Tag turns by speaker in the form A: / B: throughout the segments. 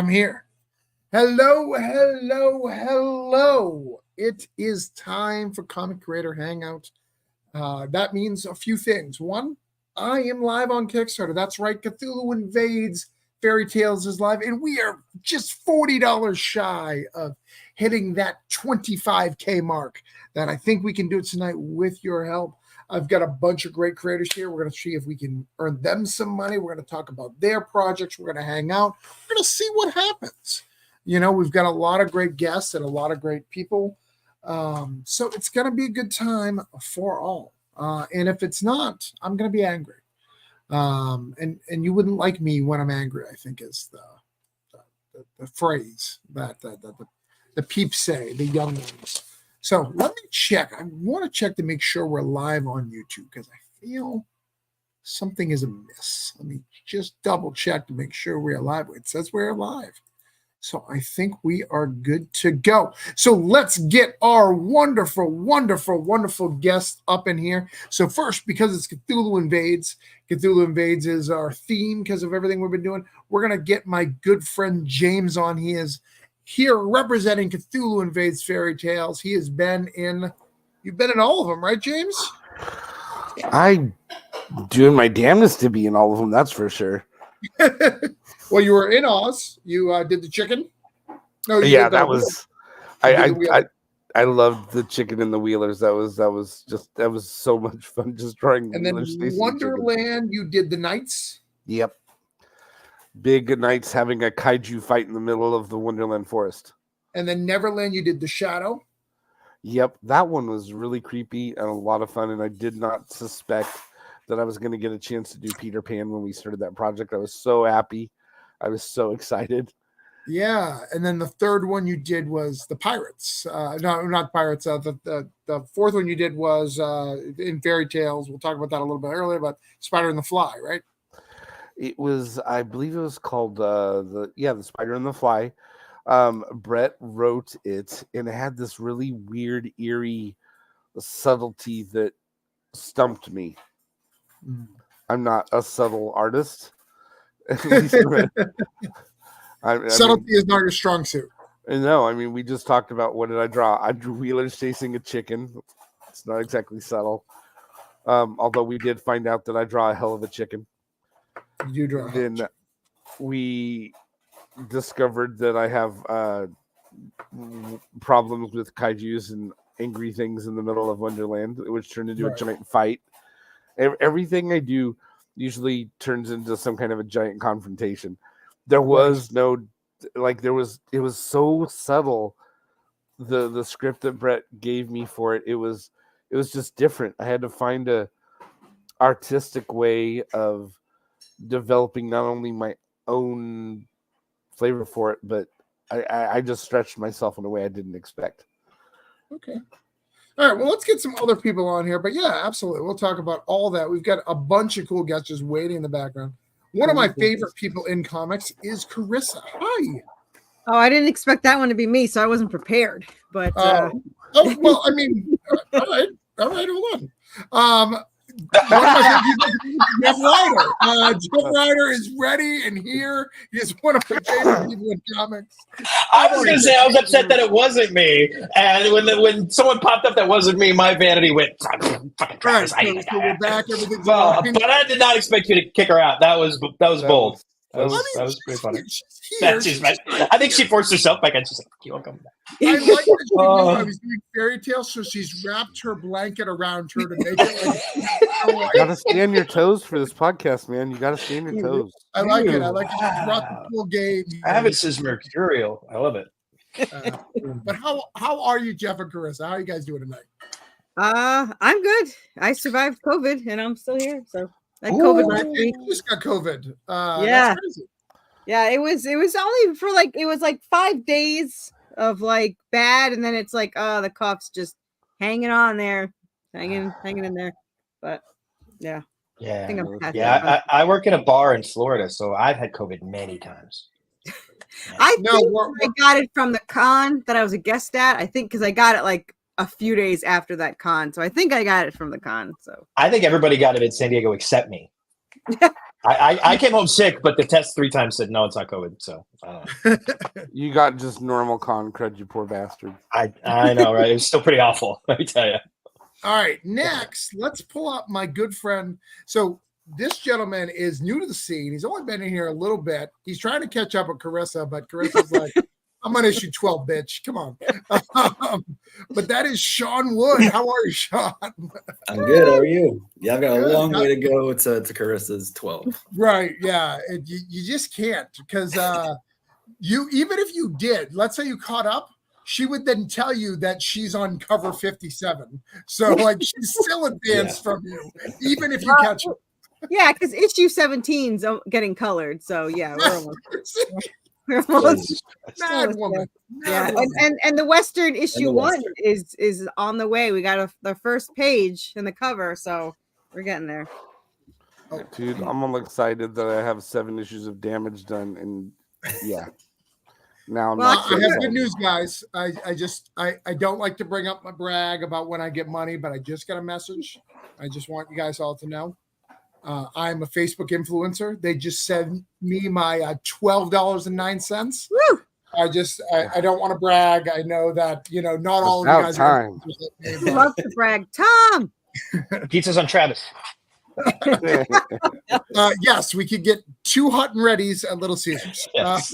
A: I'm here. Hello, hello, hello. It is time for Comic Creator Hangout. That means a few things. One, I am live on Kickstarter. That's right. Cthulhu Invades Fairy Tales is live, and we are just $40 shy of hitting that 25K mark. That I think we can do it tonight with your help. I've got a bunch of great creators here. We're going to see if we can earn them some money. We're going to talk about their projects. We're going to hang out. We're going to see what happens. You know, we've got a lot of great guests and a lot of great people. So it's going to be a good time for all. And if it's not, I'm going to be angry. And you wouldn't like me when I'm angry, I think is the phrase that the peeps say, the young ones. So let me check. I want to check to make sure we're live on YouTube because I feel something is amiss. Let me just double check to make sure we're live. It says we're live. So I think we are good to go. So let's get our wonderful, wonderful, wonderful guests up in here. So first, because it's Cthulhu Invades is our theme because of everything we've been doing. We're going to get my good friend James on. He is here representing Cthulhu Invades Fairy Tales. He has been in, you've been in all of them, right, James?
B: I'm doing my damnedest to be in all of them, that's for sure.
A: Well, you were in Oz. You did the chicken.
B: No, yeah, that was. I loved the chicken and the wheelers. That was so much fun just drawing.
A: And then Wonderland, you did the knights.
B: Yep. Big knights having a kaiju fight in the middle of the Wonderland forest.
A: And then Neverland, you did the shadow.
B: Yep, that one was really creepy and a lot of fun. And I did not suspect that I was going to get a chance to do Peter Pan when we started that project. I was so happy. I was so excited.
A: Yeah, and then the third one you did was the pirates. No, not pirates. The fourth one you did was in Fairy Tales. We'll talk about that a little bit earlier, but Spider and the Fly, right?
B: It was, I believe it was called the Spider and the Fly. Brett wrote it, and it had this really weird, eerie subtlety that stumped me. I'm not a subtle artist.
A: Subtlety is not your strong suit.
B: No, I mean, we just talked about what did I draw? I drew wheelers chasing a chicken. It's not exactly subtle. Although we did find out that I draw a hell of a chicken.
A: You draw.
B: Then we discovered that I have problems with kaijus and angry things in the middle of Wonderland, which turned into a giant fight. Everything I do usually turns into some kind of a giant confrontation. There was it was so subtle. The script that Brett gave me for it, it was just different. I had to find a artistic way of developing not only my own flavor for it, but I just stretched myself in a way I didn't expect.
A: Okay. All right, well, let's get some other people on here. But yeah, absolutely. We'll talk about all that. We've got a bunch of cool guests just waiting in the background. One of my favorite people in comics is Carissa. Hi.
C: Oh, I didn't expect that one to be me, so I wasn't prepared. But
A: well, I mean, all right, hold on. One of my Jeff Ryder. Jeff Ryder is ready and here. He is one of my favorite people in comics.
D: I was going to say I was upset that it wasn't me, and when someone popped up that wasn't me, my vanity went.
A: Right, so we're back. Everything's
D: but I did not expect you to kick her out. That was bold. That was pretty funny. I think she forced herself back and she's like, "You won't come back."
A: I like that she knew I was doing Fairy Tales, so she's wrapped her blanket around her to make it
B: you gotta stay on your toes for this podcast, man. You gotta stay on your toes.
A: I like it. I like it. She brought the full game.
D: Abbott is mercurial. I love it.
A: But how are you, Jeff and Carissa? How are you guys doing tonight?
C: I'm good. I survived COVID and I'm still here. So I had COVID last week.
A: You just got COVID.
C: Yeah. Yeah, it was only for like 5 days of like bad, and then it's like, oh, the cough's just hanging on there, hanging in there. But yeah.
D: I work in a bar in Florida, so I've had COVID many times.
C: I got it from the con that I was a guest at. I think because I got it like a few days after that con, so I think I got it from the con. So
D: I think everybody got it in San Diego except me. I came home sick, but the test 3 times said no, it's not COVID. So I don't know.
B: You got just normal con crud, you poor bastard.
D: I know, right? It was still pretty awful. Let me tell you.
A: All right, next, let's pull up my good friend. So this gentleman is new to the scene. He's only been in here a little bit. He's trying to catch up with Carissa, but Carissa's like, I'm on issue 12, bitch. Come on. But that is Sean Wood. How are you, Sean?
E: I'm good. How are you? Yeah, I've got a long way to go to Carissa's 12.
A: Right. Yeah. You just can't because you, even if you did, let's say you caught up, she would then tell you that she's on cover 57. So like she's still advanced from you, even if you catch up.
C: Yeah, because issue 17's getting colored. So yeah, we're almost
A: Mad woman.
C: Yeah, and the Western issue 1 is on the way. We got the first page in the cover, so we're getting there.
A: Oh,
B: Dude, I'm all excited that I have 7 issues of Damage done, and yeah. Now I'm not.
A: I have good news, guys. I don't like to bring up my brag about when I get money, but I just got a message. I just want you guys all to know. I'm a Facebook influencer. They just sent me my $12.09.
C: Woo!
A: I don't want to brag. I know that not all of you guys
B: time.
C: Love to brag, Tom.
D: Pizza's on Travis.
A: Yes, we could get 2 hot and readies at Little Caesars.
D: Yes.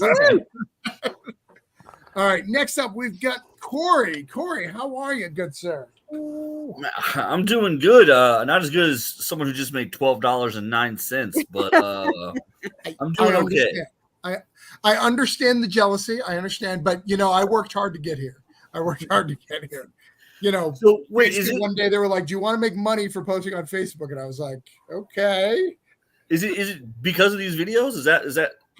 A: All right, next up we've got Corey. Corey, how are you, good sir?
E: I'm doing good. Not as good as someone who just made $12.09, but I'm doing okay.
A: I understand the jealousy. I understand, but I worked hard to get here. So wait, one day they were like, "Do you want to make money for posting on Facebook?" And I was like, "Okay."
E: Is it because of these videos? Is that?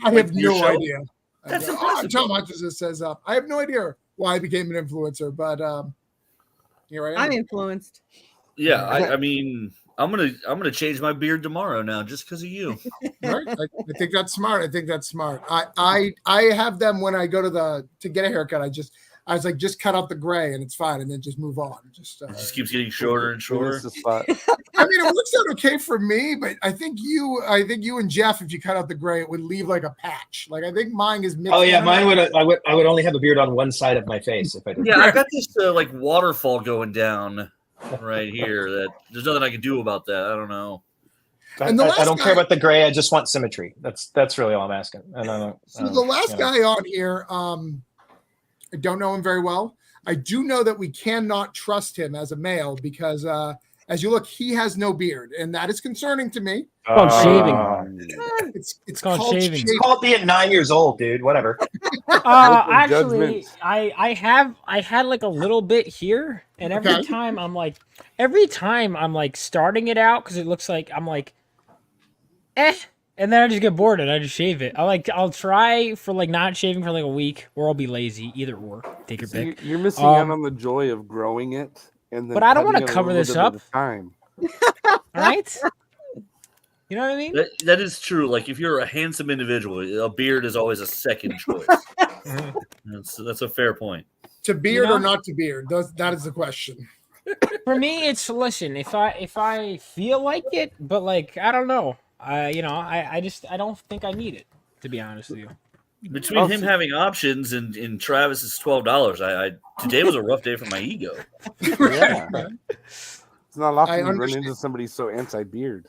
A: I have no idea.
E: That's impressive.
A: How much does it says up? I have no idea why I became an influencer, but here I am.
C: I'm influenced.
E: Yeah, I mean, I'm gonna change my beard tomorrow now just because of you.
A: Right? I think that's smart. I have them when I go to get a haircut. I was like, just cut out the gray and it's fine, and then just move on. It
E: just keeps getting shorter and shorter.
A: I mean, it works out okay for me, but I think you and Jeff, if you cut out the gray, it would leave like a patch. Like I think mine is mixed.
D: Oh yeah, mine would. I would only have a beard on one side of my face if I did.
E: Yeah, I got this like waterfall going down right here. That there's nothing I can do about that. I don't know.
D: I don't care about the gray. I just want symmetry. That's really all I'm asking.
A: The last guy on here, I don't know him very well. I do know that we cannot trust him as a male because, as you look, he has no beard, and that is concerning to me.
F: It's called shaving.
A: It's called shaving.
D: It's called being 9 years old, dude. Whatever.
F: Actually, I had like a little bit here, and every time I'm like starting it out because it looks like I'm like, and then I just get bored and I just shave it. I'll try for like not shaving for like a week, or I'll be lazy. Either or, take your pick.
B: You're missing out on the joy of growing it, and then.
F: But I don't want to cover this up.
B: Time.
F: All right. You know what I mean?
E: That is true. Like if you're a handsome individual, a beard is always a second choice. That's a fair point.
A: To beard or not to beard? That is the question.
F: For me, it's listen. If I feel like it, but like I don't know. I don't think I need it, to be honest with you.
E: Between him having options and Travis's $12, today was a rough day for my ego.
B: Yeah. It's not often you run into somebody so anti-beard.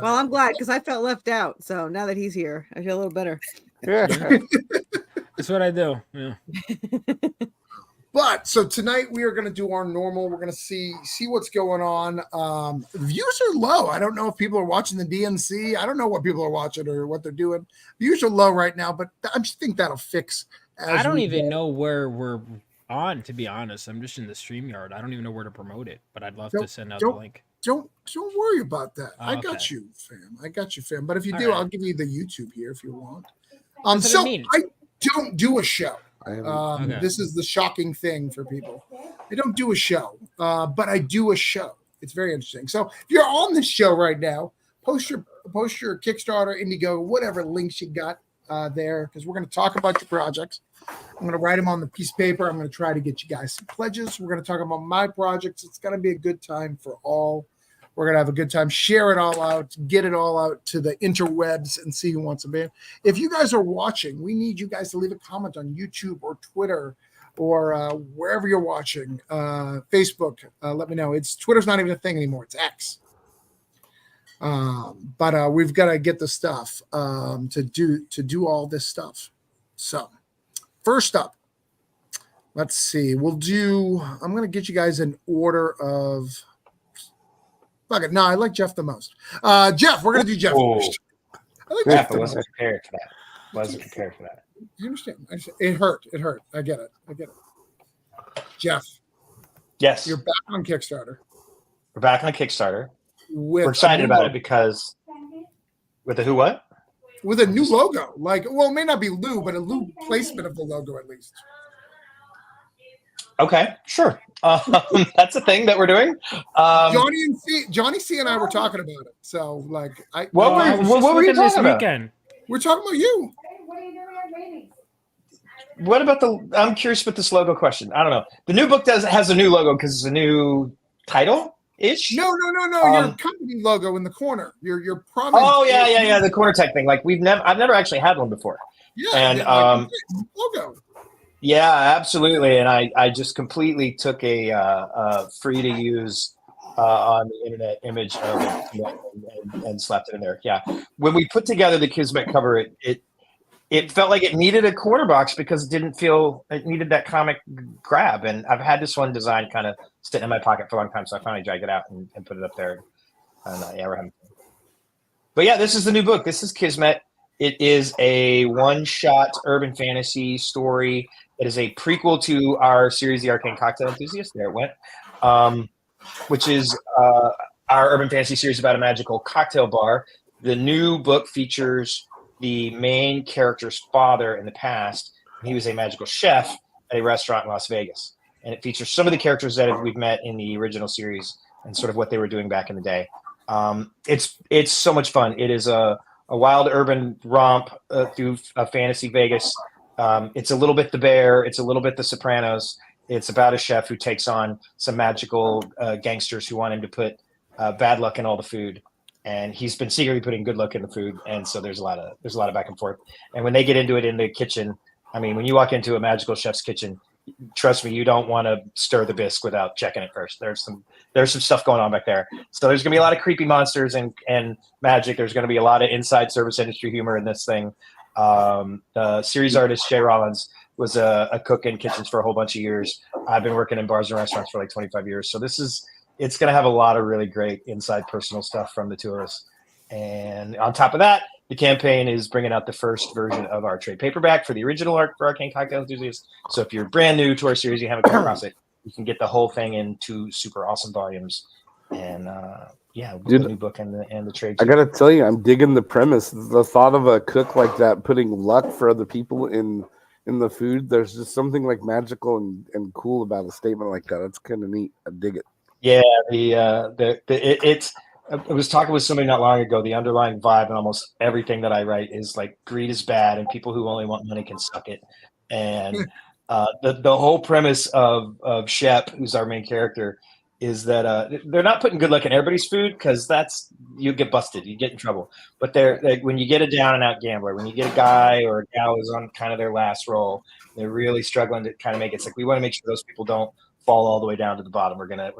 C: Well, I'm glad because I felt left out. So now that he's here, I feel a little better.
B: Yeah.
F: That's what I do. Yeah.
A: But so tonight we are going to do our normal. We're going to see what's going on. Views are low. I don't know if people are watching the DNC. I don't know what people are watching or what they're doing. Views are low right now, but I just think that'll fix.
F: I don't even know where we're on, to be honest. I'm just in the StreamYard. I don't even know where to promote it, but I'd love to send out the link.
A: Don't worry about that. I got you, fam. But if you do, I'll give you the YouTube here if you want. I don't do a show. This is the shocking thing for people. I don't do a show, but I do a show. It's very interesting. So if you're on this show right now, post your Kickstarter, Indiegogo, whatever links you got there, because we're going to talk about your projects. I'm going to write them on the piece of paper. I'm going to try to get you guys some pledges. We're going to talk about my projects. It's going to be a good time for all. We're going to have a good time. Share it all out. Get it all out to the interwebs and see who wants a band. If you guys are watching, we need you guys to leave a comment on YouTube or Twitter or wherever you're watching. Facebook, let me know. Twitter's not even a thing anymore. It's X. But we've got to get the stuff to do all this stuff. So first up, let's see. I'm going to get you guys an order of. Fuck it. No, I like Jeff the most. Jeff, we're going to do Jeff first. I like Jeff.
D: I wasn't prepared for that.
A: You understand? It hurt. I get it. Jeff.
D: Yes.
A: You're back on Kickstarter.
D: We're back on Kickstarter. We're excited about it because with the who what?
A: With a new logo. It may not be Lou, but a Lou placement of the logo at least.
D: Okay, sure. That's a thing that we're doing.
A: Johnny C and I were talking about it. So
D: what were you talking about?
F: Weekend.
A: We're talking about you.
G: What are you doing at meetings?
D: What about I'm curious about this logo question. I don't know. The new book has a new logo because it's a new title ish.
A: No. Your company logo in the corner. Your prominent.
D: Oh yeah. The corner tech thing. I've never actually had one before.
A: Yeah.
D: And
A: logo.
D: Yeah, absolutely. And I just completely took a free to use on the internet image of it and slapped it in there. Yeah. When we put together the Kismet cover, it felt like it needed a corner box because it needed that comic grab. And I've had this one design kind of sitting in my pocket for a long time. So I finally dragged it out and put it up there. And we're having fun. But yeah, this is the new book. This is Kismet. It is a one-shot urban fantasy story. It is a prequel to our series, The Arcane Cocktail Enthusiast. There it went. Which is our urban fantasy series about a magical cocktail bar. The new book features the main character's father in the past. He was a magical chef at a restaurant in Las Vegas. And it features some of the characters that we've met in the original series and sort of what they were doing back in the day. It's so much fun. It is a wild urban romp through fantasy Vegas. It's a little bit The Bear. It's a little bit The Sopranos. It's about a chef who takes on some magical gangsters who want him to put bad luck in all the food, and he's been secretly putting good luck in the food. And so there's a lot of back and forth. And when they get into it in the kitchen, I mean, when you walk into a magical chef's kitchen, trust me, you don't want to stir the bisque without checking it first. There's some stuff going on back there. So there's gonna be a lot of creepy monsters and magic. There's gonna be a lot of inside service industry humor in this thing. The series artist Jay Rollins was a cook in kitchens for a whole bunch of years. I've been working in bars and restaurants for 25 years. So it's going to have a lot of really great inside personal stuff from the two of us. And on top of that, the campaign is bringing out the first version of our trade paperback for the original art for Arcane Cocktail Enthusiasts. So if you're brand new to our series, you haven't come across it, you can get the whole thing in 2 super awesome volumes. And the new book and the trade.
B: I gotta tell you, I'm digging the premise. The thought of a cook like that putting luck for other people in the food. There's just something magical and cool about a statement like that. It's kind of neat. I dig it.
D: Yeah, I was talking with somebody not long ago. The underlying vibe in almost everything that I write is greed is bad, and people who only want money can suck it. And the whole premise of Shep, who's our main character, is that they're not putting good luck in everybody's food because you get busted, you get in trouble. But when you get a down and out gambler, when you get a guy or a gal who's on kind of their last roll, they're really struggling to kind of make it. It's we want to make sure those people don't fall all the way down to the bottom. We're gonna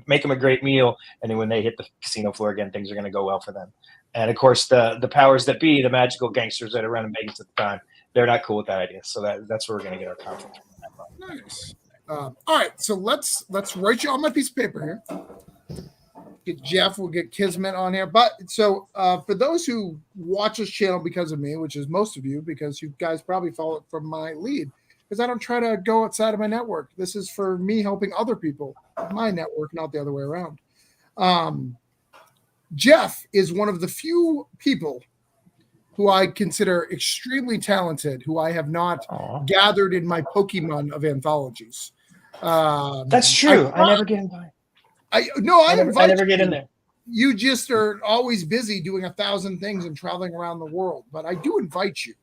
D: make them a great meal, and then when they hit the casino floor again, things are gonna go well for them. And of course, the powers that be, the magical gangsters that are running Vegas at the time, they're not cool with that idea. So that's where we're gonna get our conflict.
A: Nice. All right, so let's write you on my piece of paper here. Get Jeff, we'll get Kismet on here. But so for those who watch this channel because of me, which is most of you, because you guys probably follow it from my lead, because I don't try to go outside of my network. This is for me helping other people, my network, not the other way around. Jeff is one of the few people who I consider extremely talented, who I have not gathered in my Pokemon of anthologies.
D: That's true. I never get invited.
A: I never get in there. you just are always busy doing 1,000 things and traveling around the world. But I do invite you.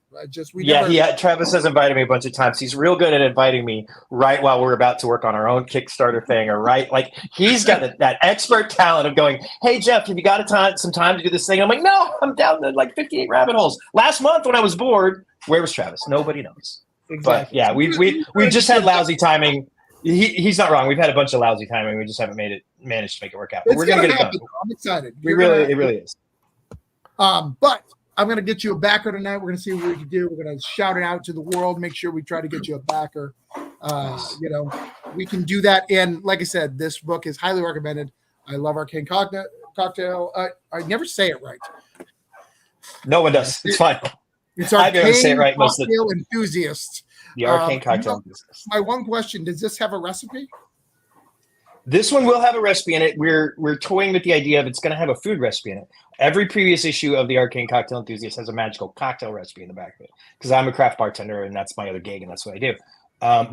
D: Travis has invited me a bunch of times. He's real good at inviting me right while we're about to work on our own Kickstarter thing, or like he's got that expert talent of going, "Hey Jeff, have you got some time to do this thing?" I'm like, "No, I'm down to like 58 rabbit holes." Last month when I was bored, where was Travis? Nobody knows. Exactly. But yeah, we just had lousy timing. He's not wrong. We've had a bunch of lousy timing. We just haven't managed to make it work out. But we're gonna get it done.
A: I'm excited.
D: It really is.
A: But I'm going to get you a backer tonight. We're going to see what we can do. We're going to shout it out to the world. Make sure we try to get you a backer. We can do that. And like I said, this book is highly recommended. I love Arcane Cocktail. I never say it right.
D: No one does. It's fine.
A: It's Arcane
D: I never say it right most of the
A: Cocktail Enthusiast.
D: The Arcane Cocktail Enthusiast.
A: My one question, does this have a recipe?
D: This one will have a recipe in it. We're toying with the idea of it's going to have a food recipe in it. Every previous issue of the Arcane Cocktail Enthusiast has a magical cocktail recipe in the back of it, because I'm a craft bartender and that's my other gig and that's what I do.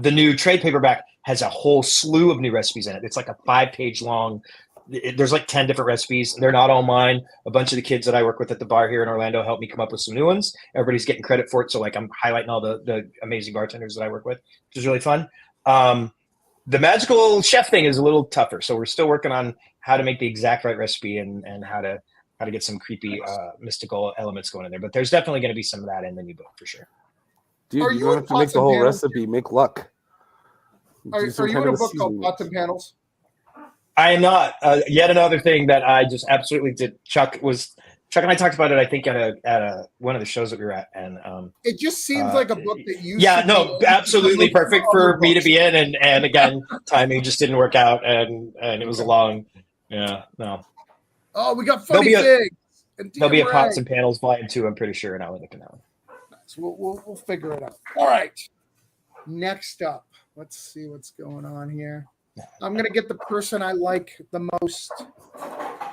D: The new trade paperback has a whole slew of new recipes in it. It's like a 5-page long. There's like 10 different recipes. They're not all mine. A bunch of the kids that I work with at the bar here in Orlando helped me come up with some new ones. Everybody's getting credit for it. So like I'm highlighting all the amazing bartenders that I work with, which is really fun. The magical chef thing is a little tougher. So we're still working on how to make the exact right recipe and how to get some creepy mystical elements going in there. But there's definitely going to be some of that in the new book for sure.
B: Dude, you don't have to make the whole recipe. Make luck.
A: Are you in a book called Pots and Panels?
D: I am not. Yet another thing that I just absolutely did. Chuck and I talked about it, I think, at one of the shows that we were at, and
A: it just seems like a book that you.
D: Yeah, no, absolutely perfect for me to be in, and again, timing just didn't work out, and it was a long. Yeah, no.
A: Oh, we got funny things.
D: There'll be a Pots and Panels Volume 2, I'm pretty sure, and I'll look at that one.
A: So we'll figure it out. All right. Next up, let's see what's going on here. I'm gonna get the person I like the most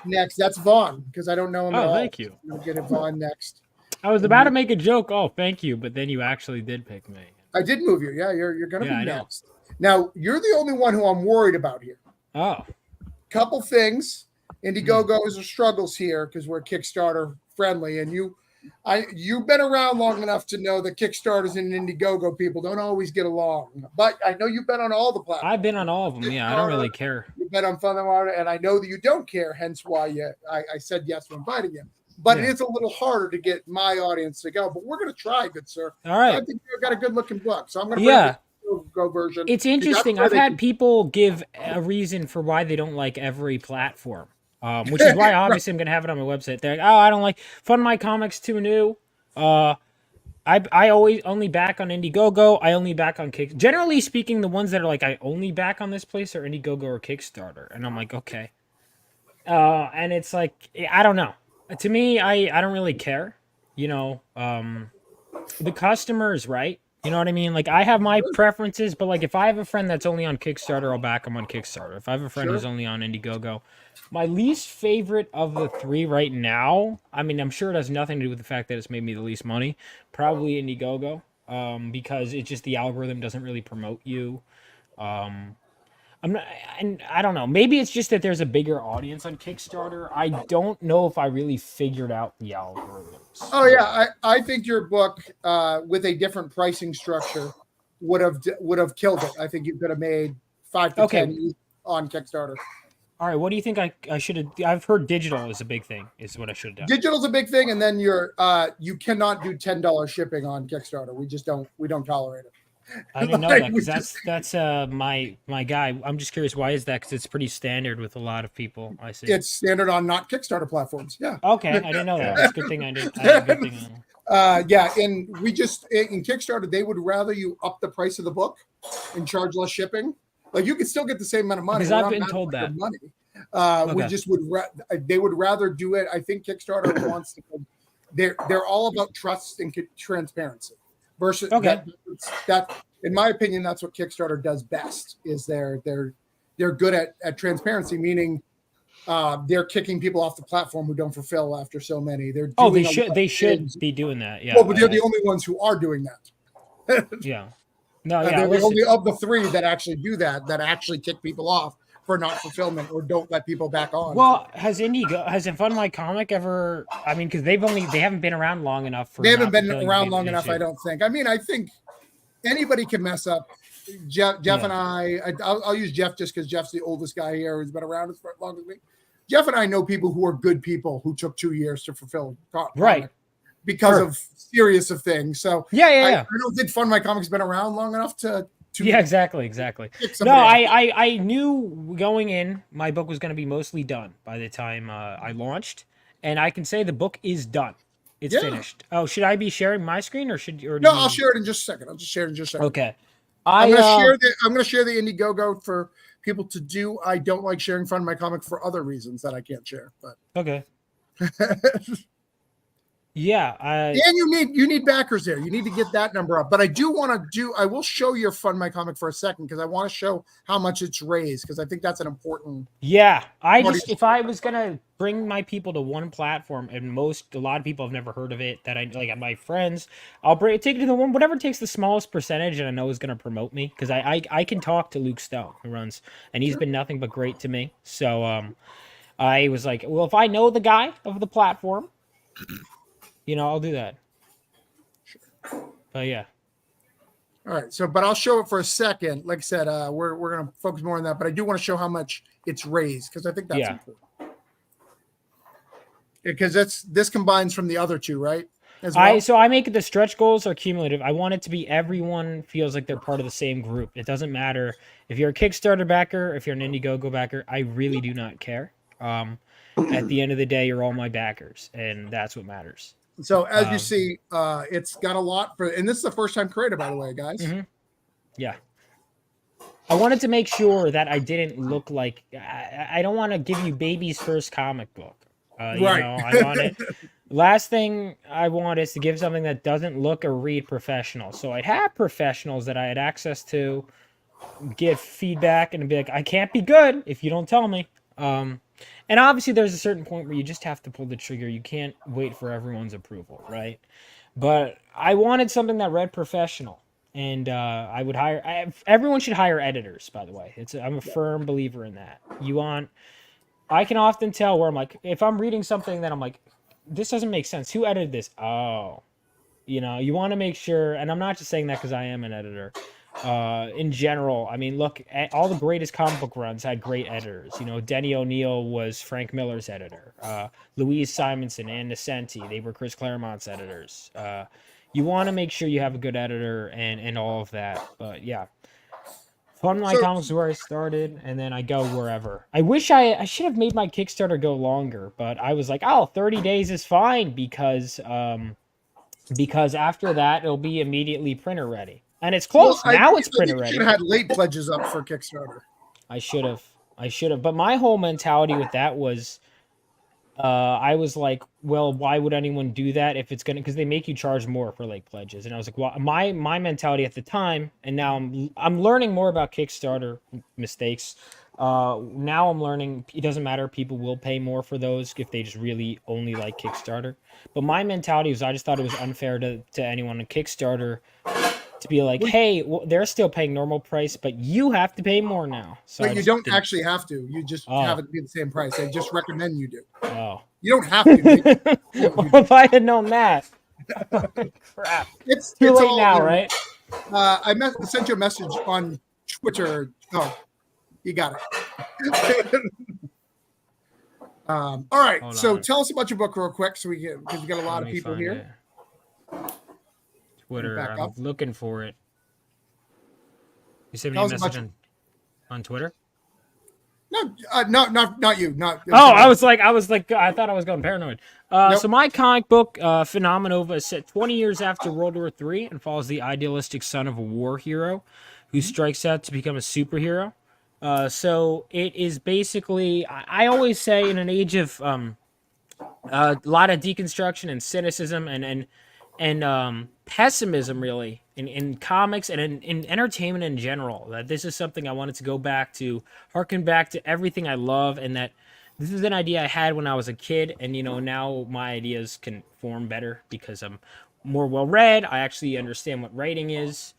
A: next. That's Vaughn, because I don't know him at all.
F: Oh, thank you.
A: I'll get Vaughn next.
F: I was about to make a joke. Oh, thank you, but then you actually did pick me.
A: I did move you. Yeah, you're gonna be next. Now you're the only one who I'm worried about here.
F: Oh.
A: Couple things. Indiegogo's struggles here because we're Kickstarter friendly, and you've been around long enough to know that Kickstarters and Indiegogo people don't always get along. But I know you've been on all the platforms.
F: I've been on all of them. Yeah, I don't really care.
A: You've been on Fundamental, and I know that you don't care. Hence why I said yes to inviting you. But it is a little harder to get my audience to go. But we're going to try, good sir.
F: All right.
A: I think you've got a good looking book, so I'm going to bring the Indiegogo version.
F: It's interesting. I've had people give a reason for why they don't like every platform. Which is why obviously I'm gonna have it on my website. They're like, oh, I don't like Fund My Comics too new. I always only back on Indiegogo. I only back on Kick. Generally speaking, the ones that are like I only back on this place are Indiegogo or Kickstarter, and I'm like, okay. And it's like I don't know. To me, I don't really care. You know, the customer is right. You know what I mean? Like I have my preferences, but like if I have a friend that's only on Kickstarter, I'll back them on Kickstarter. If I have a friend who's only on Indiegogo. My least favorite of the three right now, I mean, I'm sure it has nothing to do with the fact that it's made me the least money. Probably Indiegogo, because it's just the algorithm doesn't really promote you. I'm not, and I don't know. Maybe it's just that there's a bigger audience on Kickstarter. I don't know if I really figured out the algorithms.
A: Oh yeah, I think your book with a different pricing structure would have killed it. I think you could have made 5 to 10 on Kickstarter.
F: All right, what do you think I should have? I've heard digital is a big thing. Is what I should have done.
A: Digital's a big thing, and then you cannot do $10 shipping on Kickstarter. We don't tolerate it.
F: I didn't know that because that's my guy. I'm just curious, why is that? Because it's pretty standard with a lot of people. I see.
A: It's standard on not Kickstarter platforms. Yeah.
F: Okay, I didn't know that. That's a good thing I did.
A: Yeah, and we just in Kickstarter they would rather you up the price of the book and charge less shipping. Like you could still get the same amount of money.
F: Because I've been told that.
A: Money. We just they would rather do it. I think Kickstarter wants to. They're all about trust and transparency. Versus that, in my opinion, that's what Kickstarter does best. Is they're good at transparency, meaning they're kicking people off the platform who don't fulfill after so many.
F: They should be doing that. Yeah.
A: Well, but they're the only ones who are doing that.
F: Yeah. No,
A: they're the only of the three that actually do that actually kick people off for not fulfillment or don't let people back on.
F: Well, has Fun My Comic ever? I mean, because they haven't been around long enough for.
A: They haven't been around long enough, I don't think. I mean, I think anybody can mess up. Jeff and I'll use Jeff just because Jeff's the oldest guy here who's been around as long as me. Jeff and I know people who are good people who took 2 years to fulfill
F: right
A: because of serious of things. So
F: I
A: don't think Fun My Comic's been around long enough to
F: exactly. No, I knew going in my book was going to be mostly done by the time I launched, and I can say the book is done. It's finished. Oh, should I be sharing my screen or no?
A: I'll share it in just a second. I'll just share it in just a second.
F: Okay.
A: I'm gonna share the Indiegogo for people to do. I don't like sharing Fun My Comic for other reasons that I can't share. But
F: okay. Yeah,
A: and you need backers there. You need to get that number up. But I do want to I will show your Fun My Comic for a second because I want to show how much it's raised because I think that's an important.
F: Yeah, if I was gonna bring my people to one platform, and a lot of people have never heard of it, that I like my friends, I'll take it to the one whatever takes the smallest percentage, and I know is gonna promote me because I can talk to Luke Stone who runs, and he's been nothing but great to me. So I was like, well, if I know the guy of the platform. I'll do that. Sure. But yeah.
A: All right. So, but I'll show it for a second. Like I said, we're going to focus more on that, but I do want to show how much it's raised because I think that's important. Because this combines from the other two, right? As well?
F: So I make the stretch goals are cumulative. I want it to be everyone feels like they're part of the same group. It doesn't matter if you're a Kickstarter backer, if you're an Indiegogo backer. I really do not care. At the end of the day, you're all my backers, and that's what matters.
A: So as you see, it's got a lot and this is the first time creator, by the way, guys.
F: Mm-hmm. Yeah. I wanted to make sure that I didn't look like, I don't want to give you baby's first comic book.
A: Right.
F: I want it. Last thing I want is to give something that doesn't look or read professional. So I have professionals that I had access to give feedback and be like, I can't be good if you don't tell me. And obviously there's a certain point where you just have to pull the trigger. You can't wait for everyone's approval, right? But I wanted something that read professional, and I would everyone should hire editors, by the way. I'm a firm believer in that. I can often tell where I'm like, if I'm reading something that I'm like, this doesn't make sense. Who edited this? Oh, you want to make sure, and I'm not just saying that because I am an editor. In general, I mean, look, all the greatest comic book runs had great editors. Denny O'Neil was Frank Miller's editor. Louise Simonson, Ann Nesenti, they were Chris Claremont's editors. You want to make sure you have a good editor and all of that. But yeah, Fun My Comics is where I started, and then I go wherever. I wish I should have made my Kickstarter go longer, but I was like, 30 days is fine because after that it'll be immediately printer ready. And it's close. Now it's printer ready.
A: You should have had late pledges up for Kickstarter.
F: I should have. But my whole mentality with that was, I was like, well, why would anyone do that if it's because they make you charge more for late pledges. And I was like, well, my mentality at the time, and now I'm learning more about Kickstarter mistakes. Now I'm learning it doesn't matter. People will pay more for those if they just really only like Kickstarter. But my mentality was, I just thought it was unfair to anyone on Kickstarter to be like, hey, they're still paying normal price, but you have to pay more now. So
A: but you don't actually have to. You just have it be the same price. They just recommend you do.
F: Oh.
A: You don't have to.
F: If I had known that. Crap. It's too late now, right?
A: I sent you a message on Twitter. Oh, you got it. All right. So tell us about your book real quick so because we got a lot of people here.
F: Twitter. I'm looking for it. You sent me a message on Twitter?
A: No, not you.
F: I was like, I thought I was going paranoid. Nope. So my comic book, Phenomenova, is set 20 years after World War III and follows the idealistic son of a war hero who strikes out to become a superhero. So it is basically, I always say, in an age of a lot of deconstruction and cynicism and pessimism, really, in comics and in entertainment in general, that this is something I wanted to go back to, harken back to everything I love, and that this is an idea I had when I was a kid, and now my ideas can form better because I'm more well-read. I actually understand what writing is,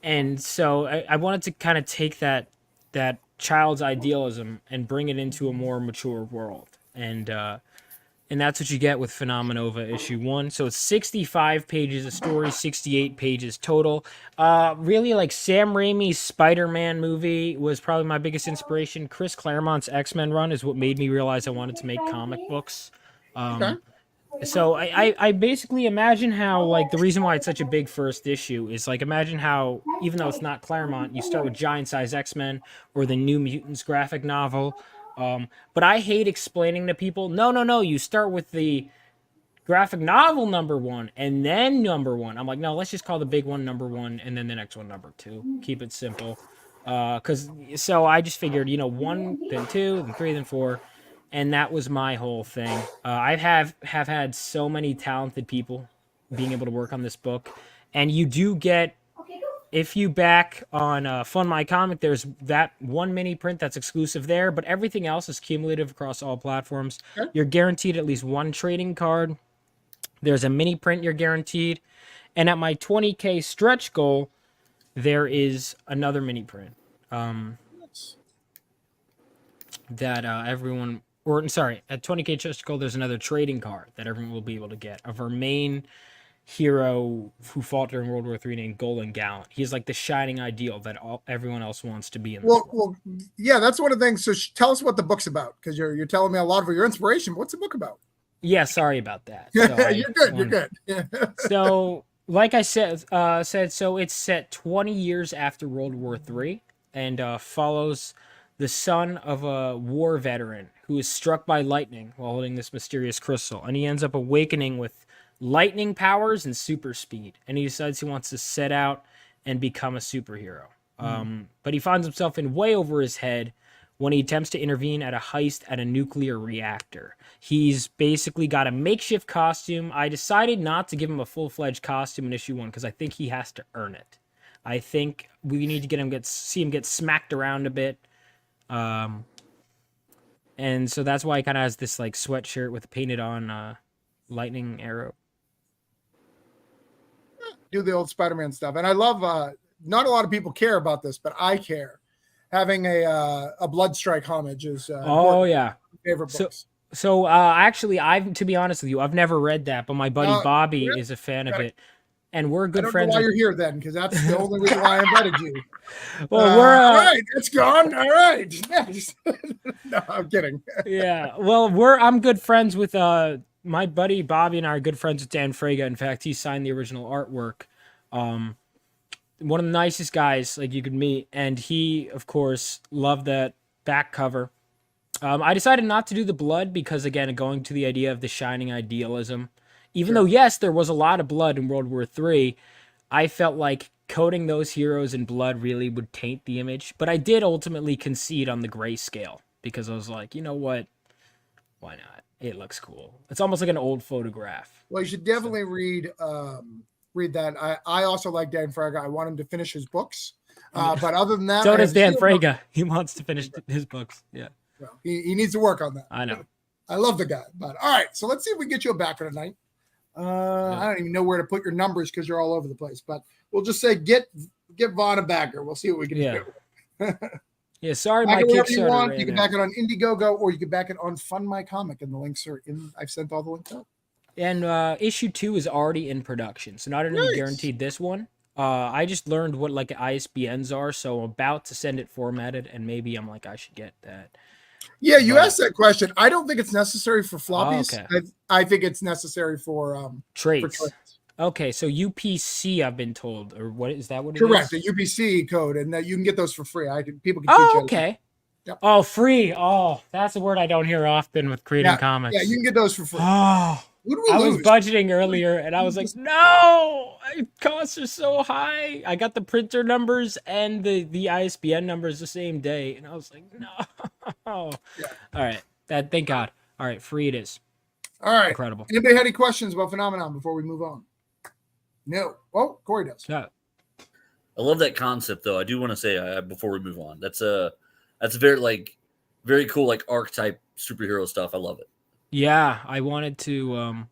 F: and so I wanted to kind of take that child's idealism and bring it into a more mature world. And that's what you get with Phenomenova issue 1. So it's 65 pages of story, 68 pages total. Really, like Sam Raimi's Spider-Man movie was probably my biggest inspiration. Chris Claremont's X-Men run is what made me realize I wanted to make comic books.
A: Okay.
F: So I basically imagine how, like, the reason why it's such a big first issue is, like, imagine how, even though it's not Claremont, you start with Giant Size X-Men or the New Mutants graphic novel. But I hate explaining to people, no, you start with the graphic novel #1 and then #1. I'm like, no, let's just call the big one #1 and then the next one #2. Keep it simple. So I just figured, 1, then 2, then 3, then 4. And that was my whole thing. I have had so many talented people being able to work on this book. And you do get, if you back on Fund My Comic, there's that one mini print that's exclusive there, but everything else is cumulative across all platforms.
A: Okay.
F: You're guaranteed at least one trading card. There's a mini print you're guaranteed. And at my 20K stretch goal, there is another mini print that everyone... Or, sorry, at 20K stretch goal, there's another trading card that everyone will be able to get of our main hero who fought during World War III named Golden Gallant. He's like the shining ideal that everyone else wants to be in.
A: Well, yeah, that's one of the things. So tell us what the book's about, because you're telling me a lot of your inspiration. What's the book about?
F: Yeah, sorry about that.
A: So you're good.
F: So, like I said, so it's set 20 years after World War III and follows the son of a war veteran who is struck by lightning while holding this mysterious crystal, and he ends up awakening with lightning powers and super speed, and he decides he wants to set out and become a superhero. But he finds himself in way over his head when he attempts to intervene at a heist at a nuclear reactor. He's basically got a makeshift costume. I decided not to give him a full-fledged costume in issue 1 because I think he has to earn it. I think we need to see him get smacked around a bit. And so that's why he kind of has this like sweatshirt with painted on lightning arrow.
A: Do the old Spider-Man stuff. And I love, not a lot of people care about this, but I care. Having a Bloodstrike homage is
F: yeah,
A: favorite books.
F: So actually, to be honest with you, I've never read that, but my buddy Bobby is a fan of it, and we're good friends.
A: I don't know why you're here then, because that's the only reason why I invited you.
F: Well, we're
A: all right. It's gone. All right. No, I'm kidding.
F: Yeah. Well, I'm good friends with my buddy Bobby, and I are good friends with Dan Frega. In fact, he signed the original artwork. One of the nicest guys like you could meet, and he, of course, loved that back cover. I decided not to do the blood because, again, going to the idea of the shining idealism. Even though, yes, there was a lot of blood in World War III, I felt like coating those heroes in blood really would taint the image. But I did ultimately concede on the grayscale because I was like, you know what? Why not? It looks cool. It's almost like an old photograph.
A: Well, you should definitely read that. I also like Dan Frega. I want him to finish his books. But other than that,
F: so does Dan Frega. He wants to finish his books. Yeah.
A: Well, he needs to work on that.
F: I know.
A: I love the guy. But all right, so let's see if we can get you a backer tonight. I don't even know where to put your numbers because you're all over the place. But we'll just say get Vaughn a backer. We'll see what we can do.
F: Yeah, sorry,
A: back
F: my Kickstarter.
A: You can back it on Indiegogo or you can back it on Fund My Comic, and the links are in. I've sent all the links out.
F: And issue 2 is already in production, so not only guaranteed this one. I just learned what like ISBNs are, so I'm about to send it formatted, and maybe I'm like I should get that.
A: Yeah, you asked that question. I don't think it's necessary for floppies.
F: Oh, okay.
A: I think it's necessary for
F: trades.
A: For trades.
F: Okay, so UPC, I've been told, or what is that? What it
A: Correct,
F: is?
A: the UPC code, and that you can get those for free. People can teach you.
F: Okay.
A: Yep.
F: Oh, free. Oh, that's a word I don't hear often with creating comics.
A: Yeah, you can get those for free.
F: Oh, I was budgeting earlier, and I was like, no, costs are so high. I got the printer numbers and the ISBN numbers the same day, and I was like, no. All right, thank God. All right, free it is.
A: All right,
F: incredible.
A: Anybody had any questions about Phenomenon before we move on? No. Oh, Corey does.
F: Yeah.
E: I love that concept, though. I do want to say before we move on, that's very cool, like archetype superhero stuff. I love it.
F: Yeah, I wanted to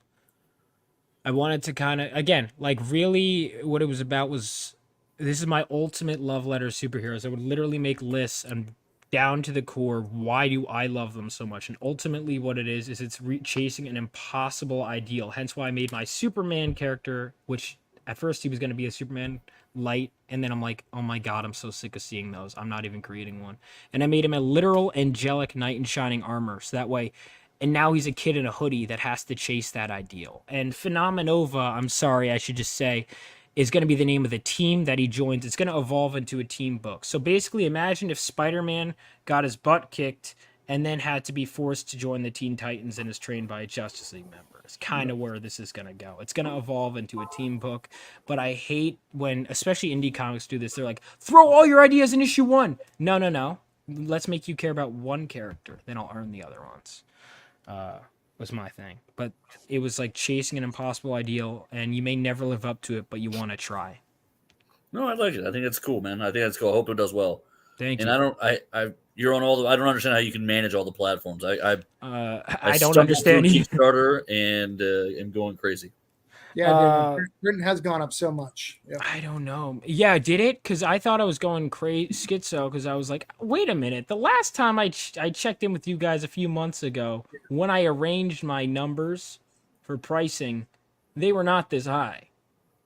F: kind of, again, like really what it was about was, this is my ultimate love letter to superheroes. I would literally make lists and down to the core, why do I love them so much? And ultimately what it is it's chasing an impossible ideal. Hence why I made my Superman character, which at first he was going to be a Superman light, and then I'm like, oh my god, I'm so sick of seeing those. I'm not even creating one. And I made him a literal angelic knight in shining armor, so that way, and now he's a kid in a hoodie that has to chase that ideal. And Phenomenova, I'm sorry, I should just say, is going to be the name of the team that he joins. It's going to evolve into a team book. So basically, imagine if Spider-Man got his butt kicked and then had to be forced to join the Teen Titans and is trained by a Justice League member. It's kind of where this is going to go. It's going to evolve into a team book, but I hate when, especially indie comics do this. They're like, throw all your ideas in issue 1. No. Let's make you care about one character. Then I'll earn the other ones. Was my thing. But it was like chasing an impossible ideal, and you may never live up to it, but you want to try.
E: No, I like it. I think it's cool, man. I think that's cool. I hope it does well.
F: Thank
E: you.
F: And
E: you're on all the. I don't understand how you can manage all the platforms. I
F: don't understand
E: Kickstarter and am going crazy.
A: Yeah, Britain has gone up so much.
F: Yep. I don't know. Yeah, did it? Because I thought I was going schizo because I was like, wait a minute. The last time I checked in with you guys a few months ago, when I arranged my numbers for pricing, they were not this high.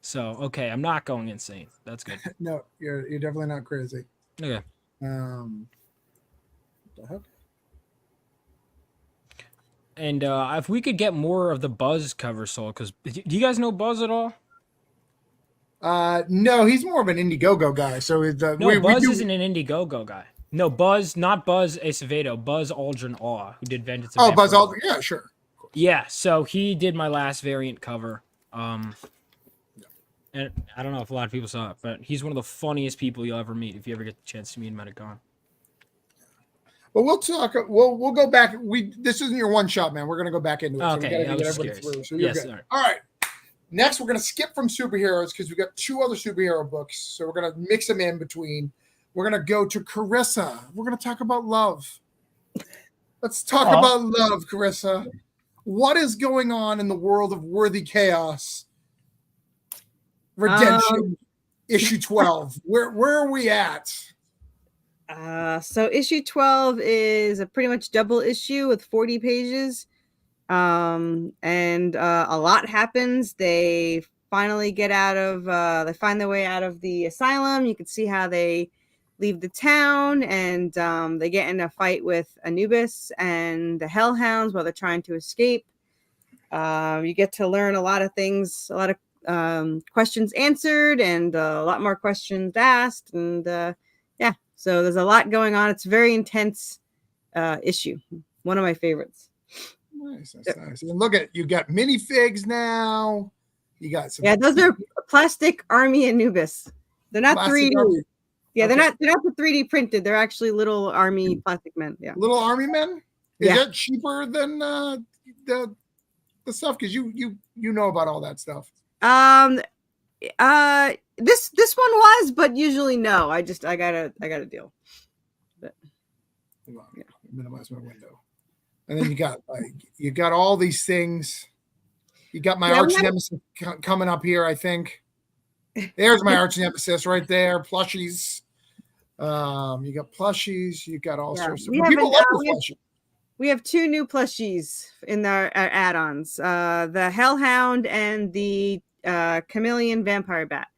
F: So, okay, I'm not going insane. That's good.
A: No, you're definitely not crazy.
F: Okay.
A: What the heck?
F: And if we could get more of the Buzz cover, Soul, because do you guys know Buzz at all?
A: No, he's more of an Indiegogo guy. So
F: Buzz isn't an Indiegogo guy. No, Buzz, not Buzz Acevedo, Buzz Aldrin Awe, who did Vengeance.
A: Oh, Buzz Aldrin, yeah, sure.
F: Yeah, so he did my last variant cover. And I don't know if a lot of people saw it, but he's one of the funniest people you'll ever meet if you ever get the chance to meet him at a con.
A: But we'll talk. We'll go back. This isn't your one shot, man. We're gonna go back into it.
F: Okay,
A: so we gotta get everybody through. So you're good.
F: Sorry.
A: All right. Next, we're gonna skip from superheroes because we got 2 other superhero books. So we're gonna mix them in between. We're gonna go to Carissa. We're gonna talk about love. Let's talk about love, Carissa. What is going on in the world of Worthy Chaos? Redemption, issue 12. Where are we at?
C: So issue 12 is a pretty much double issue with 40 pages. And a lot happens. They finally get out of, they find their way out of the asylum. You can see how they leave the town, and they get in a fight with Anubis and the Hellhounds while they're trying to escape. You get to learn a lot of things, a lot of questions answered, and a lot more questions asked. And so there's a lot going on. It's a very intense issue. One of my favorites.
A: Nice. That's nice. And look at, you got minifigs now. You got some.
C: Yeah, those are plastic army Anubis. They're not 3D. Army. Yeah, okay. They're not the 3D printed. They're actually little army plastic men. Yeah.
A: Little army men? Is that cheaper than the stuff? Because you know about all that stuff.
C: This one was, but usually no. I got a deal. But
A: minimize my window. And then you got all these things. You got my arch nemesis coming up here, I think. There's my arch nemesis right there. Plushies. You got plushies. You got all sorts of people love the plushies.
C: We have 2 new plushies in our add-ons. The Hellhound and the Chameleon Vampire Bat.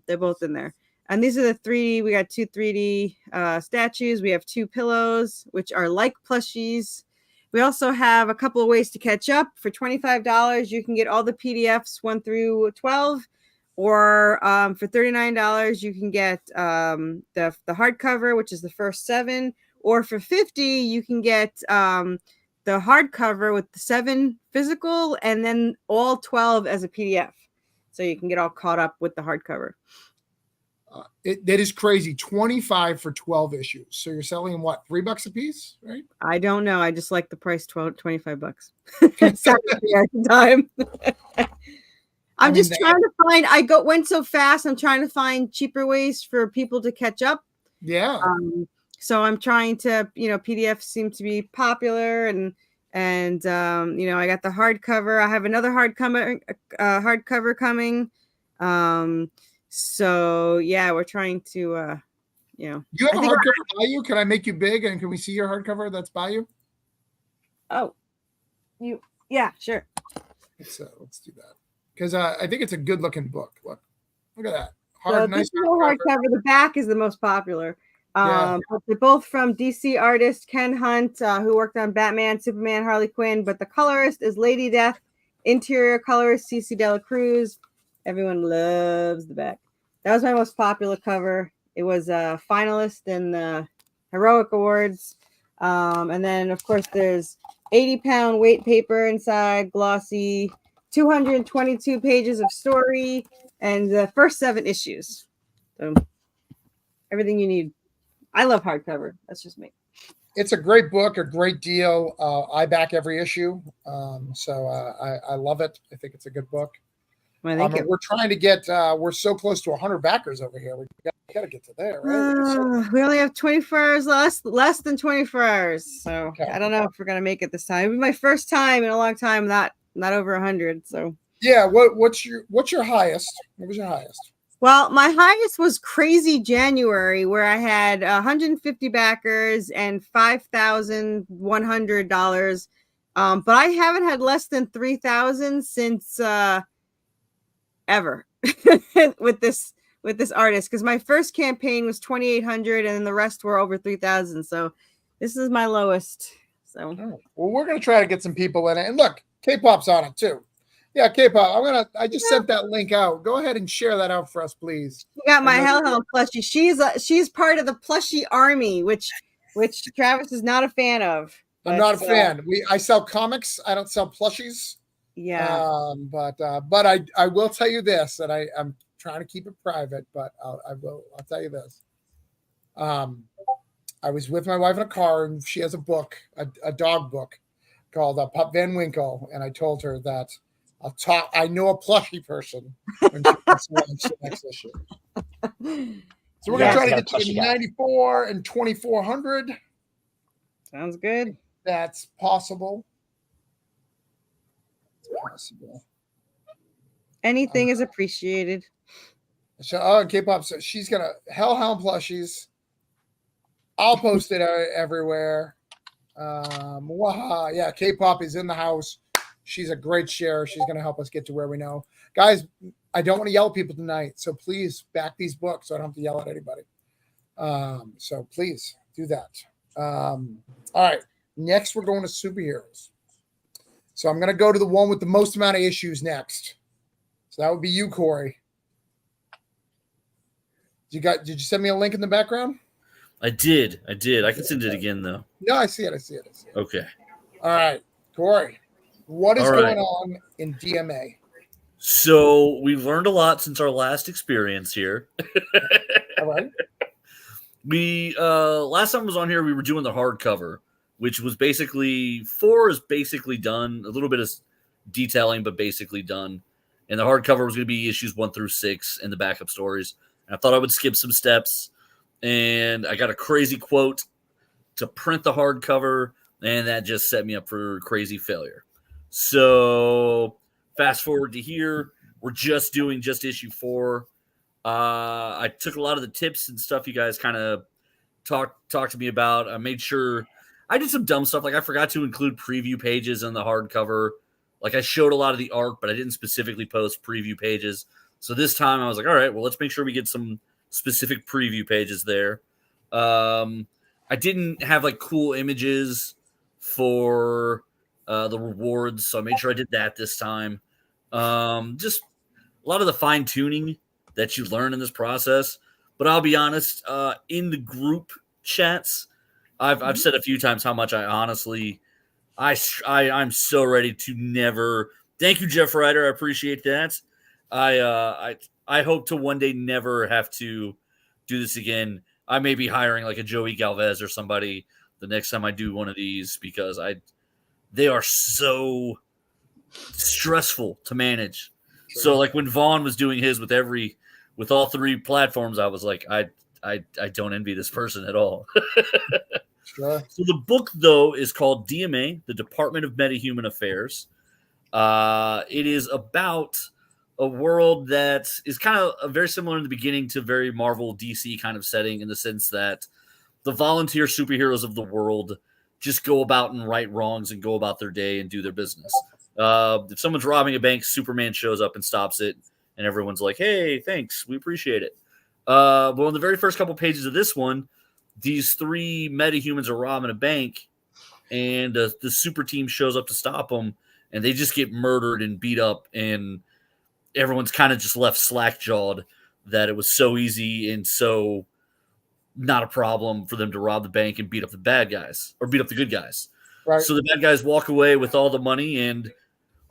C: They're both in there. And these are the 3D. We got 2 3D statues. We have 2 pillows, which are like plushies. We also have a couple of ways to catch up. For $25, you can get all the PDFs 1 through 12. Or for $39, you can get the hardcover, which is the first 7. Or for $50, you can get the hardcover with the 7 physical and then all 12 as a PDF. So you can get all caught up with the hardcover.
A: That is crazy. 25 for 12 issues. So you're selling them what, $3 a piece, right?
C: I don't know. I just like the price, $25. Time. I'm just trying to find. Went so fast. I'm trying to find cheaper ways for people to catch up.
A: Yeah.
C: So I'm trying to, PDFs seem to be popular, and I got the hardcover. I have another hardcover coming. So yeah, we're trying to you
A: You have a hardcover by you? Can I make you big and can we see your hardcover that's by you?
C: Oh, yeah, sure.
A: Let's do that because I think it's a good looking book. Look at that.
C: Nice hardcover. The back is the most popular. But they're both from DC artist Ken Hunt, who worked on Batman, Superman, Harley Quinn. But the colorist is Lady Death. Interior colorist CC Dela Cruz. Everyone loves the back. That was my most popular cover. It was a finalist in the Heroic Awards. And then, of course, there's 80-pound weight paper inside, glossy, 222 pages of story, and the first 7 issues. So everything you need. I love hardcover. That's just me.
A: It's a great book, a great deal. I back every issue. So I love it. I think it's a good book.
C: Well, thank you.
A: We're trying to get, we're so close to 100 backers over here. We got to get to there, right?
C: We only have 24 hours less than 24 hours. So okay. I don't know if we're going to make it this time. It'll be my first time in a long time, not over 100. So
A: yeah. What's your highest? What was your highest?
C: Well, my highest was Crazy January, where I had 150 backers and $5,100. But I haven't had less than 3,000 since ever with this artist, because my first campaign was 2,800 and then the rest were over 3,000. So this is my lowest. So
A: well, we're gonna try to get some people in it. And look, K-pop's on it too. Yeah, K-pop. I just sent that link out. Go ahead and share that out for us, please.
C: You got my Hellhound plushie. She's part of the plushie army, which Travis is not a fan of.
A: I'm not a fan. I sell comics. I don't sell plushies.
C: Yeah.
A: But I will tell you this, and I'm trying to keep it private, but I'll tell you this. I was with my wife in a car, and she has a book, a dog book called Pup Van Winkle, and I told her that I know a plushie person when she wants to launch the next issue. So we're gonna try to get to 94 and 2,400.
C: Sounds good.
A: That's possible.
C: Anything is appreciated.
A: So, K-pop. So she's gonna Hellhound plushies. I'll post it everywhere. Yeah, K-pop is in the house. She's a great sharer. She's going to help us get to where we know. Guys, I don't want to yell at people tonight, so please back these books so I don't have to yell at anybody. So please do that. All right. Next, we're going to superheroes. So I'm going to go to the one with the most amount of issues next. So that would be you, Corey. Did you send me a link in the background?
E: I did. I can send it again, though.
A: No, I see it.
E: Okay.
A: All right. Corey, what is going on in DMA?
E: So we've learned a lot since our last experience here.
A: All right.
E: We last time I was on here, we were doing the hardcover, which was basically 4 is basically done. A little bit of detailing, but basically done. And the hardcover was going to be issues 1 through 6 and the backup stories. And I thought I would skip some steps. And I got a crazy quote to print the hardcover, and that just set me up for crazy failure. So fast forward to here, we're just doing issue 4. I took a lot of the tips and stuff you guys kind of talked to me about. I made sure I did some dumb stuff, like I forgot to include preview pages in the hardcover. Like I showed a lot of the art, but I didn't specifically post preview pages. So this time I was like, all right, well, let's make sure we get some specific preview pages there. I didn't have like cool images for the rewards, so I made sure I did that this time. Just a lot of the fine tuning that you learn in this process. But I'll be honest, in the group chats, I've said a few times how much I honestly I'm so ready to never. Thank you, Jeff Ryder. I appreciate that. I hope to one day never have to do this again. I may be hiring like a Joey Galvez or somebody the next time I do one of these, because they are so stressful to manage. Sure. So like when Vaughn was doing his with all 3 platforms, I was like, I don't envy this person at all.
A: Sure.
E: So the book though is called DMA, the Department of Metahuman Affairs. It is about a world that is kind of very similar in the beginning to very Marvel DC kind of setting, in the sense that the volunteer superheroes of the world just go about and right wrongs and go about their day and do their business. If someone's robbing a bank, Superman shows up and stops it, and everyone's like, hey, thanks, we appreciate it. But on the very first couple pages of this one, these 3 metahumans are robbing a bank, and the super team shows up to stop them, and they just get murdered and beat up, and everyone's kind of just left slack-jawed that it was so easy and so not a problem for them to rob the bank and beat up the bad guys, or beat up the good guys.
A: Right.
E: So the bad guys walk away with all the money, and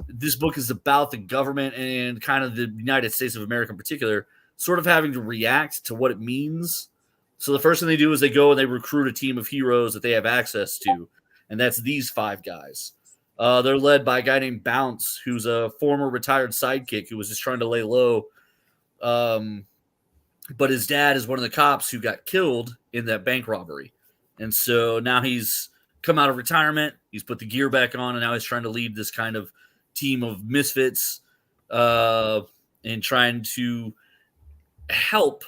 E: this book is about the government and kind of the United States of America in particular sort of having to react to what it means. So the first thing they do is they go and they recruit a team of heroes that they have access to, and that's these 5 guys. They're led by a guy named Bounce, who's a former retired sidekick who was just trying to lay low. But his dad is one of the cops who got killed in that bank robbery. And so now he's come out of retirement. He's put the gear back on, and now he's trying to lead this kind of team of misfits and trying to help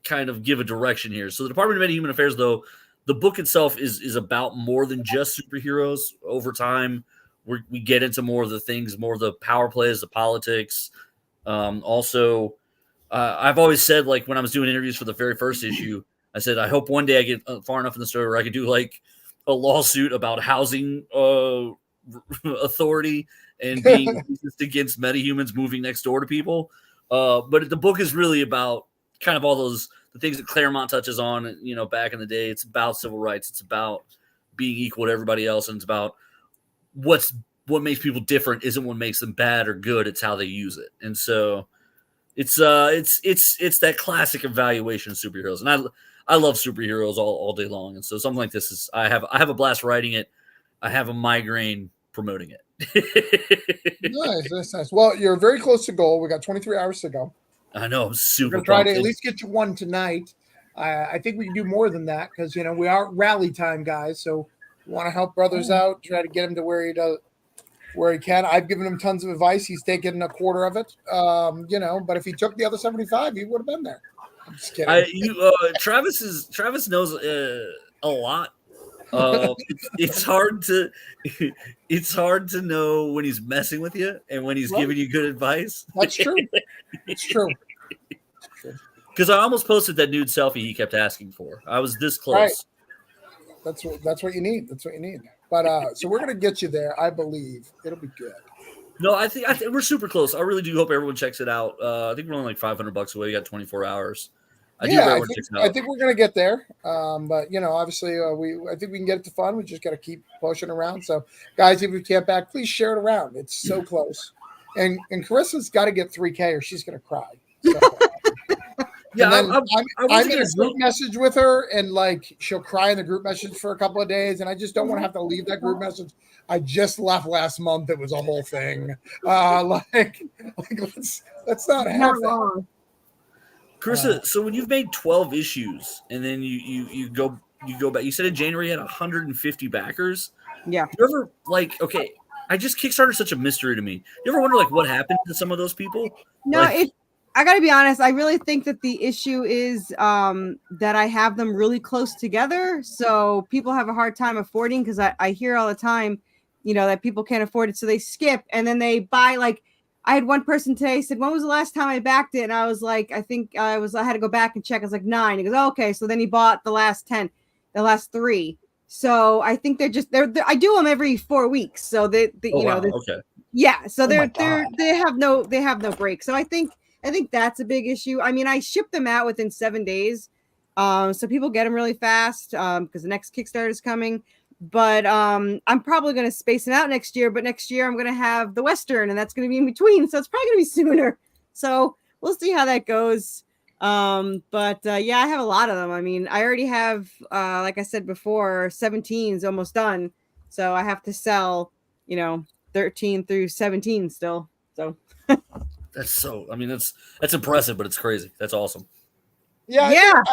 E: kind of give a direction here. So the Department of Metahuman Affairs, though, the book itself is about more than just superheroes. Over time, we get into more of the things, more of the power plays, the politics. Also, I've always said, like, when I was doing interviews for the very first issue, I said, I hope one day I get far enough in the story where I could do, like, a lawsuit about housing authority and being against metahumans moving next door to people. But the book is really about kind of all the things that Claremont touches on, you know, back in the day. It's about civil rights. It's about being equal to everybody else. And it's about what makes people different isn't what makes them bad or good. It's how they use it. And so it's that classic evaluation of superheroes. And I love superheroes all day long. And so something like this is, I have a blast writing it. I have a migraine promoting it.
A: Nice. That's nice. Well, you're very close to goal. We got 23 hours to go.
E: I know. I'm super.
A: We're gonna try to at least get you one tonight. I think we can do more than that because, you know, we are rally time guys. So we want to help brothers out, try to get him to where he can. I've given him tons of advice. He's taken a quarter of it. You know, but if he took the other 75, he would have been there. I'm just kidding.
E: Travis knows a lot. It's hard to know when he's messing with you and when he's giving you good advice.
A: That's true. It's true.
E: Because I almost posted that nude selfie he kept asking for. I was this close.
A: Right. That's what you need. That's what you need. But so we're gonna get you there. I believe it'll be good.
E: No, I think we're super close. I really do hope everyone checks it out. I think we're only like $500 away. You got 24 hours. I think we're gonna get there. But you know, obviously, I think we can get it to fun. We just got to keep pushing around. So, guys, if you can't back, please share it around. It's so close. And Carissa's got to get 3K or she's gonna cry. So, yeah, I'm in a group message with her, and like she'll cry in the group message for a couple of days, and I just don't want to have to leave that group message. I just left last month. It was a whole thing. Let's not have that. Carissa, so when you've made 12 issues and then you go back, you said in January you had 150 backers.
C: Yeah.
E: You ever Kickstarter is such a mystery to me. You ever wonder like what happened to some of those people?
C: No, I got to be honest. I really think that the issue is that I have them really close together. So people have a hard time affording because I hear all the time, you know, that people can't afford it. So they skip and then they buy like, I had one person today said, when was the last time I backed it? And I was like, I had to go back and check. I was like 9. He goes, oh, okay. So then he bought the last 3. So I think they're I do them every 4 weeks. So okay. Yeah. So they have no break. So I think that's a big issue. I mean, I ship them out within 7 days. So people get them really fast because the next Kickstarter is coming. But I'm probably going to space it out next year. But next year I'm going to have the Western, and that's going to be in between. So it's probably going to be sooner. So we'll see how that goes. But yeah, I have a lot of them. I mean, I already have, like I said before, 17 is almost done. So I have to sell, 13 through 17 still. So
E: that's impressive, but it's crazy. That's awesome.
A: Yeah.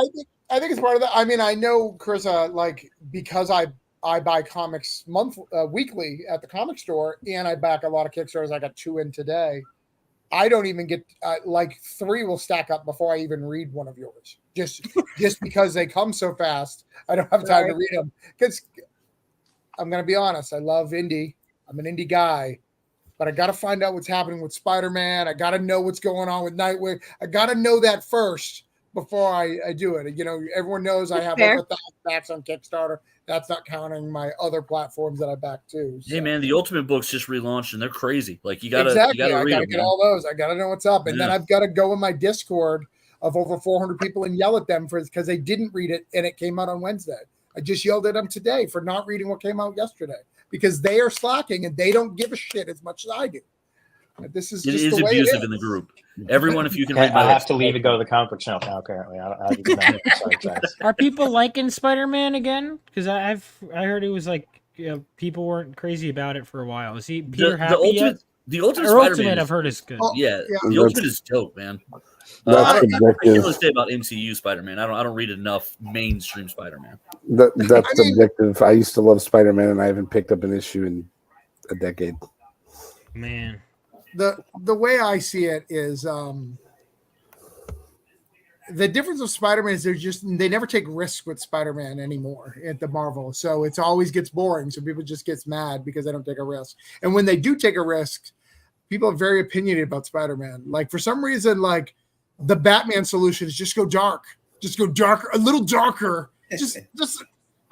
A: I think it's part of that. I mean, I know, Carissa, like, because I buy comics weekly at the comic store, and I back a lot of Kickstarters. I got 2 in today. I don't even get like 3 will stack up before I even read one of yours. Just because they come so fast, I don't have time to read them. Because I'm gonna be honest, I love indie. I'm an indie guy, but I got to find out what's happening with Spider-Man. I got to know what's going on with Nightwing. I got to know that first before I do it. You know, everyone knows I have over 1,000 backs on Kickstarter. That's not counting my other platforms that I back too. So.
E: Hey man, the Ultimate books just relaunched and they're crazy. Like you gotta
A: exactly.
E: You gotta
A: I
E: read
A: gotta
E: them,
A: get
E: man.
A: all those. I gotta know what's up, and then I've got to go in my Discord of over 400 people and yell at them because they didn't read it and it came out on Wednesday. I just yelled at them today for not reading what came out yesterday because they are slacking and they don't give a shit as much as I do. This is just the way
E: abusive
A: it is.
E: in the group. Everyone, if you can
D: I
E: read my
D: have to leave and go to the comic book channel now. Apparently, sorry, guys.
F: Are people liking Spider-Man again? Because I heard it was like people weren't crazy about it for a while. Is he Peter happy yet?
E: The Ultimate
F: Spider-Man I've heard is good.
E: Yeah, the Ultimate is dope, man.
G: That's
E: I
G: subjective.
E: can't really say about MCU Spider-Man. I don't read enough mainstream Spider-Man.
G: That's subjective. I used to love Spider-Man, and I haven't picked up an issue in a decade.
F: Man,
A: the way I see it is the difference of Spider-Man is they never take risks with Spider-Man anymore at the Marvel, so it always gets boring. So people just gets mad because they don't take a risk, and when they do take a risk, people are very opinionated about Spider-Man. Like for some reason, like the Batman solution is just go darker, a little darker, just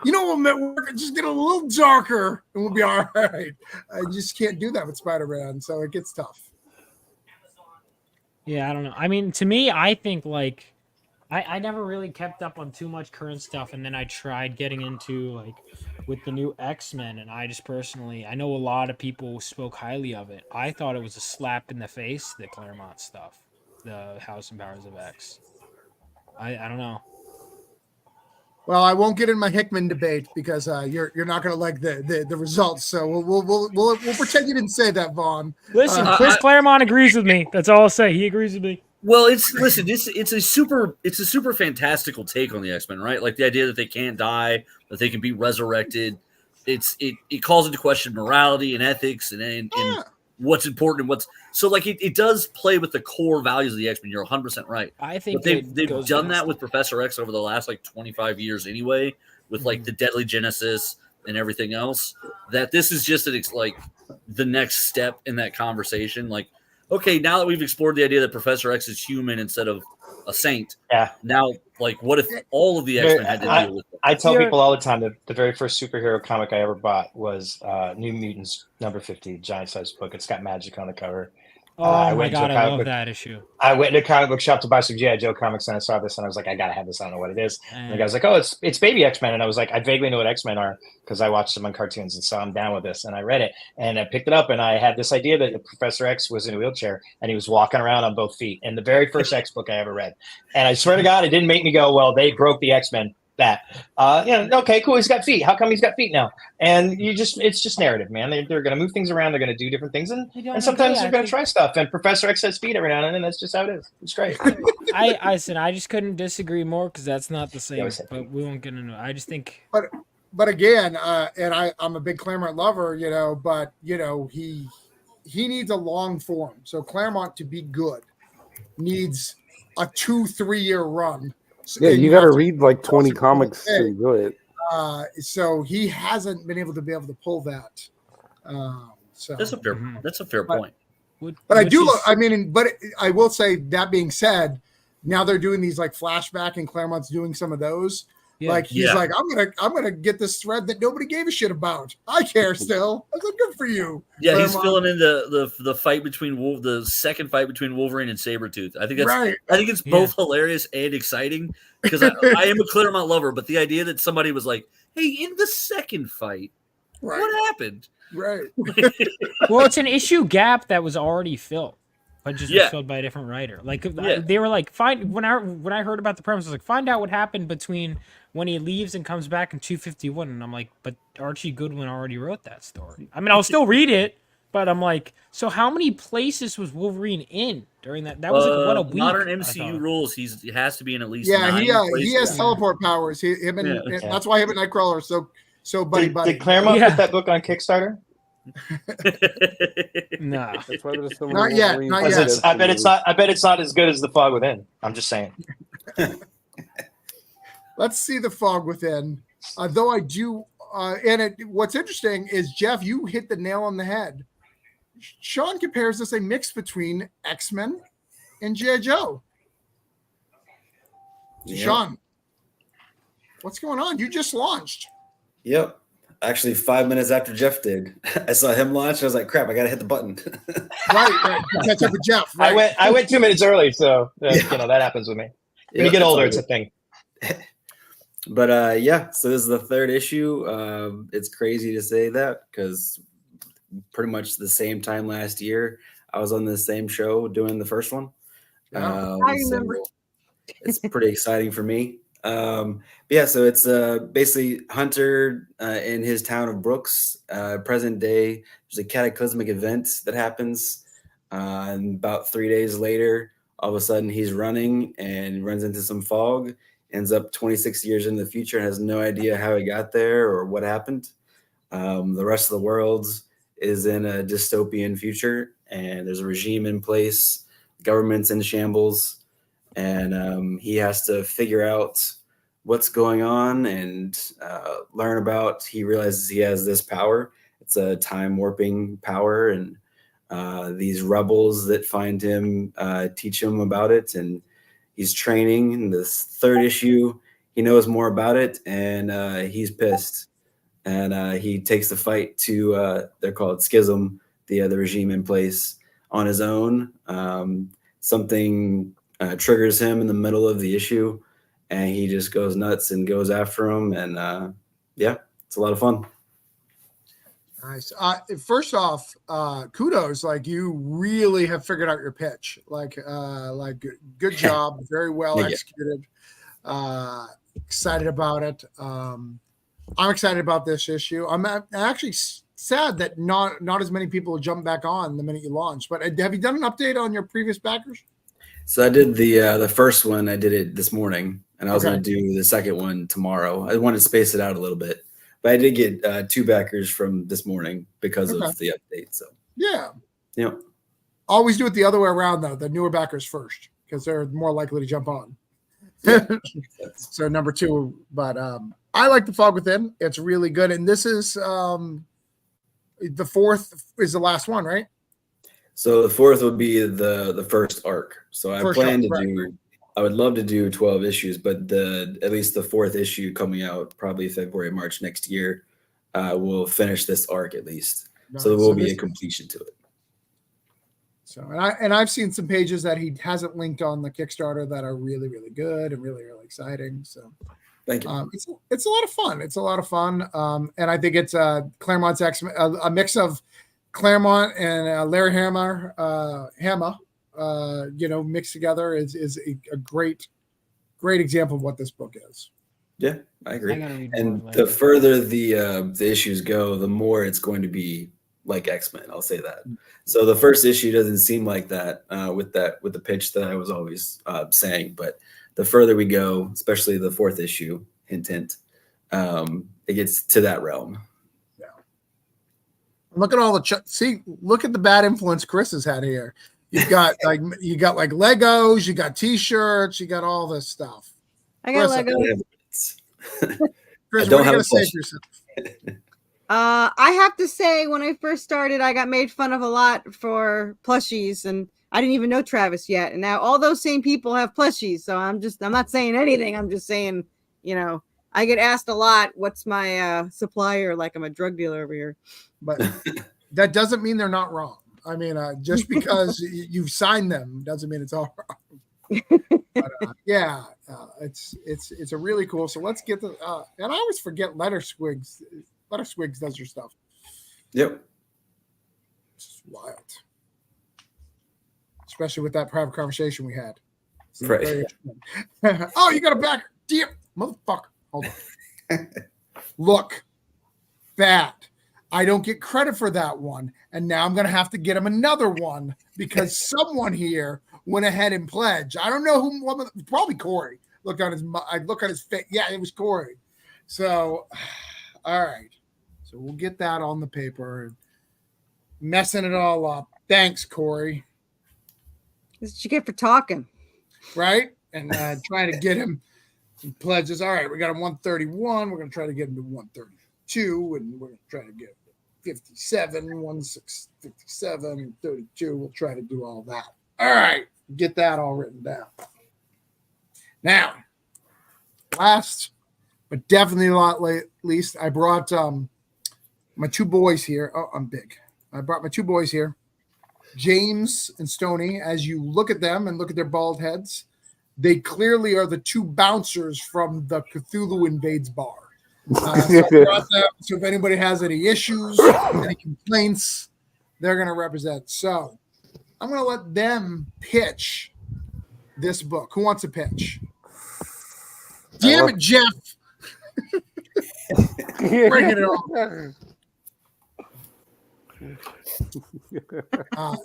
A: you know what, just get a little darker and we'll be all right. I just can't do that with Spider-Man, so it gets tough.
F: Yeah, I don't know. I mean, to me, I think like I never really kept up on too much current stuff, and then I tried getting into like with the new X-Men, and I just personally, I know a lot of people spoke highly of it. I thought it was a slap in the face, the Claremont stuff, the House and Powers of X. I don't know.
A: Well, I won't get in my Hickman debate because you're not going to like the results. So we'll pretend you didn't say that, Vaughn.
F: Listen, Chris Claremont agrees with me. That's all I'll say. He agrees with me.
E: Well, it's a super fantastical take on the X-Men, right? Like the idea that they can't die, that they can be resurrected. It calls into question morality and ethics and what's important and what's so like it does play with the core values of the X-Men. You're 100% right.
F: I think
E: they've done that with Professor X over the last like 25 years anyway, with like the Deadly Genesis and everything else. That this is just like the next step in that conversation. Like, okay, now that we've explored the idea that Professor X is human instead of a saint, now like what if all of the X-Men had to deal with it?
D: I tell people all the time that the very first superhero comic I ever bought was New Mutants number 50, giant size book. It's got magic on the cover.
F: Oh my god, I love that issue.
D: I went into a comic book shop to buy some G.I. Joe comics, and I saw this, and I was like, I gotta have this. I don't know what it is. And the guy's like, oh, it's Baby X-Men, and I was like, I vaguely know what X-Men are because I watched them on cartoons, and so I'm down with this. And I read it, and I picked it up, and I had this idea that Professor X was in a wheelchair, and he was walking around on both feet. And the very first X book I ever read, and I swear to God, it didn't make me go, well, they broke the X-Men. Okay, cool. He's got feet. How come he's got feet now? And it's just narrative, man. They're going to move things around. They're going to do different things, and sometimes they're going to try stuff. And Professor X has feet every now and then, and that's just how it is. It's great.
F: I said I just couldn't disagree more because that's not the same. But we won't get into it. I just think.
A: But again, and I'm a big Claremont lover, but he needs a long form. So Claremont to be good needs a 2-3 year run.
G: Yeah, you got to read like 20 comics to enjoy it.
A: So he hasn't been able to pull that. So
E: that's a fair point.
A: But I will say that being said, now they're doing these like flashback, and Claremont's doing some of those. Yeah. Like he's like, I'm gonna get this thread that nobody gave a shit about. I care still. I was like, good for you.
E: Yeah, Claremont. He's filling in the fight between the second fight between Wolverine and Sabretooth. I think that's right. I think it's both hilarious and exciting because I am a Claremont lover, but the idea that somebody was like, hey, in the second fight, what happened?
A: Right.
F: Well, it's an issue gap that was already filled. But just was filled by a different writer. Like they were like, when I heard about the premise, I was like, find out what happened between when he leaves and comes back in 251. And I'm like, but Archie Goodwin already wrote that story. I mean, I'll still read it, but I'm like, so how many places was Wolverine in during that? That was like what a week.
E: Modern MCU rules, he has to be in at least
A: 9 places. He has teleport powers. That's why him and Nightcrawler are so buddy.
D: Did Claremont put that book on Kickstarter?
F: No.
B: That's why there's so many
A: Not yet,
B: Wolverines
A: not
B: in
A: yet.
B: this
D: I bet it's
B: movie.
D: not. I bet it's not as good as the Fog Within. I'm just saying.
A: Let's see the Fog Within. Though I do, what's interesting is, Jeff, you hit the nail on the head. Sean compares this a mix between X-Men and G.I. Joe.
H: Yep.
A: Sean, what's going on? You just launched.
H: Yep. Actually, 5 minutes after Jeff did, I saw him launch. I was like, "Crap! I gotta hit the button."
A: Right. Catch up with Jeff. Right.
D: I went 2 minutes early, so that happens with me. When you get older, it's a thing.
H: But yeah, so this is the third issue. It's crazy to say that because pretty much the same time last year, I was on the same show doing the first one.
A: Yeah.
C: I remember.
H: So it's pretty exciting for me. But yeah, so it's basically Hunter in his town of Brooks, present day. There's a cataclysmic event that happens, and about 3 days later, all of a sudden he's running and runs into some fog, ends up 26 years in the future and has no idea how he got there or what happened. The rest of the world is in a dystopian future, and there's a regime in place, government's in shambles, and he has to figure out what's going on and learn about. He realizes he has this power. It's a time warping power, and these rebels that find him teach him about it, and he's training. In this third issue, he knows more about it, and he's pissed. And he takes the fight to they're called Schism, the regime in place, on his own. Something triggers him in the middle of the issue, and he just goes nuts and goes after him. And yeah, it's a lot of fun.
A: Nice. First off, kudos. Like, you really have figured out your pitch. Like good job. Very well executed. Excited about it. I'm excited about this issue. I'm actually sad that not as many people jump back on the minute you launch. But have you done an update on your previous backers?
H: So I did the first one. I did it this morning, and I was going to do the second one tomorrow. I wanted to space it out a little bit, but I did get 2 backers from this morning because of the update. So
A: yeah.
H: Always
A: do it the other way around, though. The newer backers first, because they're more likely to jump on. So number 2, but I like the Fog Within. It's really good, and this is the 4th is the last one, right?
H: So the 4th would be the first arc. So I plan to do. I would love to do 12 issues, but at least the 4th issue coming out probably February, March next year will finish this arc at least. So there will be a completion to it.
A: So and I've seen some pages that he hasn't linked on the Kickstarter that are really, really good and really, really exciting. So
H: thank you.
A: It's a lot of fun. It's a lot of fun. And I think it's Claremont's X-Men, a mix of Claremont and Larry Hama, mixed together is a great example of what this book is.
H: Yeah, I agree. And the further the issues go, the more it's going to be like X-Men. I'll say that. So the first issue doesn't seem like that with the pitch that I was always saying, but the further we go, especially the 4th issue, hint, it gets to that realm.
A: Yeah. Look at all look at the bad influence Chris has had here. You've got like Legos, you got T-shirts, you got all this stuff.
C: I got Legos.
A: Chris, what are you gonna say for yourself?
C: I have to say, when I first started, I got made fun of a lot for plushies, and I didn't even know Travis yet. And now all those same people have plushies. So I'm not saying anything. I'm just saying, I get asked a lot, what's my supplier? Like I'm a drug dealer over here.
A: But that doesn't mean they're not wrong. I mean, just because you've signed them doesn't mean it's all wrong. But, it's a really cool. So let's get and I always forget Letter Squigs. Letter Squigs does your stuff.
H: Yep.
A: It's wild. Especially with that private conversation we had.
H: Right.
A: Oh, you got a backer. Damn, motherfucker. Hold on. Look, bad. I don't get credit for that one. And now I'm going to have to get him another one because someone here went ahead and pledged. I don't know who, probably Corey. I look on his face. Yeah, it was Corey. So, all right. So we'll get that on the paper. messing it all up. Thanks, Corey.
C: That's what you get for talking.
A: Right? And trying to get him some pledges. All right, we got him 131. We're going to try to get him to 132, and we're going to try to get 57, 57, 32. We'll try to do all that. All right, get that all written down. Now, last but definitely not least, I brought my two boys here. Oh, I'm big. I brought my two boys here, James and Stoney. As you look at them and look at their bald heads, they clearly are the two bouncers from the Cthulhu Invades bar. So if anybody has any issues, any complaints, they're going to represent. So I'm going to let them pitch this book. Who wants to pitch? Damn it, Jeff. Bring it on.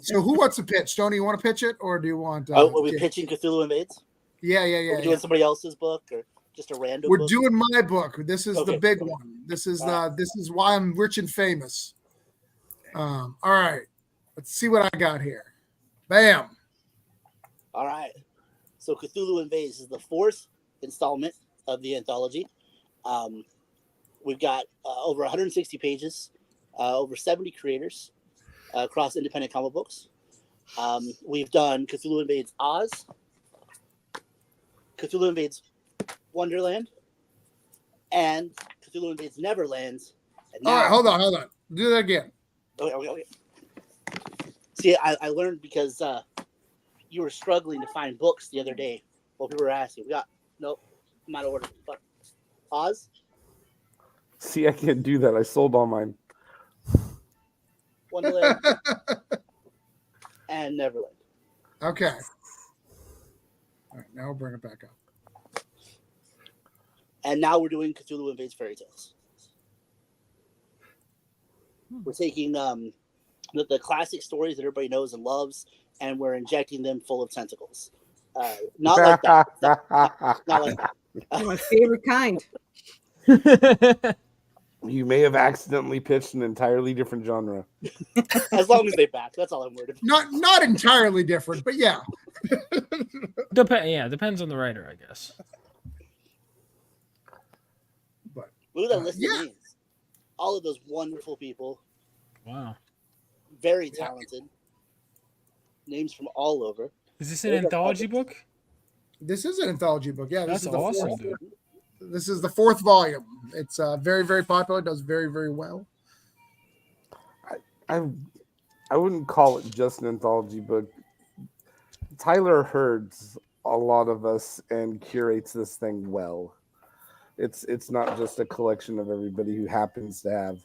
A: So who wants to pitch? Stoney, you want to pitch it, or do you want?
I: Are we pitching Cthulhu Invades?
A: Yeah.
I: Are we doing somebody else's book or just a random?
A: We're
I: book?
A: doing my book. This is the big one. This is why I'm rich and famous. All right, let's see what I got here. Bam.
I: All right. So Cthulhu Invades is the fourth installment of the anthology. We've got over 160 pages, over 70 creators across independent comic books. We've done Cthulhu Invades Oz, Cthulhu Invades Wonderland, and Cthulhu Invades Neverland. And now,
A: all right, hold on. Do that again.
I: Okay. See, I learned because you were struggling to find books the other day. Well, people were asking. Nope, I'm out of order. But Oz.
B: See, I can't do that. I sold all mine.
I: Wonderland and Neverland.
A: Okay. All right, now we'll bring it back up.
I: And now we're doing Cthulhu Invades Fairy Tales. We're taking the classic stories that everybody knows and loves, and we're injecting them full of tentacles. Not like that. Not like that.
C: My favorite kind.
B: You may have accidentally pitched an entirely different genre.
I: As long as they back, that's all I'm worried about.
A: Not entirely different, but yeah.
F: Depends on the writer, I guess.
A: But
I: look at that list of names. All of those wonderful people.
F: Wow.
I: Very talented. Names from all over.
F: Is this an anthology book?
A: This is an anthology book. Yeah, this
F: That's
A: is the
F: awesome,
A: fourth.
F: dude.
A: This is the fourth volume. It's very, very popular. It does very, very well.
B: I wouldn't call it just an anthology book. Tyler herds a lot of us and curates this thing well. It's not just a collection of everybody who happens to have,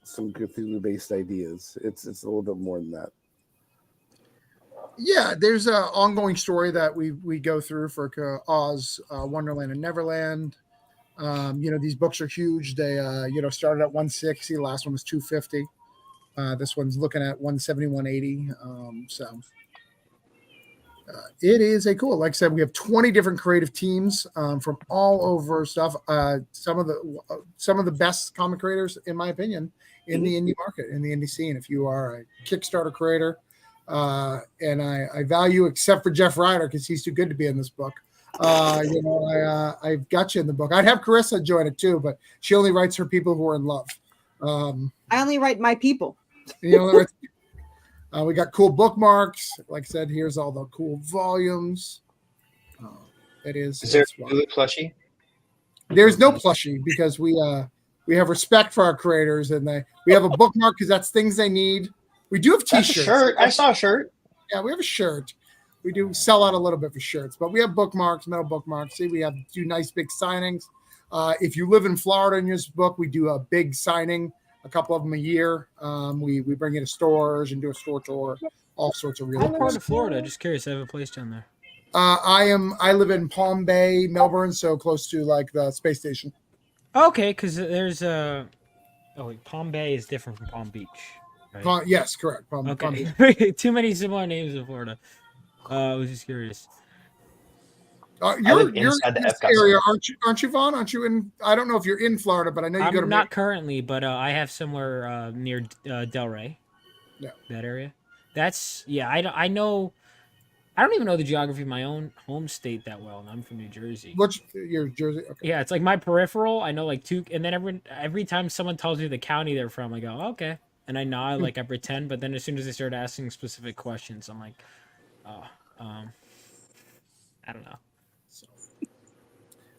B: some Cthulhu-based ideas. It's a little bit more than that.
A: Yeah, there's an ongoing story that we go through for Oz, Wonderland, and Neverland. These books are huge. They started at 160. The last one was 250. This one's looking at 170, 180. It is a cool. Like I said, we have 20 different creative teams from all over stuff. Some of the best comic creators, in my opinion, in the indie market, in the indie scene. If you are a Kickstarter creator. And I value, except for Jeff Ryder, because he's too good to be in this book. I've got you in the book. I'd have Carissa join it too, but she only writes for people who are in love.
C: I only write my people.
A: We got cool bookmarks. Like I said, here's all the cool volumes.
D: Is there a plushie?
A: There's no plushie because we have respect for our creators, and we have a bookmark because that's things they need. We do have T-shirts.
D: Shirt. I saw a shirt.
A: Yeah, we have a shirt. We do sell out a little bit for shirts, but we have bookmarks, metal bookmarks. See, we do nice big signings. If you live in Florida in this book, we do a big signing, a couple of them a year. We bring you to stores and do a store tour, all sorts of really
F: What part of Florida? Just curious. I have a place down there.
A: I live in Palm Bay, Melbourne, so close to like the space station.
F: Okay, because there's Palm Bay is different from Palm Beach. Right?
A: Yes, correct. Palm
F: Too many similar names in Florida. I was just curious.
A: You're
D: inside
A: in
D: the
A: this
D: Epcot
A: area,
D: Center.
A: aren't you, Vaughn? Aren't you in? I don't know if you're in Florida, but I know you go to.
F: I'm not currently, but I have somewhere near Delray.
A: Yeah.
F: That area. That's I know. I don't even know the geography of my own home state that well, and I'm from New Jersey.
A: What's your Jersey? Okay.
F: Yeah, it's like my peripheral. I know like two, and then every time someone tells me the county they're from, I go okay, and I nod like I pretend. But then as soon as they start asking specific questions, I'm like, oh, I don't know.
A: So.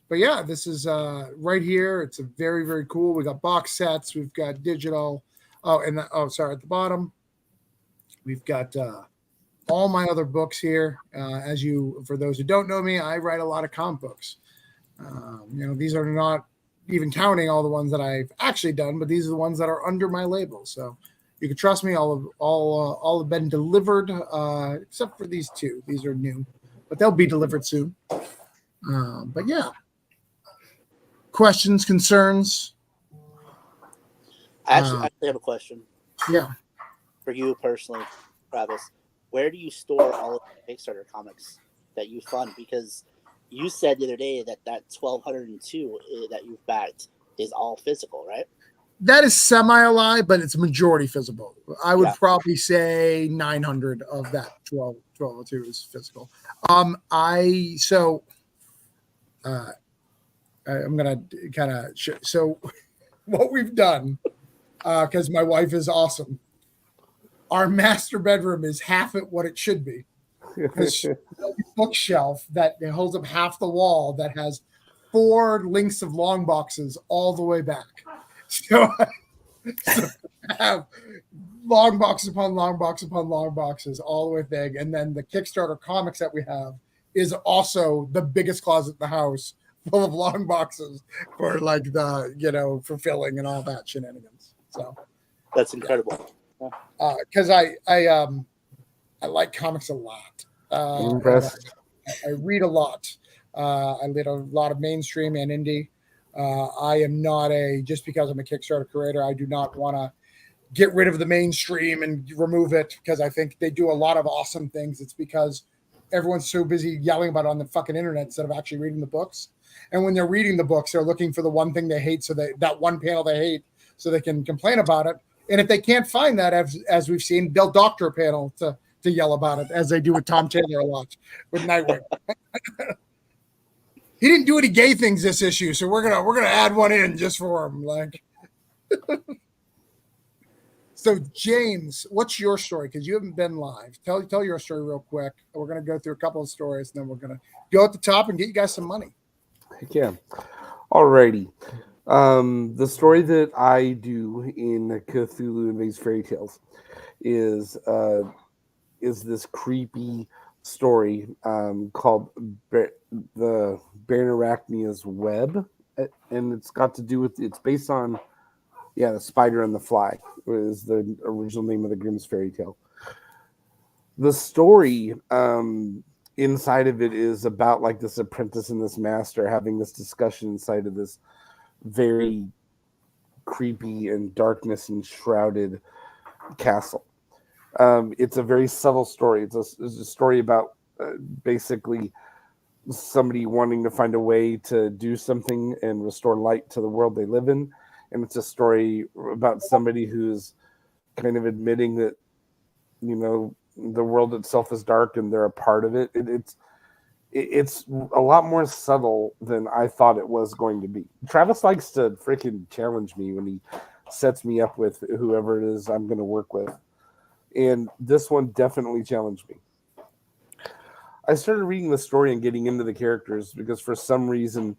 A: But yeah, this is right here. It's a very, very cool. We got box sets. We've got digital. Oh, and sorry, at the bottom, we've got all my other books here. For those who don't know me, I write a lot of comic books. These are not even counting all the ones that I've actually done, but these are the ones that are under my label. So you can trust me. All have been delivered, except for these two. These are new, but they'll be delivered soon. But yeah. Questions, concerns?
I: I actually have a question.
A: Yeah.
I: For you personally, Travis, where do you store all of the Kickstarter comics that you fund? Because you said the other day that 1,202 that you've backed is all physical, right?
A: That is semi-a-lie, but it's majority physical. I would probably say 900 of that 1,202 is physical. I'm going to kind of so what we've done, because my wife is awesome. Our master bedroom is half at what it should be. There's a bookshelf that holds up half the wall that has 4 links of long boxes all the way back. So I have long boxes upon long boxes upon long boxes all the way big. And then the Kickstarter comics that we have is also the biggest closet in the house, full of long boxes for like the, for filling and all that shenanigans. So
I: that's incredible.
A: Because I like comics a lot.
B: I'm impressed.
A: I read a lot. I read a lot of mainstream and indie. I am not just because I'm a Kickstarter creator, I do not want to get rid of the mainstream and remove it because I think they do a lot of awesome things. It's because everyone's so busy yelling about it on the fucking internet instead of actually reading the books. And when they're reading the books, they're looking for the one thing they hate, so that one panel they hate, so they can complain about it. And if they can't find that, as we've seen, they'll doctor a panel to yell about it, as they do with Tom Taylor a lot with Nightwing. He didn't do any gay things this issue, so we're gonna add one in just for him. Like, so James, what's your story? Because you haven't been live. Tell your story real quick. We're gonna go through a couple of stories, and then we're gonna go at the top and get you guys some money.
B: Heck yeah. Alrighty. The story that I do in Cthulhu Invades Fairy Tales is this creepy story called the Baronarachnia's Web, and it's got to do with, it's based on the Spider and the Fly is the original name of the Grimm's fairy tale. The story inside of it is about like this apprentice and this master having this discussion inside of this very creepy and darkness enshrouded castle. It's a very subtle story. It's a story about basically somebody wanting to find a way to do something and restore light to the world they live in. And it's a story about somebody who's kind of admitting that, the world itself is dark and they're a part of it. It's a lot more subtle than I thought it was going to be. Travis likes to freaking challenge me when he sets me up with whoever it is I'm going to work with. And this one definitely challenged me. I started reading the story and getting into the characters because for some reason,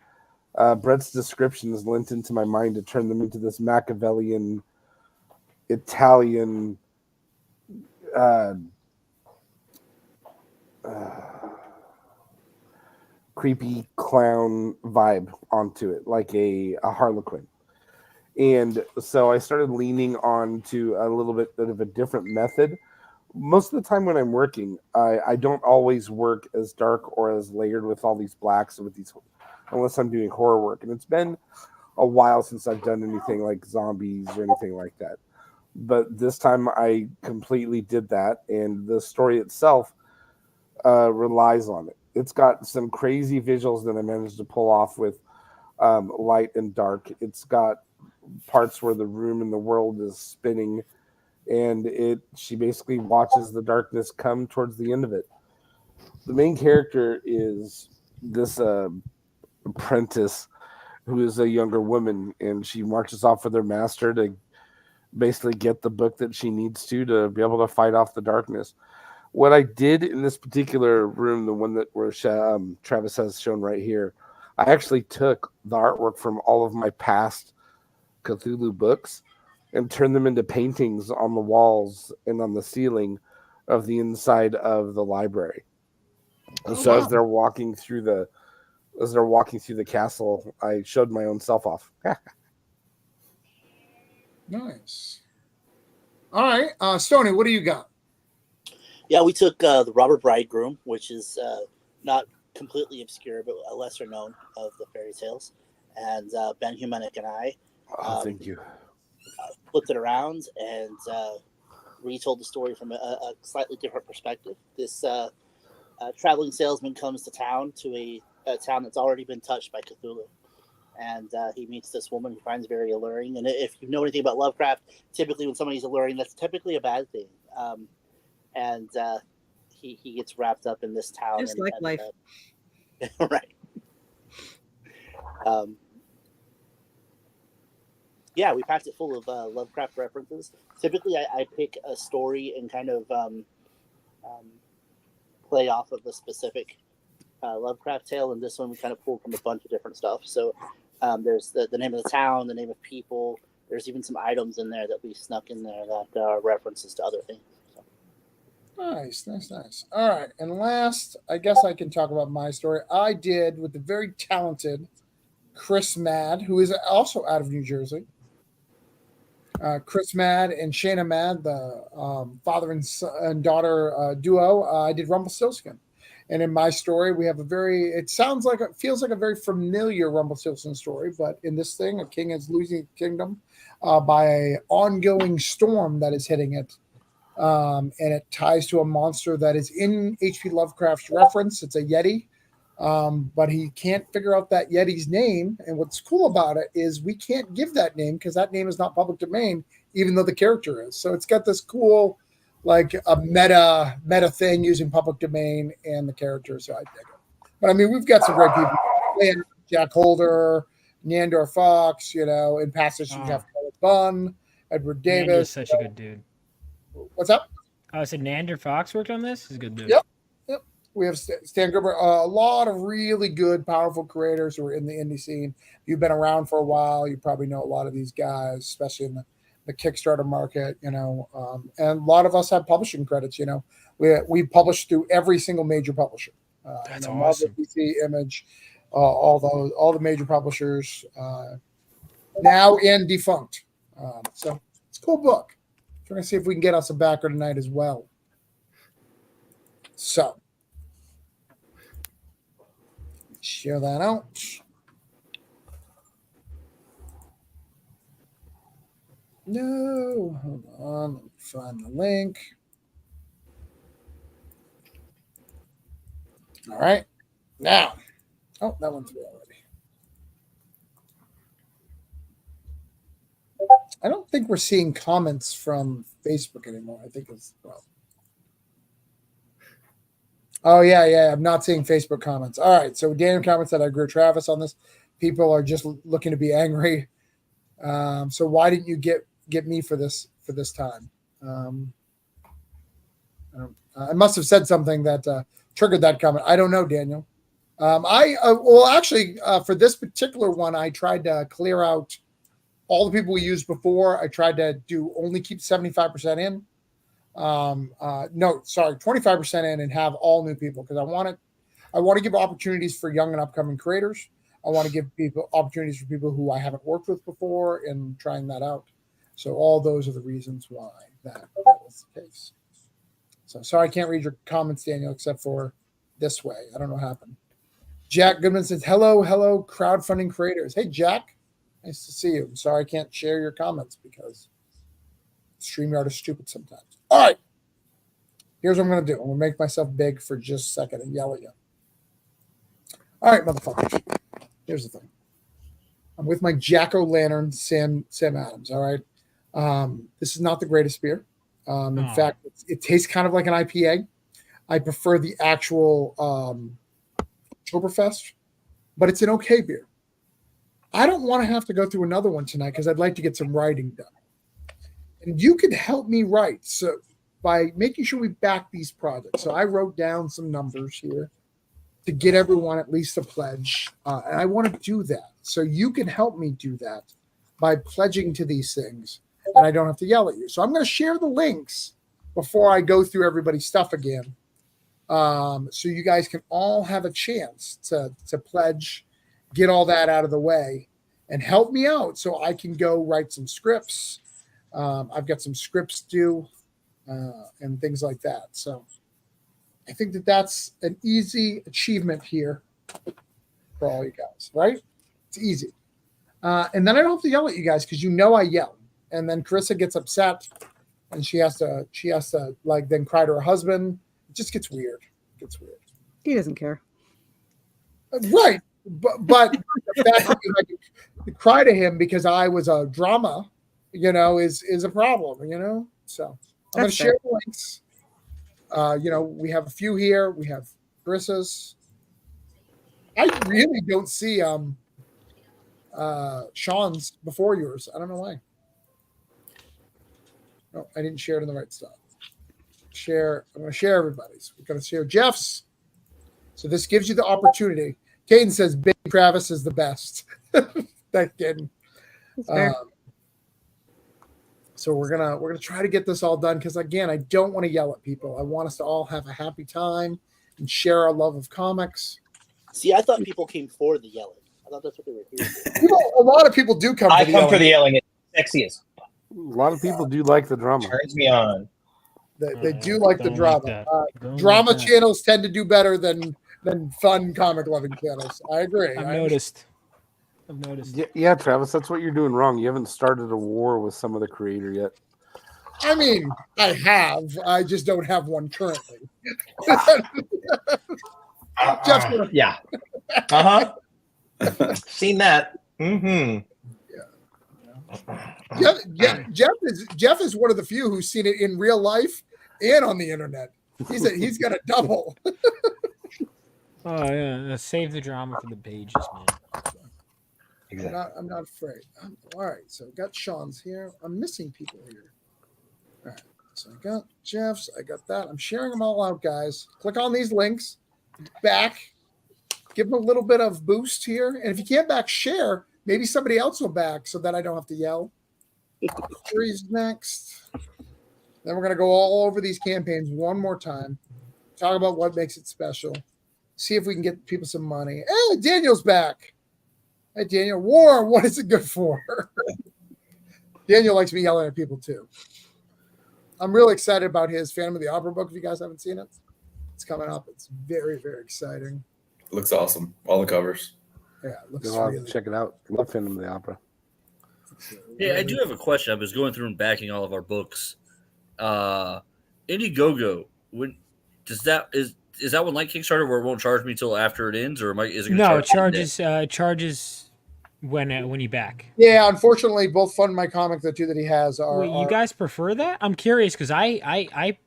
B: Brett's descriptions lent into my mind to turn them into this Machiavellian, Italian, creepy clown vibe onto it, like a Harlequin. And so I started leaning on to a little bit of a different method. Most of the time when I'm working, I don't always work as dark or as layered with all these blacks and with these, unless I'm doing horror work. And it's been a while since I've done anything like zombies or anything like that. But this time I completely did that, and the story itself relies on it. it's got some crazy visuals that I managed to pull off with light and dark. It's got parts where the room and the world is spinning, and she basically watches the darkness come towards the end of it. The main character is this apprentice who is a younger woman, and she marches off with her master to basically get the book that she needs to be able to fight off the darkness. What I did in this particular room, the one that where Travis has shown right here, I actually took the artwork from all of my past Cthulhu books and turned them into paintings on the walls and on the ceiling of the inside of the library. And so as they're walking through the castle, I showed my own self off.
A: Nice. All right, Stoney, what do you got?
I: Yeah, we took the Robber Bridegroom, which is not completely obscure, but a lesser known of the fairy tales. And Ben Humanic and I
B: thank you.
I: Flipped it around and retold the story from a slightly different perspective. This traveling salesman comes to town, to a town that's already been touched by Cthulhu. And he meets this woman he finds very alluring. And if you know anything about Lovecraft, typically when somebody's alluring, that's typically a bad thing. And he gets wrapped up in this town.
C: Just like life.
I: Right. Yeah, we packed it full of Lovecraft references. Typically, I pick a story and kind of play off of a specific Lovecraft tale, and this one we kind of pulled from a bunch of different stuff. So there's the name of the town, the name of people. There's even some items in there that we snuck in there that are references to other things. So.
A: Nice. All right, and last, I guess I can talk about my story. I did with the very talented Chris Mad, who is also out of New Jersey. Chris Mad and Shayna Mad, the father and daughter duo. I did Rumpelstiltskin. And in my story, we have it feels like a very familiar Rumpelstiltskin story, but in this thing, a king is losing a kingdom by an ongoing storm that is hitting it. And it ties to a monster that is in H.P. Lovecraft's reference. It's a Yeti, but he can't figure out that Yeti's name. And what's cool about it is we can't give that name because that name is not public domain, even though the character is. So it's got this cool, like a meta thing using public domain and the character. So I dig it. But I mean, we've got some great people: Jack Holder, Neander Fox. In Passage we have Bunn, Edward Davis.
F: Nander's such a good dude.
A: What's up?
F: I said Neander Fox worked on this. He's a good dude.
A: Yep. We have Stan Gerber, a lot of really good, powerful creators who are in the indie scene. If you've been around for a while, you probably know a lot of these guys, especially in the Kickstarter market, and a lot of us have publishing credits. We publish through every single major publisher.
F: That's
A: Marvel,
F: awesome.
A: DC, Image, all the major publishers, now and defunct. So it's a cool book. Trying to see if we can get us a backer tonight as well. So share that out. No, hold on. Let me find the link. All right. Now. Oh, that went through already. I don't think we're seeing comments from Facebook anymore. I think it's Oh, yeah. I'm not seeing Facebook comments. All right. So Daniel comments that I agree with Travis on this. People are just looking to be angry. So why didn't you get me for this time? I must have said something that triggered that comment. I don't know, Daniel. For this particular one, I tried to clear out all the people we used before. I tried to only keep 75% in. 25% in and have all new people, because I want to give opportunities for young and upcoming creators. I want to give people opportunities for people who I haven't worked with before and trying that out. So all those are the reasons why that was the case. So sorry I can't read your comments, Daniel, except for this way. I don't know what happened. Jack Goodman says, hello, crowdfunding creators. Hey, Jack. Nice to see you. I'm sorry I can't share your comments because StreamYard is stupid sometimes. All right. Here's what I'm going to do. I'm going to make myself big for just a second and yell at you. All right, motherfuckers. Here's the thing. I'm with my Jack-O-Lantern, Sam Adams. All right. This is not the greatest beer. In fact, it tastes kind of like an IPA. I prefer the actual Oktoberfest, but it's an okay beer. I don't want to have to go through another one tonight because I'd like to get some writing done. And you can help me write so by making sure we back these projects. So I wrote down some numbers here to get everyone at least a pledge. And I want to do that. So you can help me do that by pledging to these things. And I don't have to yell at you. So I'm going to share the links before I go through everybody's stuff again. So you guys can all have a chance to pledge, get all that out of the way, and help me out so I can go write some scripts. I've got some scripts due and things like that. So I think that's an easy achievement here for all you guys, right? It's easy. And then I don't have to yell at you guys because you know I yell. And then Carissa gets upset and she has to like then cry to her husband. It just gets weird. It gets weird.
C: He doesn't care.
A: Right. But the fact that I can cry to him because I was a drama, is a problem, So I'm going to share the links. We have a few here. We have Carissa's. I really don't see Sean's before yours. I don't know why. No, I didn't share it in the right stuff. I'm going to share everybody's. We're going to share Jeff's. So this gives you the opportunity. Caden says Big Travis is the best. Thank Caden. So we're gonna try to get this all done because again, I don't want to yell at people. I want us to all have a happy time and share our love of comics.
I: See, I thought people came for the yelling. I thought that's what they were here
A: A
I: for.
A: lot of people do come.
D: I come for the yelling. It's sexy as.
B: A lot of people do like the drama.
D: Turns me on.
A: They do like the drama. Drama channels tend to do better than fun comic loving channels. I agree.
F: I've noticed.
B: Yeah, Travis, that's what you're doing wrong. You haven't started a war with some of the creator yet.
A: I mean, I have. I just don't have one currently.
D: Yeah. Seen that. Mm-hmm.
A: Jeff is one of the few who's seen it in real life and on the internet. He's got a double.
F: Oh yeah, save the drama for the pages, man.
D: Exactly.
A: I'm not afraid. All right, so I got Sean's here. I'm missing people here. All right, so I got Jeff's. I got that. I'm sharing them all out, guys. Click on these links. Back. Give them a little bit of boost here. And if you can't back, share. Maybe somebody else will back so that I don't have to yell. Three's next. Then we're going to go all over these campaigns one more time. Talk about what makes it special. See if we can get people some money. Hey, Daniel's back. Hey, Daniel. War, what is it good for? Daniel likes me yelling at people, too. I'm really excited about his Phantom of the Opera book. If you guys haven't seen it, it's coming up. It's very, very exciting.
H: Looks awesome. All the covers.
A: Yeah, it looks
B: really... Check it out. Love Phantom of the Opera.
E: Yeah, I do have a question. I was going through and backing all of our books. Indiegogo, is that one like Kickstarter where it won't charge me until after it ends, or is it?
F: No, it charges when you back.
A: Yeah, unfortunately, both Fund My Comic, the two that he has, are.
F: Wait, you guys prefer that? I'm curious because I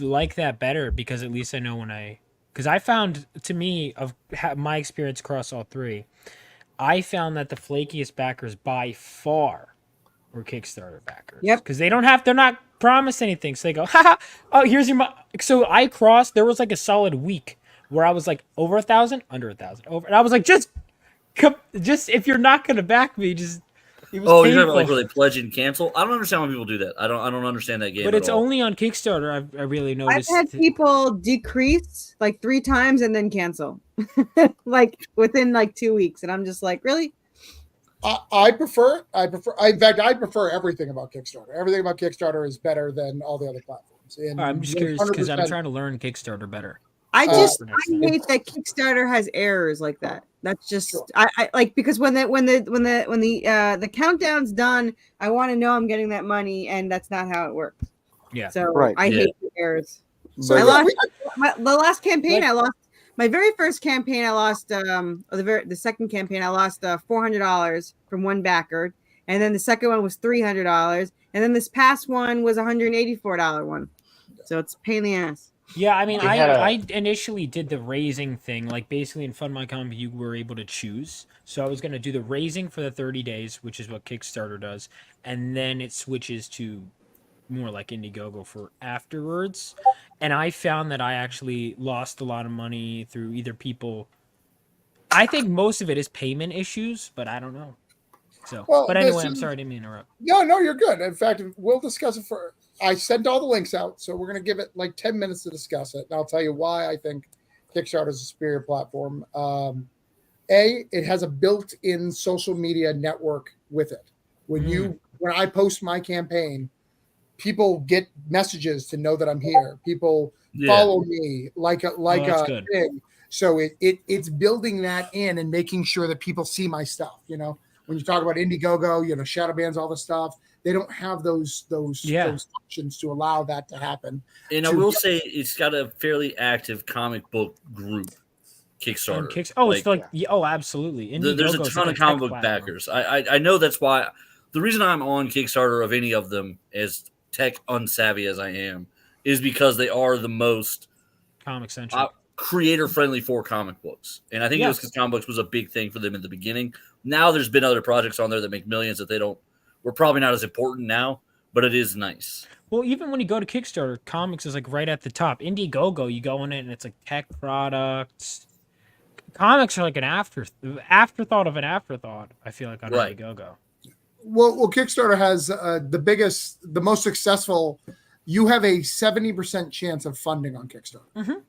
F: like that better because at least I know because I found, to me, of my experience across all three, I found that the flakiest backers by far were Kickstarter backers.
C: Yep.
F: Because they're not promised anything. So they go, oh, here's your So I crossed, there was like a solid week where I was like over 1,000, under 1,000, over. And I was like, just if you're not going to back me, just.
E: You're talking about like where they pledge and cancel? I don't understand why people do that. I don't understand that game.
F: But it's only on Kickstarter. I really noticed.
C: I've had people decrease like 3 times and then cancel, like within like 2 weeks, and I'm just like, really?
A: I prefer. In fact, I prefer everything about Kickstarter. Everything about Kickstarter is better than all the other platforms. And
F: I'm just curious because I'm trying to learn Kickstarter better.
C: I hate that Kickstarter has errors like that. That's just I like, because when the countdown's done, I want to know I'm getting that money, and that's not how it works. Yeah. So I hate the errors. So I lost the last campaign. I lost My very first campaign, I lost. The second campaign, I lost $400 from one backer, and then the second one was $300, and then this past one was $184 one. So it's a pain in the ass.
F: Yeah, I mean, I initially did the raising thing. Like, basically in Fund My Comic, you were able to choose. So I was going to do the raising for the 30 days, which is what Kickstarter does. And then it switches to more like Indiegogo for afterwards. And I found that I actually lost a lot of money through either people. I think most of it is payment issues, but I don't know. So, but anyway, I'm sorry, I didn't mean to interrupt.
A: No, you're good. In fact, we'll discuss it for. I sent all the links out, so we're going to give it like 10 minutes to discuss it. And I'll tell you why I think Kickstarter is a superior platform. It has a built-in social media network with it. When I post my campaign, people get messages to know that I'm here. People follow me like a thing. So it's building that in and making sure that people see my stuff. You know, when you talk about Indiegogo, you know, shadow bans, all the stuff. They don't have those options to allow that to happen.
E: And I will say it's got a fairly active comic book group, Kickstarter.
F: Absolutely.
E: There's a ton of comic book backers. I know that's why the reason I'm on Kickstarter of any of them, as tech unsavvy as I am, is because they are the most
F: comic centric,
E: creator friendly for comic books. And I think it was because comic books was a big thing for them in the beginning. Now there's been other projects on there that make millions that we're probably not as important now, but it is nice.
F: Well, even when you go to Kickstarter, comics is like right at the top. Indiegogo, you go in it and it's like tech products. Comics are like an afterthought of an afterthought, I feel like, on Indiegogo.
A: Well, Kickstarter has the most successful. You have a 70% chance of funding on Kickstarter,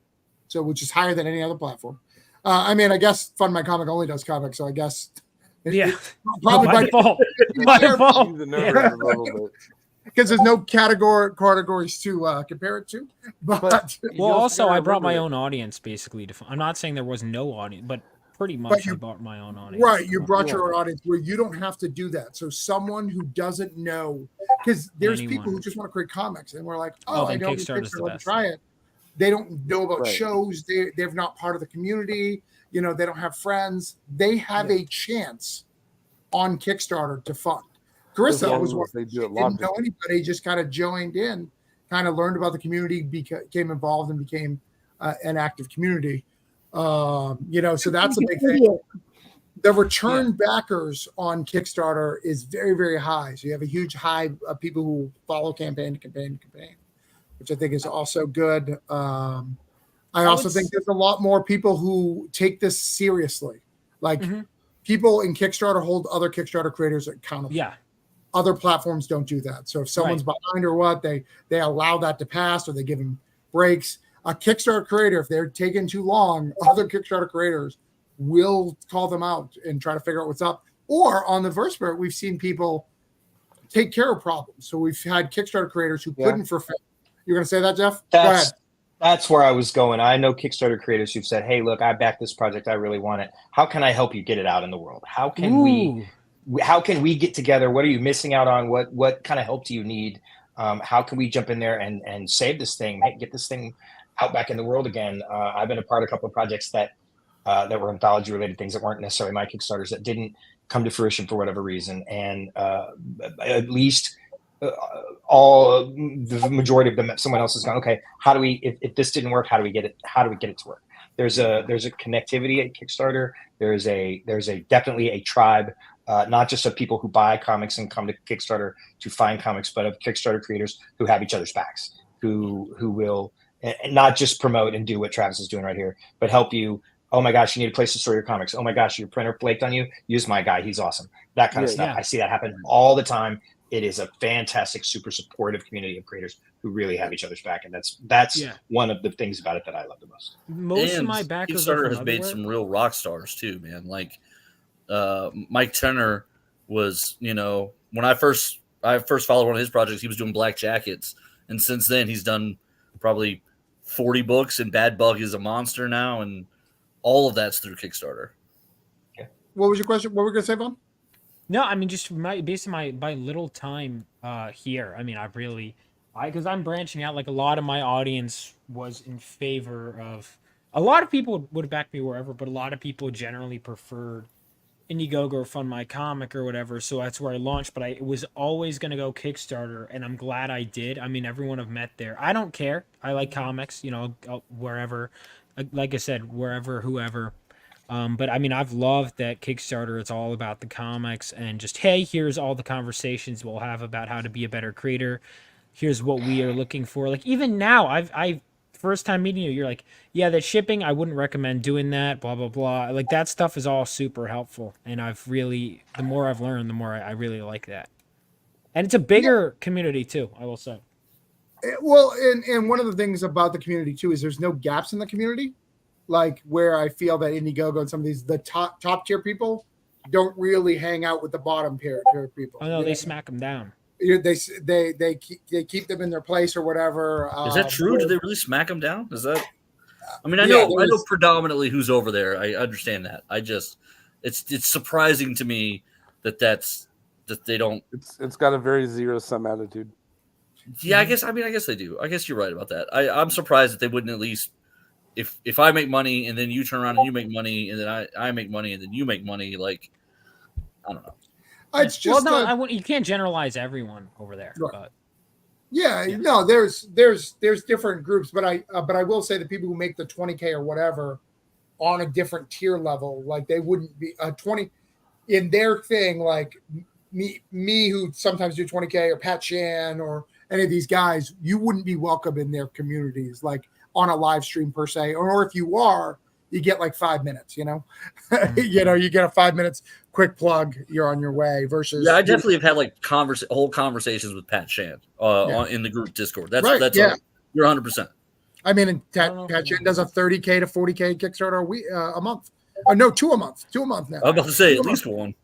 A: so which is higher than any other platform. I mean, I guess Fund My Comic only does comics, so I guess.
F: Probably by default.
A: Because there's no categories to compare it to. But
F: well, also I brought my own audience basically. I'm not saying there was no audience, but pretty much I brought my own audience.
A: Right, you brought your own audience where you don't have to do that. So someone who doesn't know, because there's people who just want to create comics, and we're like, I don't Kickstarter, let me try it. They don't know about shows. They're not part of the community. You know, they don't have friends. They have a chance on Kickstarter to fund. Carissa was one. They didn't know anybody, just kind of joined in, kind of learned about the community, became involved, and became an active community. You know, so that's a big thing. The return backers on Kickstarter is very, very high. So you have a huge hive of people who follow campaign to campaign to campaign, which I think is also good. I also think there's a lot more people who take this seriously. Like people in Kickstarter hold other Kickstarter creators accountable.
F: Yeah.
A: Other platforms don't do that. So if someone's behind or what, they allow that to pass, or they give them breaks. A Kickstarter creator, if they're taking too long, other Kickstarter creators will call them out and try to figure out what's up. Or on the verse part, we've seen people take care of problems. So we've had Kickstarter creators who couldn't fulfill. You're going to say that, Jeff? Go ahead.
D: That's where I was going. I know Kickstarter creators who've said, hey, look, I backed this project. I really want it. How can I help you get it out in the world? How can we get together? What are you missing out on? What kind of help do you need? How can we jump in there and save this thing, get this thing out back in the world again? I've been a part of a couple of projects that were anthology related things that weren't necessarily my Kickstarters, that didn't come to fruition for whatever reason. And at least all the majority of them, someone else has gone, okay, how do we, if this didn't work, how do we get it to work? There's a connectivity at Kickstarter. There's definitely a tribe, not just of people who buy comics and come to Kickstarter to find comics, but of Kickstarter creators who have each other's backs, who will not just promote and do what Travis is doing right here, but help you. Oh my gosh, you need a place to store your comics. Oh my gosh, your printer flaked on you. Use my guy. He's awesome. That kind of stuff. Yeah. I see that happen all the time. It is a fantastic, super supportive community of creators who really have each other's back. And that's one of the things about it that I love the most.
F: Most of my backers
E: Kickstarter has made some real rock stars too, man. Like Mike Tenner was, when I first followed one of his projects, he was doing Black Jackets. And since then he's done probably 40 books, and Bad Bug is a monster now. And all of that's through Kickstarter.
A: Yeah. What was your question? What were we going to say, Vaughn?
F: No, I mean, just based on my little time here. I mean, because I'm branching out. Like, a lot of my audience was in favor of a lot of people would back me wherever, but a lot of people generally preferred Indiegogo or Fund My Comic or whatever. So that's where I launched. But I was always going to go Kickstarter, and I'm glad I did. I mean, everyone I've met there, I don't care. I like comics, you know, wherever. Like I said, wherever, whoever. But I mean, I've loved that Kickstarter. It's all about the comics and just, hey, here's all the conversations we'll have about how to be a better creator. Here's what we are looking for. Like even now, I've first time meeting you, you're like, yeah, that shipping, I wouldn't recommend doing that. Blah blah blah. Like that stuff is all super helpful, and I've really, the more I've learned, the more I really like that. And it's a bigger community too, I will say.
A: Well, and one of the things about the community too is there's no gaps in the community. Like where I feel that Indiegogo and some of these the top tier people don't really hang out with the bottom tier people.
F: Oh no, they smack them down.
A: They keep them in their place or whatever.
E: Is that true? Do they really smack them down? Is that? I mean, I
A: Yeah,
E: know predominantly who's over there. I understand that. I just it's surprising to me that they don't.
B: It's got a very zero-sum attitude.
E: Yeah, I guess they do. I guess you're right about that. I'm surprised that they wouldn't at least. If I make money and then you turn around and you make money and then I make money and then you make money, like I don't know.
A: It's just
F: you can't generalize everyone over there.
A: Right.
F: But
A: yeah, no, there's different groups, but I will say the people who make the 20K or whatever on a different tier level, like they wouldn't be 20 in their thing, like me who sometimes do 20K or Pat Shan or any of these guys, you wouldn't be welcome in their communities, like on a live stream per se, or if you are, you get like 5 minutes, you know, you get a 5 minutes quick plug, you're on your way versus.
E: Yeah, I definitely have had like whole conversations with Pat Shan in the group Discord. That's
A: right, yeah.
E: You're 100%.
A: I mean, and Pat Shan does a 30K to 40K Kickstarter a month. Oh, no, two a month now.
E: I'm about to say at least one.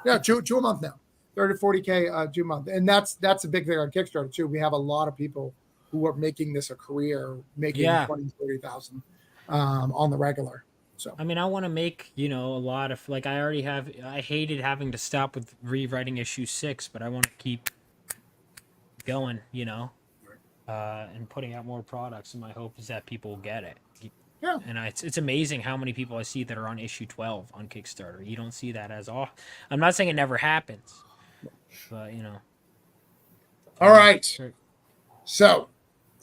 A: Yeah, two a month now. 30 to 40K 2 month. And that's a big thing on Kickstarter too. We have a lot of people who are making this a career, making 20, 30,000 on the regular. So
F: I mean, I want to make, a lot of, like, I hated having to stop with rewriting issue 6, but I want to keep going, and putting out more products. And my hope is that people will get it.
A: Yeah.
F: And it's amazing how many people I see that are on issue 12 on Kickstarter. You don't see that as often. I'm not saying it never happens, but,
A: All right. So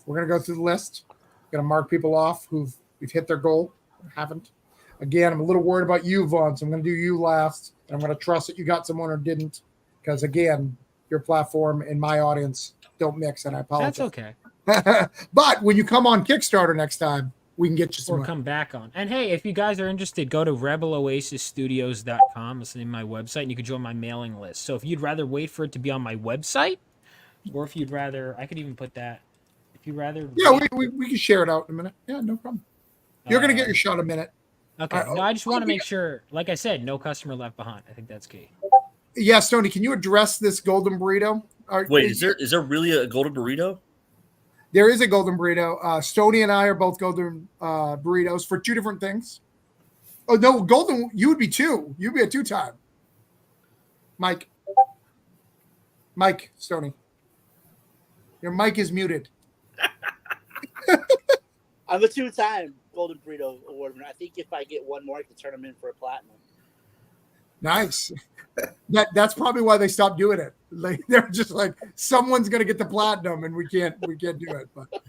A: we're going to go through the list. Going to mark people off who've hit their goal or haven't. Again, I'm a little worried about you, Vaughn, so I'm going to do you last. And I'm going to trust that you got someone or didn't, because, again, your platform and my audience don't mix, and I apologize.
F: That's okay.
A: But when you come on Kickstarter next time, we can get you some.
F: Or come back on. And, hey, if you guys are interested, go to rebeloasisstudios.com. It's the name of my website, and you can join my mailing list. So if you'd rather wait for it to be on my website, or if you'd rather, I could even put that. If you'd rather.
A: Yeah, we can share it out in a minute. Yeah, no problem. You're going to get your shot in a minute.
F: Okay. No, I just want to make sure, like I said, no customer left behind. I think that's key.
A: Yeah, Stoney, can you address this golden burrito?
E: Wait, is there really a golden burrito?
A: There is a golden burrito. Stoney and I are both golden burritos for two different things. Oh, no, golden, you would be two. You'd be a two-time. Mike, Stoney. Your mic is muted.
I: I'm a two-time Golden Burrito Award winner. I think if I get one more, I can turn them in for a platinum.
A: Nice. That's probably why they stopped doing it. Like they're just like, someone's gonna get the platinum, and we can't do it. But do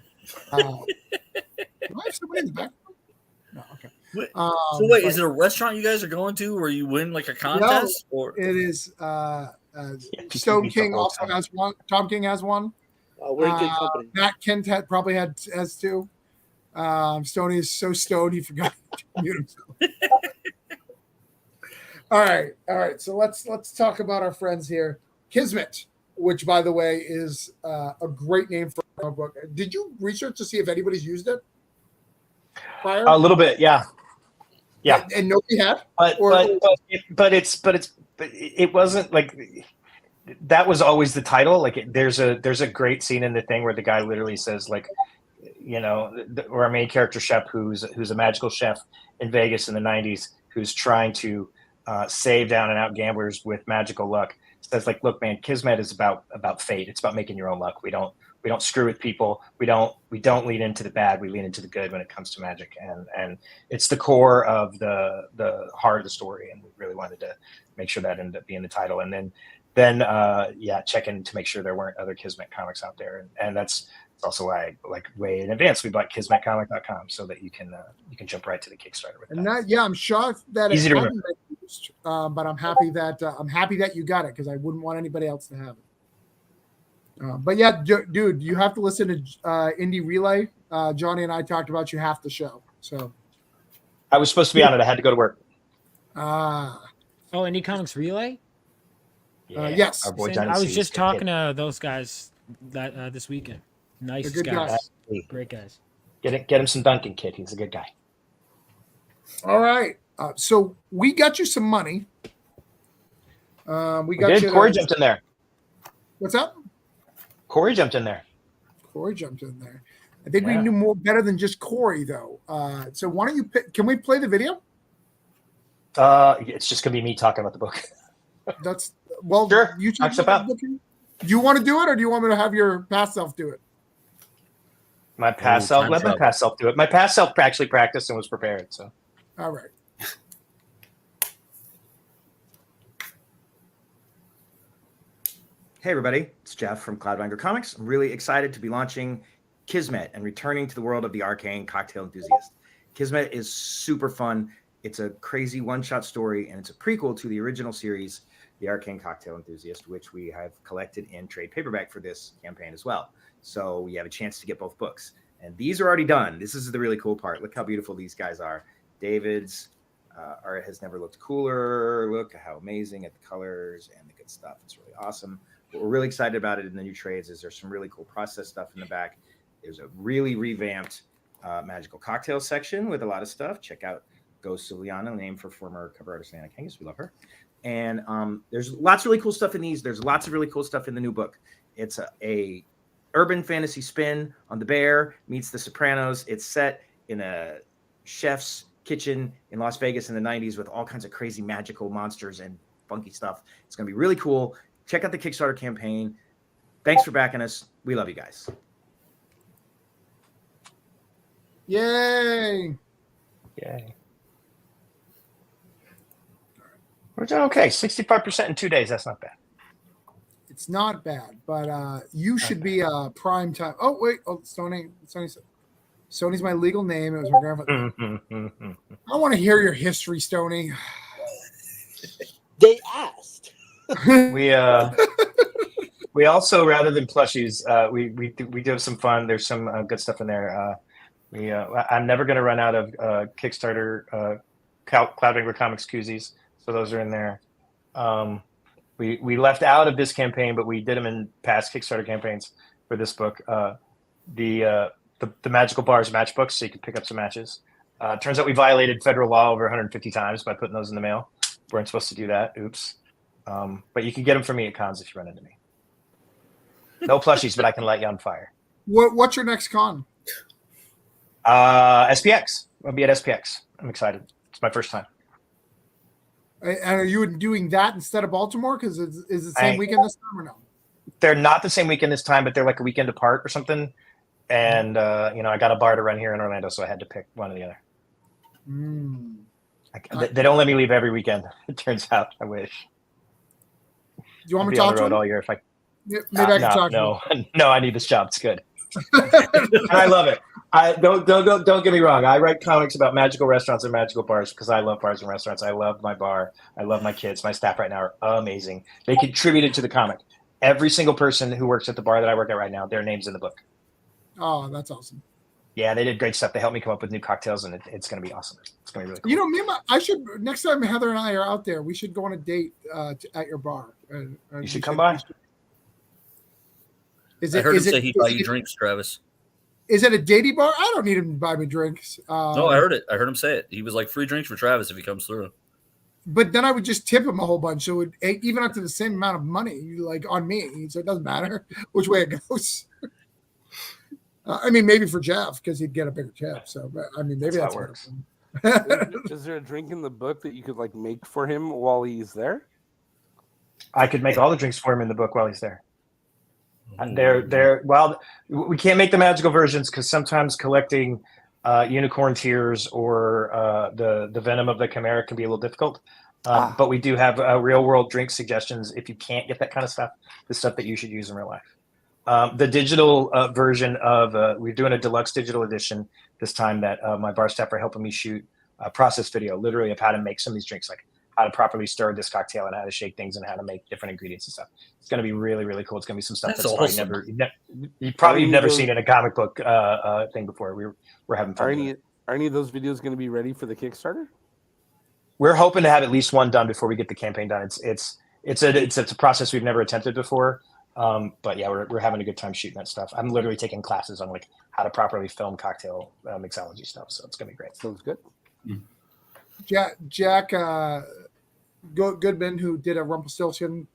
A: I have somebody in the back? No, okay.
E: Is it a restaurant you guys are going to where you win like a contest?
A: No, or it is Stone King also has one. Tom King has one.
I: We're in good company.
A: Matt Kent probably has two. Stoney is so stoned he forgot to mute himself. All right. So let's talk about our friends here. Kismet, which by the way is a great name for a book. Did you research to see if anybody's used it prior?
D: A little bit, yeah.
A: And nobody had.
D: But it wasn't like that was always the title. Like there's a great scene in the thing where the guy literally says like, or our main character chef who's a magical chef in Vegas in the 90s who's trying to save down and out gamblers with magical luck says like, look, man, Kismet is about fate. It's about making your own luck. We don't don't screw with people. We don't lean into the bad. We lean into the good when it comes to magic, and it's the core of the heart of the story. And we really wanted to make sure that ended up being the title. And then check in to make sure there weren't other Kismet comics out there, and that's also why, like, way in advance, we bought kismetcomic.com so that you can jump right to the Kickstarter with that.
A: I'm shocked that
D: Easy
A: it
D: to
A: hadn't been used, but I'm happy that you got it, because I wouldn't want anybody else to have it. But yeah, dude, you have to listen to Indie Relay. Johnny and I talked about you half the show. So
D: I was supposed to be on it. I had to go to work.
F: Oh, Indie Comics Relay.
A: Yes,
D: our boy
F: I
D: Johnny
F: was
D: C is
F: just
D: good
F: talking
D: kid.
F: to those guys that this weekend. Nice
A: They're good
F: guys.
A: guys.
F: Great guys.
D: Get him some Duncan, kid. He's a good guy.
A: All right. So we got you some money. We got
D: did.
A: you.
D: Corey jumped in there.
A: What's up?
D: Corey jumped in there.
A: Corey jumped in there. I think we knew better than just Corey, though. So why don't you pick? Can we play the video?
D: It's just gonna be me talking about the book.
A: That's
D: Sure.
A: You
D: Knock stuff out.
A: do you want to do it, or do you want me to have your past self do it?
D: My past self. Let my past self do it. My past self actually practiced and was prepared. So.
A: All right.
J: Hey everybody, it's Jeff from Cloudbinder Comics. I'm really excited to be launching Kismet and returning to the world of the arcane cocktail enthusiast. Kismet is super fun. It's a crazy one-shot story, and it's a prequel to the original series, The Arcane Cocktail Enthusiast, which we have collected in trade paperback for this campaign as well. So you have a chance to get both books. And these are already done. This is the really cool part. Look how beautiful these guys are. David's art has never looked cooler. Look how amazing at the colors and the good stuff. It's really awesome. What we're really excited about it in the new trades is there's some really cool process stuff in the back. There's a really revamped magical cocktail section with a lot of stuff. Check out Ghost Siliana, named for former cover artist Anna Kangas. We love her. And there's lots of really cool stuff in these. There's lots of really cool stuff in the new book. It's a urban fantasy spin on The Bear meets The Sopranos. It's set in a chef's kitchen in Las Vegas in the 90s with all kinds of crazy magical monsters and funky stuff. It's going to be really cool. Check out the Kickstarter campaign. Thanks for backing us. We love you guys.
A: Yay.
D: Yay. We're doing okay. 65% in 2 days. That's not bad.
A: It's not bad, but you should be prime time. Oh, wait. Oh, Stoney's my legal name. It was my grandfather. I want to hear your history, Stoney.
I: They asked.
D: We also, rather than plushies, we do have some fun. There's some good stuff in there. I'm never going to run out of Kickstarter Cloudbinder Comics koozies, so those are in there. We left out of this campaign, but we did them in past Kickstarter campaigns for this book. The Magical Bars matchbooks, so you can pick up some matches. Turns out we violated federal law over 150 times by putting those in the mail. Weren't supposed to do that. Oops. But you can get them from me at cons if you run into me. No plushies, but I can light you on fire.
A: What's your next con?
D: SPX. I'll be at SPX. I'm excited. It's my first time.
A: And are you doing that instead of Baltimore? Because is it the same weekend this time or no?
D: They're not the same weekend this time, but they're like a weekend apart or something. And I got a bar to run here in Orlando, so I had to pick one or the other. They don't let me leave every weekend. It turns out. I wish.
A: Do you want me
D: be
A: to
D: on
A: talk
D: the
A: to
D: road
A: him?
D: all year if I.
A: Yeah, maybe I can talk to
D: him. No, I need this job. It's good. And I love it. I don't get me wrong. I write comics about magical restaurants and magical bars because I love bars and restaurants. I love my bar. I love my kids. My staff right now are amazing. They contributed to the comic. Every single person who works at the bar that I work at right now, their name's in the book.
A: Oh, that's awesome.
D: Yeah, they did great stuff. They helped me come up with new cocktails, and it's going to be awesome. It's going to be really cool.
A: I should next time Heather and I are out there, we should go on a date at your bar.
D: You should come by.
E: I heard him say he'd buy you drinks, Travis.
A: Is it a datey bar? I don't need him to buy me drinks.
E: No, I heard it. I heard him say it. He was like, free drinks for Travis if he comes through.
A: But then I would just tip him a whole bunch, so it would even up to the same amount of money, like on me. So it doesn't matter which way it goes. I mean, maybe for Jeff because he'd get a bigger tip. So, but, I mean, maybe that's how it works.
B: Is there a drink in the book that you could like make for him while he's there?
D: I could make all the drinks for him in the book while he's there. They're well, we can't make the magical versions because sometimes collecting unicorn tears or the venom of the chimera can be a little difficult. But we do have real world drink suggestions if you can't get that kind of stuff, the stuff that you should use in real life. The digital version of we're doing a deluxe digital edition this time that my bar staff are helping me shoot a process video, literally of how to make some of these drinks, like how to properly stir this cocktail and how to shake things and how to make different ingredients and stuff. It's going to be really, really cool. It's going to be some stuff that's awesome. You've never seen in a comic book thing before. We're having fun.
B: Are any of those videos going to be ready for the Kickstarter?
D: We're hoping to have at least one done before we get the campaign done. It's a process we've never attempted before. But yeah, we're having a good time shooting that stuff. I'm literally taking classes on like how to properly film cocktail mixology stuff. So it's going to be great.
B: Sounds good.
A: Jack Goodman, who did a Rumpelstiltskin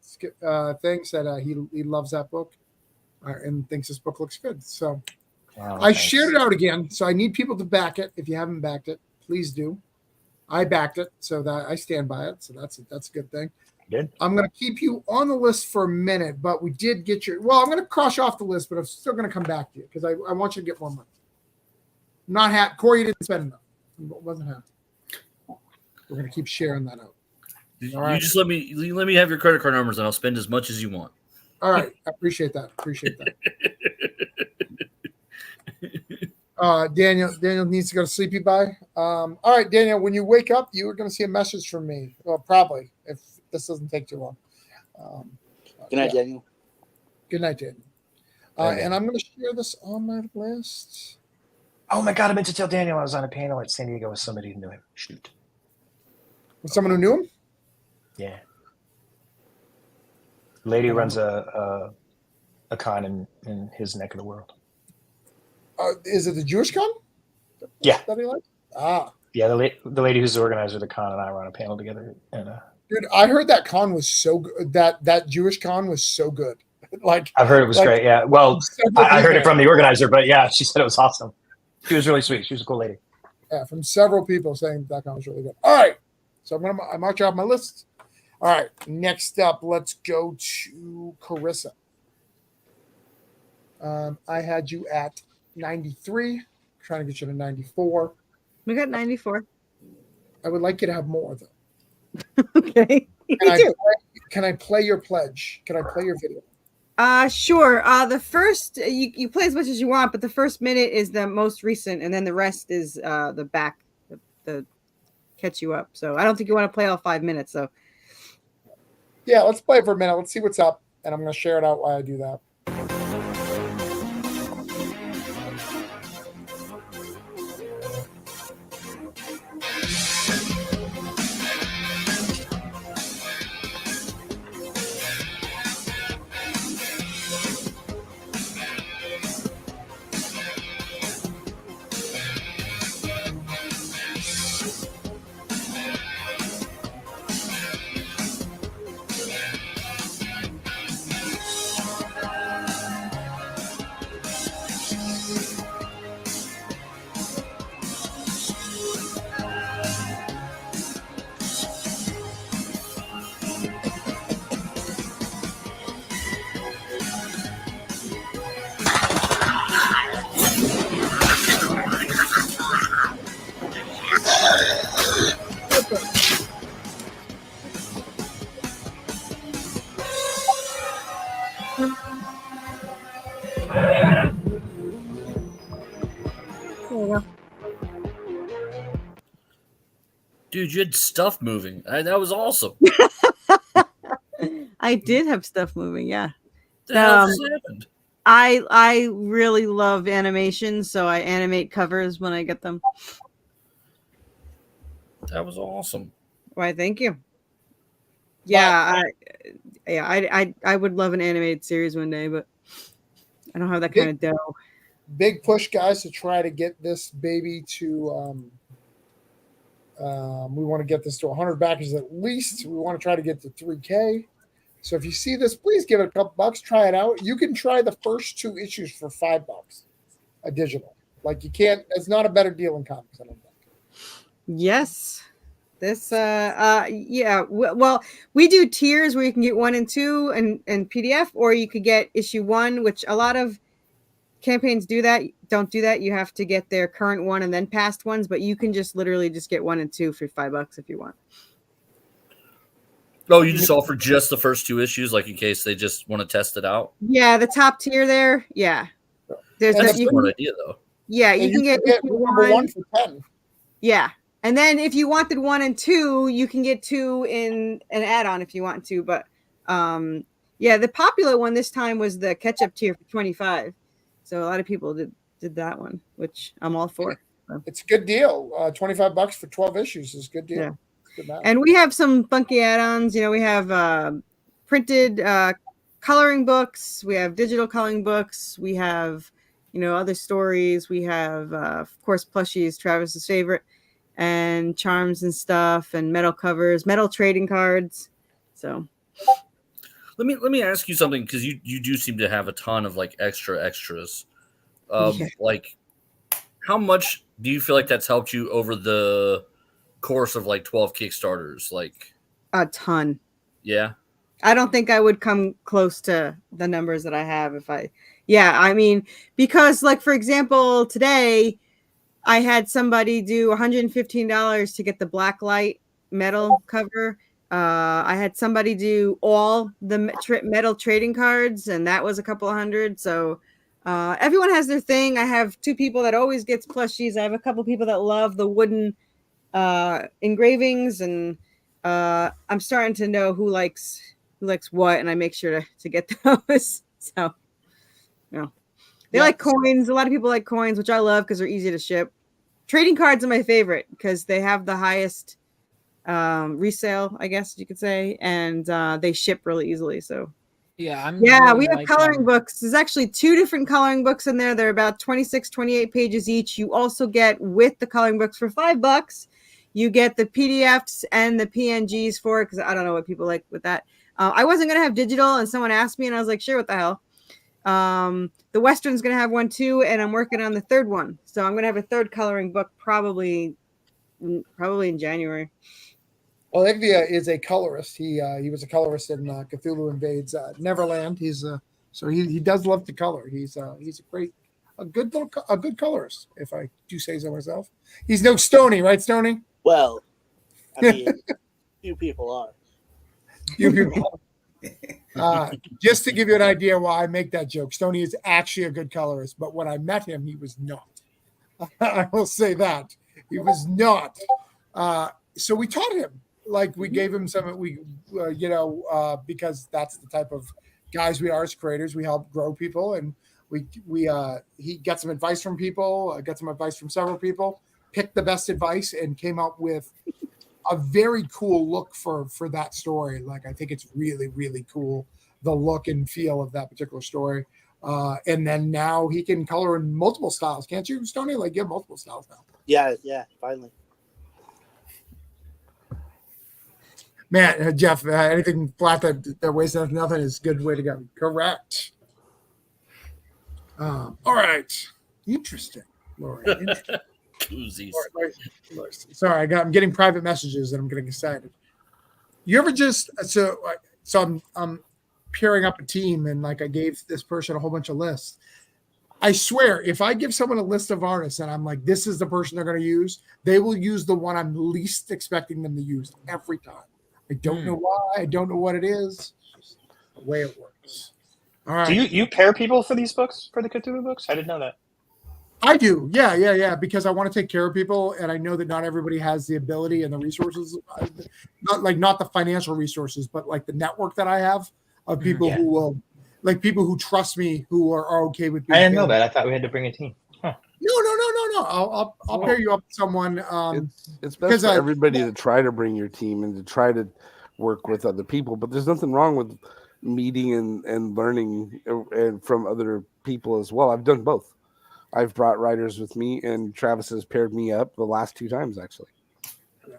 A: thing, said he loves that book and thinks this book looks good. So I shared it out again. So I need people to back it. If you haven't backed it, please do. I backed it, so that I stand by it. So that's a good thing.
D: Good.
A: I'm going to keep you on the list for a minute, but we did get your. Well, I'm going to cross you off the list, but I'm still going to come back to you because I want you to get more money. Not happy. Corey, you didn't spend enough. Wasn't happy. We're going to keep sharing that out.
E: All right. You just let me have your credit card numbers, and I'll spend as much as you want.
A: All right, I appreciate that. Daniel needs to go to sleepy bye. All right, Daniel, when you wake up, you are going to see a message from me. Well, probably if this doesn't take too long.
I: Good night, Daniel.
A: Good night, Daniel. And I'm going to share this on my list.
D: Oh my God, I meant to tell Daniel I was on a panel at San Diego with somebody who knew him. Shoot.
A: With someone who knew him?
D: Yeah. Lady who runs a con in his neck of the world.
A: Is it the Jewish con?
D: Yeah.
A: That he likes?
D: Yeah, the lady who's the organizer of the con and I were on a panel together. And
A: dude, I heard that con was so good. That Jewish con was so good. Like
D: I've heard it was great. Yeah. Well, I heard it from the organizer, but yeah, she said it was awesome. She was really sweet. She was a cool lady.
A: Yeah, from several people saying that con was really good. All right. So I marked you off my list. All right. Next up, let's go to Carissa. I had you at 93, trying to get you to 94.
C: We got 94.
A: I would like you to have more, though.
C: Okay.
A: Can I play your pledge? Can I play your video?
C: Sure. The first, you play as much as you want, but the first minute is the most recent, and then the rest is the back, the catch you up. So I don't think you want to play all 5 minutes. So
A: yeah, let's play for a minute. Let's see what's up, and I'm going to share it out while I do that.
E: Dude, you had stuff moving. That was awesome.
C: I did have stuff moving, yeah.
E: The hell just happened?
C: I really love animation, so I animate covers when I get them.
E: That was awesome.
C: Why, thank you. Yeah, I would love an animated series one day, but I don't have that kind of dough.
A: Big push, guys, to try to get this baby to we want to get this to 100 backers at least. We want to try to get to 3K. So if you see this, please give it a couple bucks. Try it out. You can try the first 2 issues for $5 a digital. Like you can't. It's not a better deal in comics, I don't think.
C: Yes. This yeah, well, we do tiers where you can get 1 and 2 and PDF, or you could get issue 1, which a lot of campaigns don't do that. You have to get their current one and then past ones, but you can just literally just get 1 and 2 for $5 if you want.
E: Oh, you just offer just the first 2 issues, like in case they just want to test it out.
C: Yeah, the top tier there. Yeah,
E: that's a smart idea, though.
C: Yeah, you can get
A: number 1 for 10.
C: Yeah, and then if you wanted 1 and 2, you can get 2 in an add-on if you want to. But yeah, the popular one this time was the catch-up tier for 25. So a lot of people did that one, which I'm all for. So.
A: It's a good deal. $25 for 12 issues is a good deal.
C: Yeah.
A: Good
C: and we have some funky add-ons. You know, we have printed coloring books. We have digital coloring books. We have, you know, other stories. We have, of course, plushies, Travis's favorite, and charms and stuff, and metal covers, metal trading cards. So
E: let me ask you something, because you do seem to have a ton of like extras. Like, how much do you feel like that's helped you over the course of like 12 Kickstarters? Like
C: a ton.
E: Yeah.
C: I don't think I would come close to the numbers that I have I mean, because like, for example, today I had somebody do $115 to get the black light metal cover. I had somebody do all the metal trading cards, and that was a couple of $100. So everyone has their thing. I have 2 people that always gets plushies. I have a couple people that love the wooden engravings, and I'm starting to know who likes what, and I make sure to get those. So, you know, they like coins. A lot of people like coins, which I love because they're easy to ship. Trading cards are my favorite because they have the highest resale, I guess you could say, and they ship really easily. So
F: yeah,
C: we have coloring books. There's actually 2 different coloring books in there. They're about 26, 28 pages each. You also get, with the coloring books for $5, you get the PDFs and the PNGs for it, because I don't know what people like with that. I wasn't going to have digital, and someone asked me, and I was like, sure, what the hell. The Western's going to have one too, and I'm working on the 3rd one. So I'm going to have a 3rd coloring book probably in January.
A: Olivia is a colorist. He was a colorist in Cthulhu Invades Neverland. He's so he does love to color. He's a good colorist, if I do say so myself. He's no Stoney, right, Stoney?
I: Well, I mean, few people are.
A: Few people. Just to give you an idea why I make that joke, Stoney is actually a good colorist, but when I met him, he was not. I will say that he was not. So we taught him. Like, we gave him some, because that's the type of guys we are as creators. We help grow people, and he got some advice from people, got some advice from several people, picked the best advice, and came up with a very cool look for that story. Like, I think it's really, really cool, the look and feel of that particular story. And then now he can color in multiple styles, can't you, Stoney? Like, you have multiple styles now.
I: Yeah, finally.
A: Man, Jeff, anything flat that weighs nothing is a good way to go. Correct. All right. Interesting, Lori. Interesting. Lori. Sorry, I'm getting private messages and I'm getting excited. You ever just so I'm pairing up a team, and like I gave this person a whole bunch of lists. I swear, if I give someone a list of artists and I'm like, this is the person they're going to use, they will use the one I'm least expecting them to use every time. I don't know why. I don't know what it is. It's just the way it works. All right.
D: Do you pair people for these books, for the Cthulhu books? I didn't know that.
A: I do. Yeah. Because I want to take care of people, and I know that not everybody has the ability and the resources, not the financial resources, but like the network that I have of people who will, like, people who trust me, who are okay with being.
D: I didn't know that. I thought we had to bring a team. Huh.
A: No. I'll pair you up with someone.
B: It's best for everybody to try to bring your team and to try to work with other people, but there's nothing wrong with meeting and learning and from other people as well. I've done both. I've brought writers with me, and Travis has paired me up the last 2 times, actually.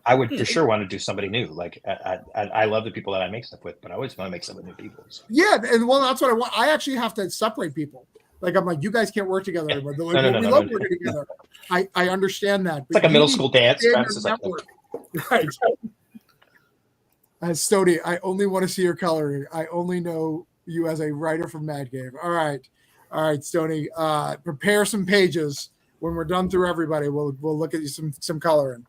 D: I would for sure want to do somebody new. Like, I love the people that I make stuff with, but I always want to make some with new people. So.
A: Yeah, and well, that's what I want. I actually have to separate people. Like, I'm like, you guys can't work together anymore. They're like, we love working together. I understand that.
D: It's like a middle school dance.
A: Right. Stoney, I only want to see your coloring. I only know you as a writer from Mad Cave. All right, Stoney. Prepare some pages. When we're done through everybody, we'll look at you some coloring.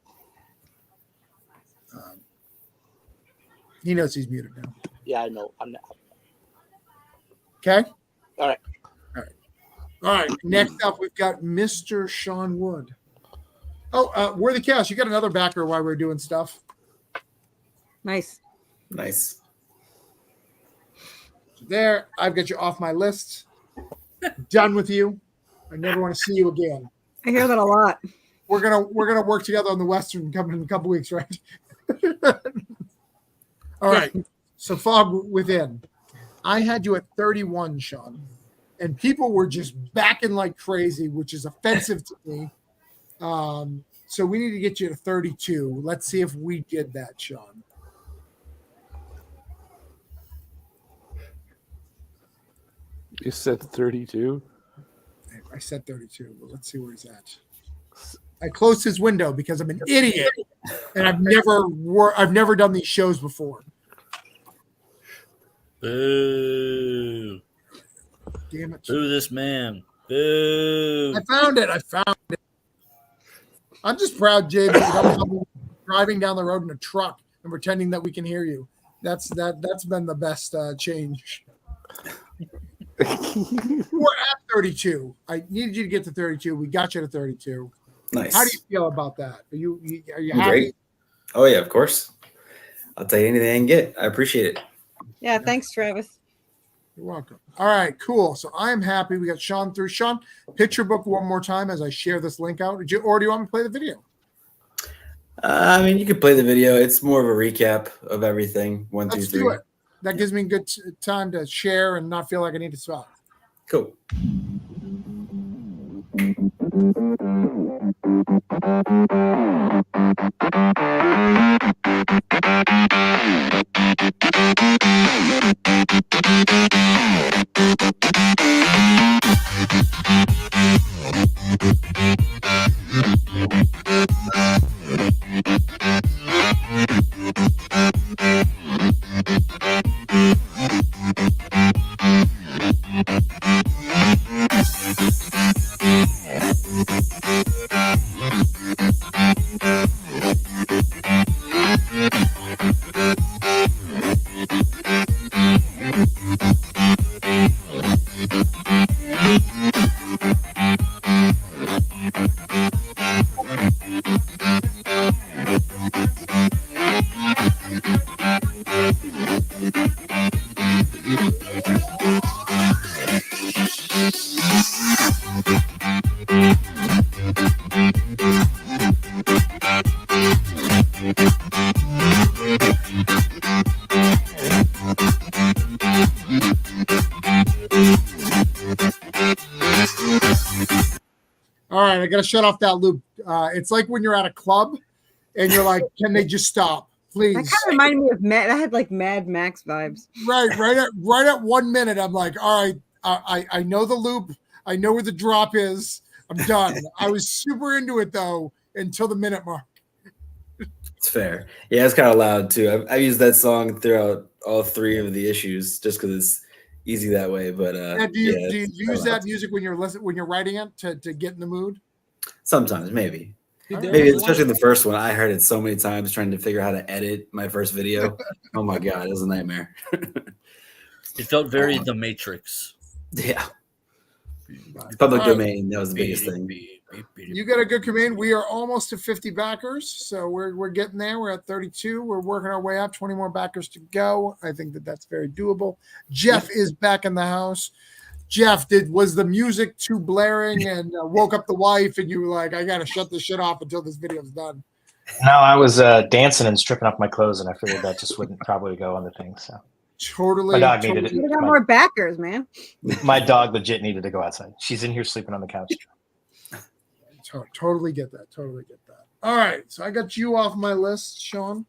A: He knows he's muted now.
I: Yeah, I know. I'm not.
A: Okay.
I: All right.
A: All right. Next up, we've got Mr. Sean Wood. Oh, Worthy Chaos, you got another backer while we're doing stuff.
C: Nice.
A: There, I've got you off my list. Done with you. I never want to see you again.
C: I hear that a lot.
A: We're gonna work together on the Western coming in a couple weeks, right? All right. So Fog Within. I had you at 31, Sean, and people were just backing like crazy, which is offensive to me. So we need to get you to 32. Let's see if we did that, Sean.
B: You said 32.
A: I said 32, but let's see where he's at. I closed his window because I'm an idiot, and I've never done these shows before.
E: Boo!
A: Damn it!
E: Boo this man! Boo!
A: I found it. I'm just proud, James. That driving down the road in a truck and pretending that we can hear you. That's been the best change. We're at 32. I needed you to get to 32. We got you to 32.
H: Nice.
A: How do you feel about that? Are you
H: I'm
A: happy?
H: great. Oh yeah, of course. I'll tell you anything I can get. I appreciate it.
C: Yeah, thanks, Travis.
A: You're welcome. All right, cool. So I'm happy we got Sean through. Sean, picture book one more time as I share this link out. Or do you want me to play the video?
H: I mean, you can play the video. It's more of a recap of everything. Let's do it.
A: That gives me good time to share and not feel like I need to stop.
H: Cool.
A: All right, I got to shut off that loop. It's like when you're at a club and you're like, can they just stop, please?
C: That kind of reminded me of Mad. That had like Mad Max vibes.
A: Right at 1 minute, I'm like, all right, I know the loop. I know where the drop is. I'm done. I was super into it though until the minute mark.
H: It's fair. Yeah, it's kind of loud too. I've used that song throughout all three of the issues just because it's easy that way. But
A: do you use that music when you're writing it to get in the mood?
H: Sometimes, maybe. Maybe especially the first one. I heard it so many times trying to figure out how to edit my first video. Oh my god, it was a nightmare.
E: It felt very The Matrix.
H: Yeah. Public domain. That was the biggest thing.
A: You got a good command. We are almost to 50 backers, so we're getting there. We're at 32. We're working our way up. 20 more backers to go. I think that's very doable. Jeff is back in the house. Jeff, was the music too blaring and woke up the wife and you were like, I got to shut this shit off until this video's done?
D: No, I was dancing and stripping off my clothes, and I figured that just wouldn't probably go on the thing. So
A: totally.
D: My dog needed it.
C: You got more backers, man.
D: My dog legit needed to go outside. She's in here sleeping on the couch.
A: Totally get that. All right, so I got you off my list, Sean.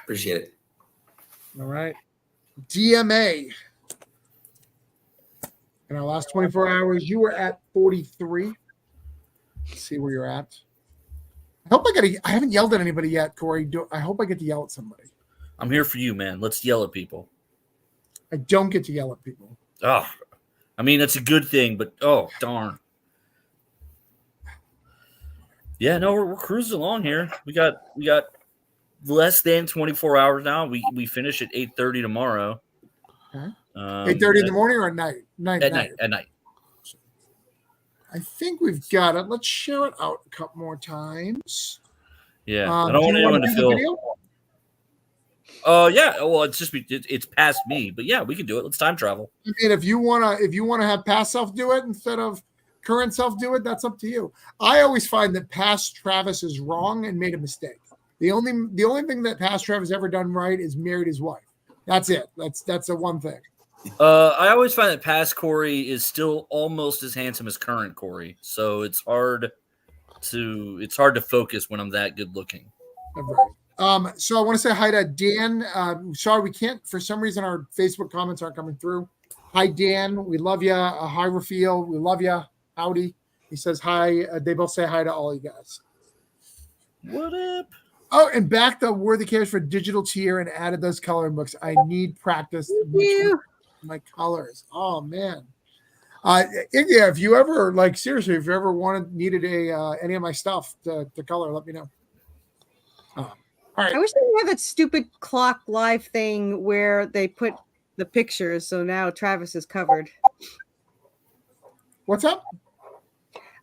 H: Appreciate it.
A: All right. DMA. In our last 24 hours, you were at 43. Let's see where you're at. I haven't yelled at anybody yet, Corey. I hope I get to yell at somebody.
E: I'm here for you, man. Let's yell at people.
A: I don't get to yell at people.
E: Oh, I mean, that's a good thing, but oh, darn. Yeah, no, we're cruising along here. We got less than 24 hours now. We finish at 8:30 tomorrow.
A: Okay. 8:30 in the morning or at night?
E: At night.
A: I think we've got it. Let's share it out a couple more times.
E: Yeah, I don't want anyone to feel. Yeah. Well, it's past me, but yeah, we can do it. Let's time travel.
A: I mean, if you wanna have past self do it instead of current self do it, that's up to you. I always find that past Travis is wrong and made a mistake. The only thing that past Travis ever done right is married his wife. That's it. That's the one thing.
E: I always find that past Corey is still almost as handsome as current Corey, so it's hard to focus when I'm that good looking.
A: Right. So I want to say hi to Dan. Sorry, we can't, for some reason, our Facebook comments aren't coming through. Hi, Dan. We love you. Hi, Rafael. We love you. Howdy. He says hi. They both say hi to all you guys.
E: What up?
A: Oh, and back the Worthy Cares for digital tier and added those coloring books. I need practice. My colors. Oh man. Yeah, if you ever seriously, if you ever needed any of my stuff to color, let me know.
C: All right. I wish they had that stupid clock live thing where they put the pictures, so now Travis is covered.
A: What's up?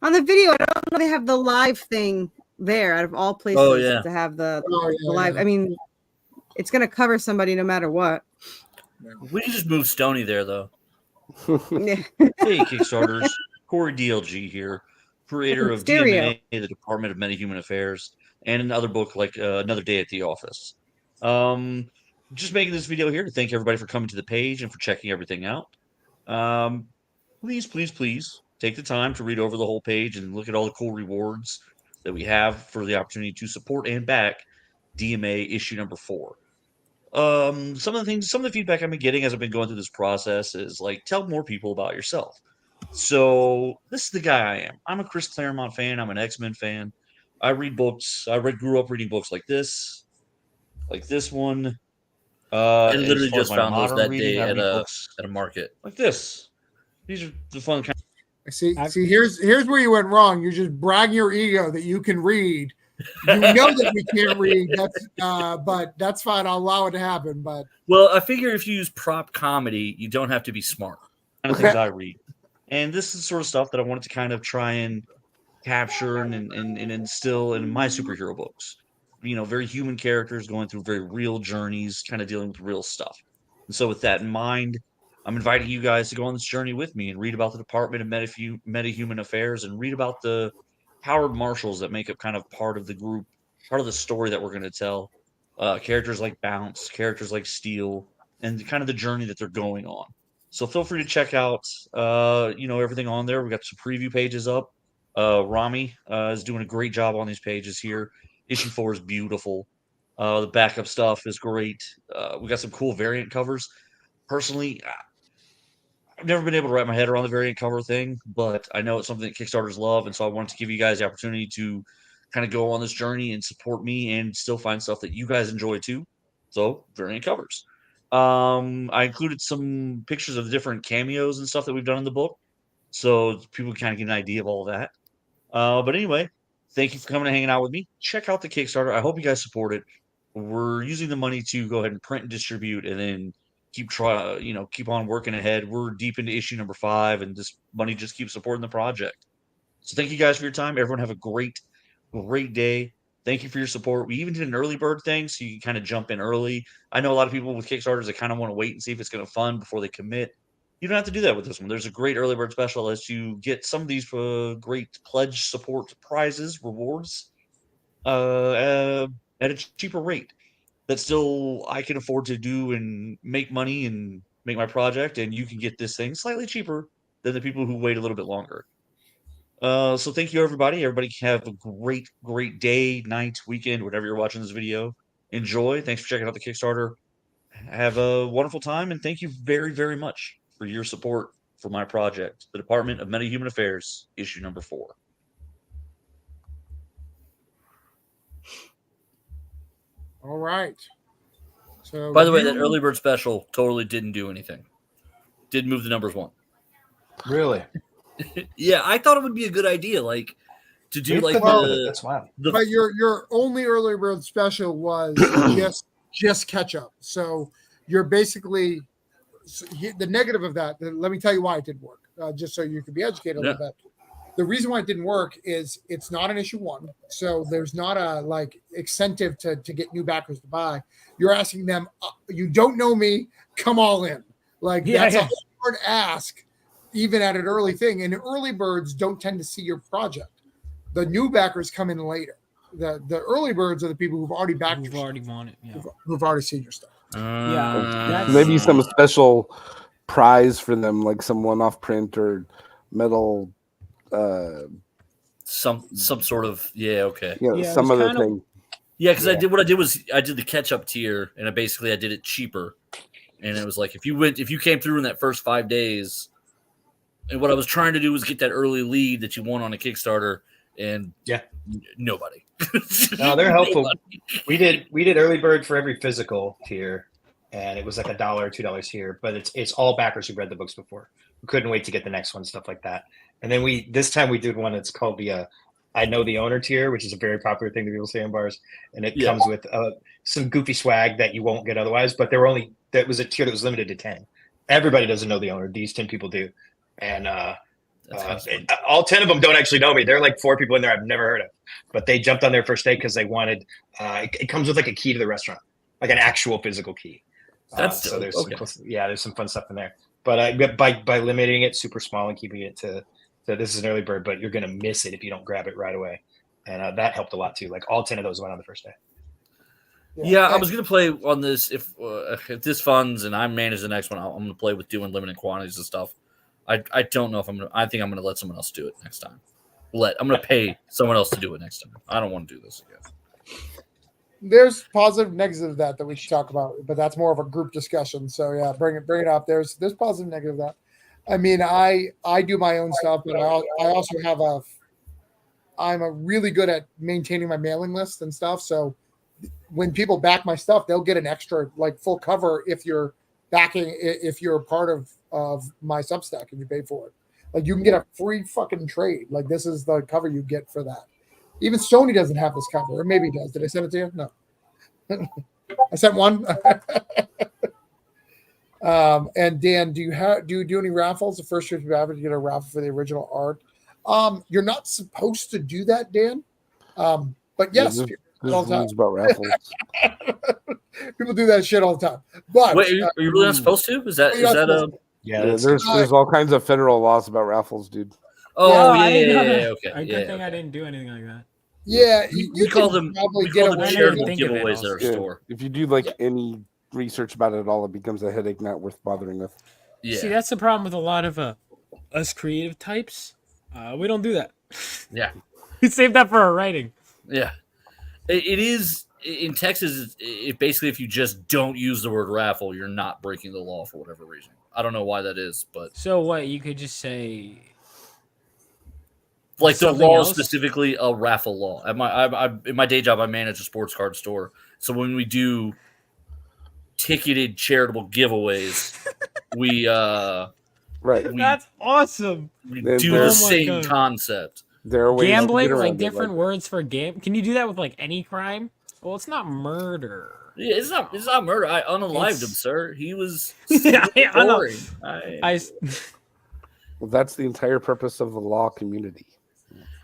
C: On the video, I don't know, they have the live thing there out of all places to have the live. I mean, it's gonna cover somebody no matter what.
E: We can just move Stoney there, though. Hey, Kickstarters. Corey DLG here, creator of DMA, the Department of Meta-Human Affairs, and another book like Another Day at the Office. Just making this video here to thank everybody for coming to the page and for checking everything out. Please, please, please take the time to read over the whole page and look at all the cool rewards that we have for the opportunity to support and back DMA issue number 4. Some of the feedback I've been getting as I've been going through this process is tell more people about yourself. So this is the guy I am. I'm a Chris Claremont fan. I'm an X-Men fan. I read books. Grew up reading books like this one. I literally just found those that day at a market like this. These are the fun kind.
A: See, here's where you went wrong. You're just bragging your ego that you can read. You know that we can't read. But that's fine. I'll allow it to happen. But
E: I figure if you use prop comedy, you don't have to be smart. Kind of things I read, and this is the sort of stuff that I wanted to kind of try and capture and instill in my superhero books. Very human characters going through very real journeys, kind of dealing with real stuff. And so, with that in mind, I'm inviting you guys to go on this journey with me and read about the Department of Meta-Human Affairs and read about the Howard Marshals that make up kind of part of the group, part of the story that we're going to tell. Characters like Bounce, characters like Steel, and kind of the journey that they're going on. So feel free to check out, everything on there. We got some preview pages up. Rami is doing a great job on these pages here. Issue 4 is beautiful. The backup stuff is great. We got some cool variant covers. Personally, I've never been able to wrap my head around the variant cover thing, but I know it's something that Kickstarters love, and so I wanted to give you guys the opportunity to kind of go on this journey and support me and still find stuff that you guys enjoy too. So, variant covers. I included some pictures of the different cameos and stuff that we've done in the book, so people can kind of get an idea of all of that. But anyway, thank you for coming and hanging out with me. Check out the Kickstarter. I hope you guys support it. We're using the money to go ahead and print and distribute, and then keep on working ahead. We're deep into issue number 5, and this money just keeps supporting the project. So thank you guys for your time. Everyone have a great day. Thank you for your support. We even did an early bird thing, so you can kind of jump in early. I know a lot of people with Kickstarters that kind of want to wait and see if it's going to fund before they commit. You don't have to do that with this one. There's a great early bird special as you get some of these great pledge support prizes, rewards, at a cheaper rate that still I can afford to do and make money and make my project, and you can get this thing slightly cheaper than the people who wait a little bit longer. So thank you, everybody. Everybody have a great day, night, weekend, whatever you're watching this video. Enjoy. Thanks for checking out the Kickstarter. Have a wonderful time, and thank you very, very much for your support for my project, the Department of Meta-Human Affairs, issue number 4.
A: All right. So
E: By the way, that early bird special totally didn't do anything. Didn't move the numbers one.
D: Really?
E: Yeah, I thought it would be a good idea, like to do
D: They've
E: like
D: come up with it. That's wild.
A: but your only early bird special was just catch up. So you're basically the negative of that. Let me tell you why it didn't work. Just so you can be educated a little bit. The reason why it didn't work is it's not an issue 1, so there's not a like incentive to get new backers to buy. You're asking them, you don't know me, come all in. Like that's a hard ask, even at an early thing. And early birds don't tend to see your project. The new backers come in later. The early birds are the people who've already backed,
F: who've already won it,
A: who've already seen your stuff.
G: Maybe some special prize for them, like some one-off print or metal.
E: Some sort of
G: some other thing.
E: Yeah, because I did the catch up tier, and I did it cheaper, and it was like if you came through in that first 5 days, and what I was trying to do was get that early lead that you won on a Kickstarter, and nobody.
D: No, they're helpful. We did early bird for every physical tier, and it was like $1 or $2 here, but it's all backers who read the books before. We couldn't wait to get the next one, stuff like that. And then this time we did one that's called the I Know the Owner tier, which is a very popular thing that people say in bars, and it comes with some goofy swag that you won't get otherwise. But that was a tier that was limited to 10. Everybody doesn't know the owner. These 10 people do, and all 10 of them don't actually know me. There are like 4 people in there I've never heard of, but they jumped on their first day because they wanted. It comes with like a key to the restaurant, like an actual physical key. So there's there's some fun stuff in there. But by limiting it super small and keeping it to this is an early bird, but you're going to miss it if you don't grab it right away. And that helped a lot too. Like all 10 of those went on the first day.
E: Yeah, I was going to play on this. If this funds and I manage the next one, I'm going to play with doing limited quantities and stuff. I don't know if I think I'm going to let someone else do it next time. I'm going to pay someone else to do it next time. I don't want to do this again.
A: There's positive, negative of that we should talk about, but that's more of a group discussion. So yeah, bring it up. There's positive, negative of that. I mean, I do my own stuff, but I also have I'm really good at maintaining my mailing list and stuff. So when people back my stuff, they'll get an extra like full cover if you're a part of my Substack and you pay for it. Like you can get a free fucking trade. Like this is the cover you get for that. Even Sony doesn't have this cover, or maybe he does. Did I send it to you? No. I sent one. And Dan, do you do any raffles? The first year you ever get a raffle for the original art. You're not supposed to do that, Dan. But yes,
G: there's rules about raffles.
A: People do that shit all the time. But
E: wait, are you really not supposed to? Is that
G: there's all kinds of federal laws about raffles, dude.
E: Oh yeah,
F: okay. Good thing I didn't do anything like that.
A: Yeah,
E: we call them charitable giveaways at our store.
G: If you do any research about it at all, it becomes a headache not worth bothering with.
F: Yeah. See, that's the problem with a lot of us creative types. We don't do that.
E: Yeah,
F: we save that for our writing.
E: Yeah, it is in Texas. Basically, if you just don't use the word raffle, you're not breaking the law for whatever reason. I don't know why that is, but
F: so what? You could just say.
E: Like the law is specifically a raffle law. In my day job, I manage a sports card store. So when we do ticketed charitable giveaways, we
F: that's awesome.
E: We do the same concept.
G: There are ways
F: gambling, like different words for game. Can you do that with like any crime? Well, it's not murder.
E: Yeah, it's not murder. I unalived him, sir. He was
F: boring.
G: Well, that's the entire purpose of the law community.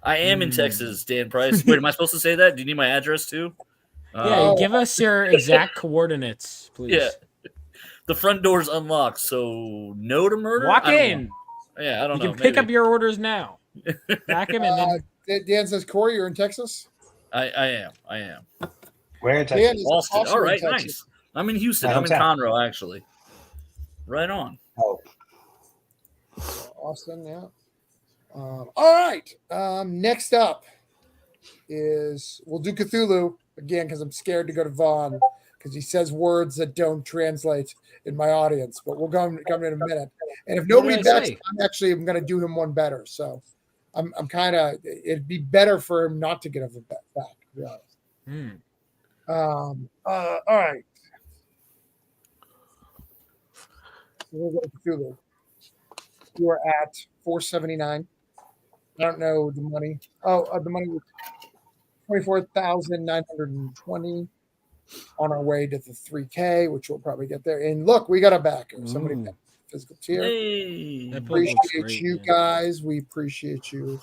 E: I am in Texas, Dan Price. Wait, am I supposed to say that? Do you need my address too?
F: Yeah, give us your exact coordinates, please.
E: Yeah. The front door's unlocked, so no to murder?
F: Walk in.
E: Yeah, I don't know.
F: You can pick up your orders now. Back him and then...
A: Dan says, Corey, you're in Texas?
E: I am.
D: Where in Texas?
E: Austin. All right, nice. I'm in Houston. I'm in Conroe, actually. Right on.
D: Oh.
A: Austin, yeah. All right. Next up is we'll do Cthulhu again because I'm scared to go to Vaughn because he says words that don't translate in my audience. But we'll come in a minute. And if nobody backs, I'm going to do him one better. So I'm kind of. It'd be better for him not to get him back. To be honest. All right. We'll go to Cthulhu. You are at 479. I don't know the money. Oh, the money was 24,920 on our way to the 3K, which we'll probably get there. And look, we got a backer. Somebody
F: Ooh.
A: physical tier.
E: Hey.
F: That book looks
A: Appreciate
F: great,
A: you
F: man.
A: guys. We appreciate you.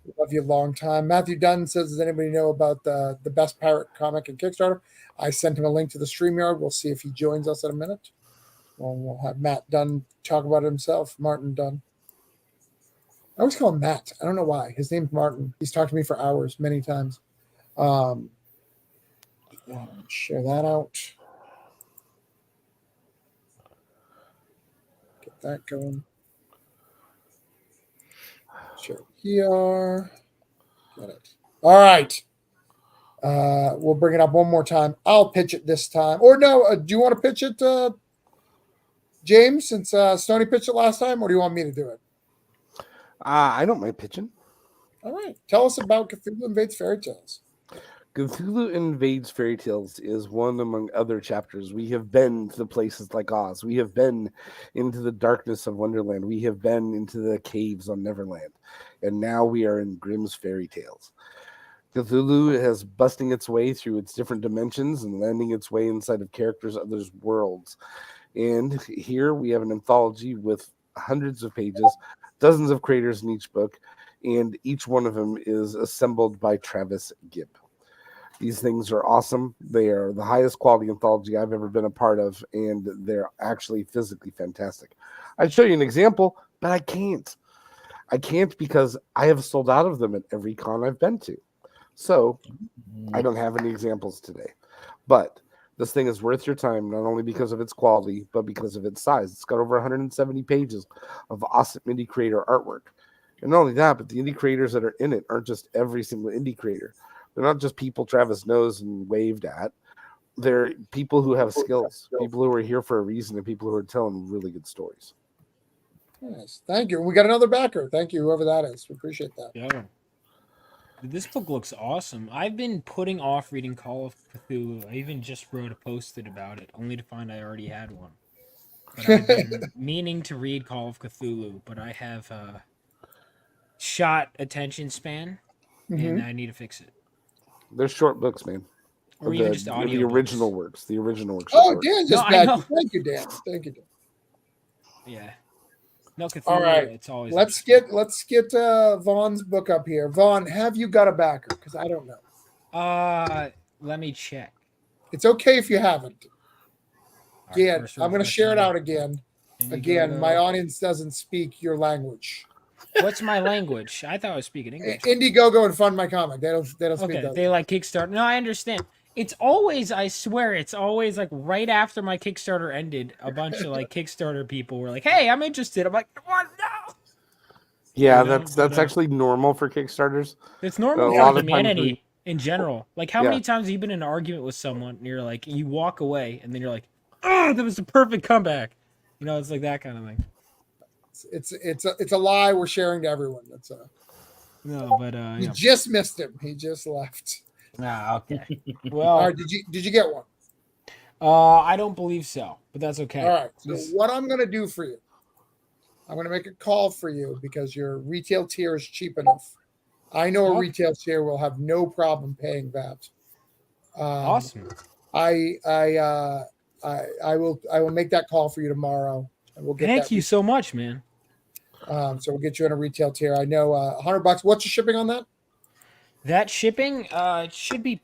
A: We love you a long time. Matthew Dunn says, does anybody know about the best pirate comic in Kickstarter? I sent him a link to the StreamYard. We'll see if he joins us in a minute. We'll have Matt Dunn talk about it himself. Martin Dunn. I always call him Matt. I don't know why. His name's Martin. He's talked to me for hours, many times. Share that out. Get that going. Share here. Get it. All right. We'll bring it up one more time. I'll pitch it this time. Or no, do you want to pitch it, James, since Stoney pitched it last time, or do you want me to do it?
G: I don't mind pitching.
A: All right. Tell us about Cthulhu Invades Fairy Tales.
G: Cthulhu Invades Fairy Tales is one among other chapters. We have been to places like Oz. We have been into the darkness of Wonderland. We have been into the caves on Neverland. And now we are in Grimm's Fairy Tales. Cthulhu is busting its way through its different dimensions and landing its way inside of characters' others' worlds. And here we have an anthology with hundreds of pages, dozens of creators in each book, and each one of them is assembled by Travis Gibb. These things are awesome. They are the highest quality anthology I've ever been a part of, and they're actually physically fantastic. I'd show you an example, but I can't. I can't because I have sold out of them at every con I've been to. So I don't have any examples today. But this thing is worth your time, not only because of its quality, but because of its size. It's got over 170 pages of awesome indie creator artwork. And not only that, but the indie creators that are in it aren't just every single indie creator. They're not just people Travis knows and waved at. They're people who have skills, people who are here for a reason, and people who are telling really good stories.
A: Yes, thank you. We got another backer. Thank you, whoever that is. We appreciate that.
F: Yeah. This book looks awesome. I've been putting off reading Call of Cthulhu. I even just wrote a post-it about it, only to find I already had one. But I've been meaning to read Call of Cthulhu, but I have shot attention span, and I need to fix it.
G: They're short books, man.
F: Or even just audio.
G: The original works. The original works.
A: Oh, Dan just back. Thank you, Dan. Thank you, Dan.
F: Yeah. No, Cthulhu,
A: all right.
F: It's always
A: let's get Vaughn's book up here. Vaughn, have you got a backer? Because I don't know.
F: Let me check.
A: It's okay if you haven't.
F: All
A: Again,
F: right,
A: I'm going to share it out again. Again, my audience doesn't speak your language.
F: What's my language? I thought I was speaking English.
A: Indiegogo and Fund My Comic. They don't speak that.
F: They like Kickstarter. No, I understand. It's always, I swear, it's always like right after my Kickstarter ended, a bunch of like Kickstarter people were like, "Hey, I'm interested." I'm like, "What? No."
G: Yeah, that's actually normal for Kickstarters.
F: It's normal for humanity in general. Like, how many times have you been in an argument with someone and you're like, you walk away and then you're like, "Oh, that was the perfect comeback." You know, it's like that kind of thing.
A: It's a lie we're sharing to everyone. That's
F: no, but
A: you just missed him. He just left.
F: Ah, okay. Well,
A: all right, did you get one?
F: I don't believe so, but that's okay.
A: All right. So what I'm going to do for you, I'm going to make a call for you because your retail tier is cheap enough. I know a retail tier will have no problem paying that.
F: Awesome.
A: I will make that call for you tomorrow, and we'll get.
F: Thank you so much, man.
A: So we'll get you in a retail tier. I know $100. What's your shipping on that?
F: That shipping should be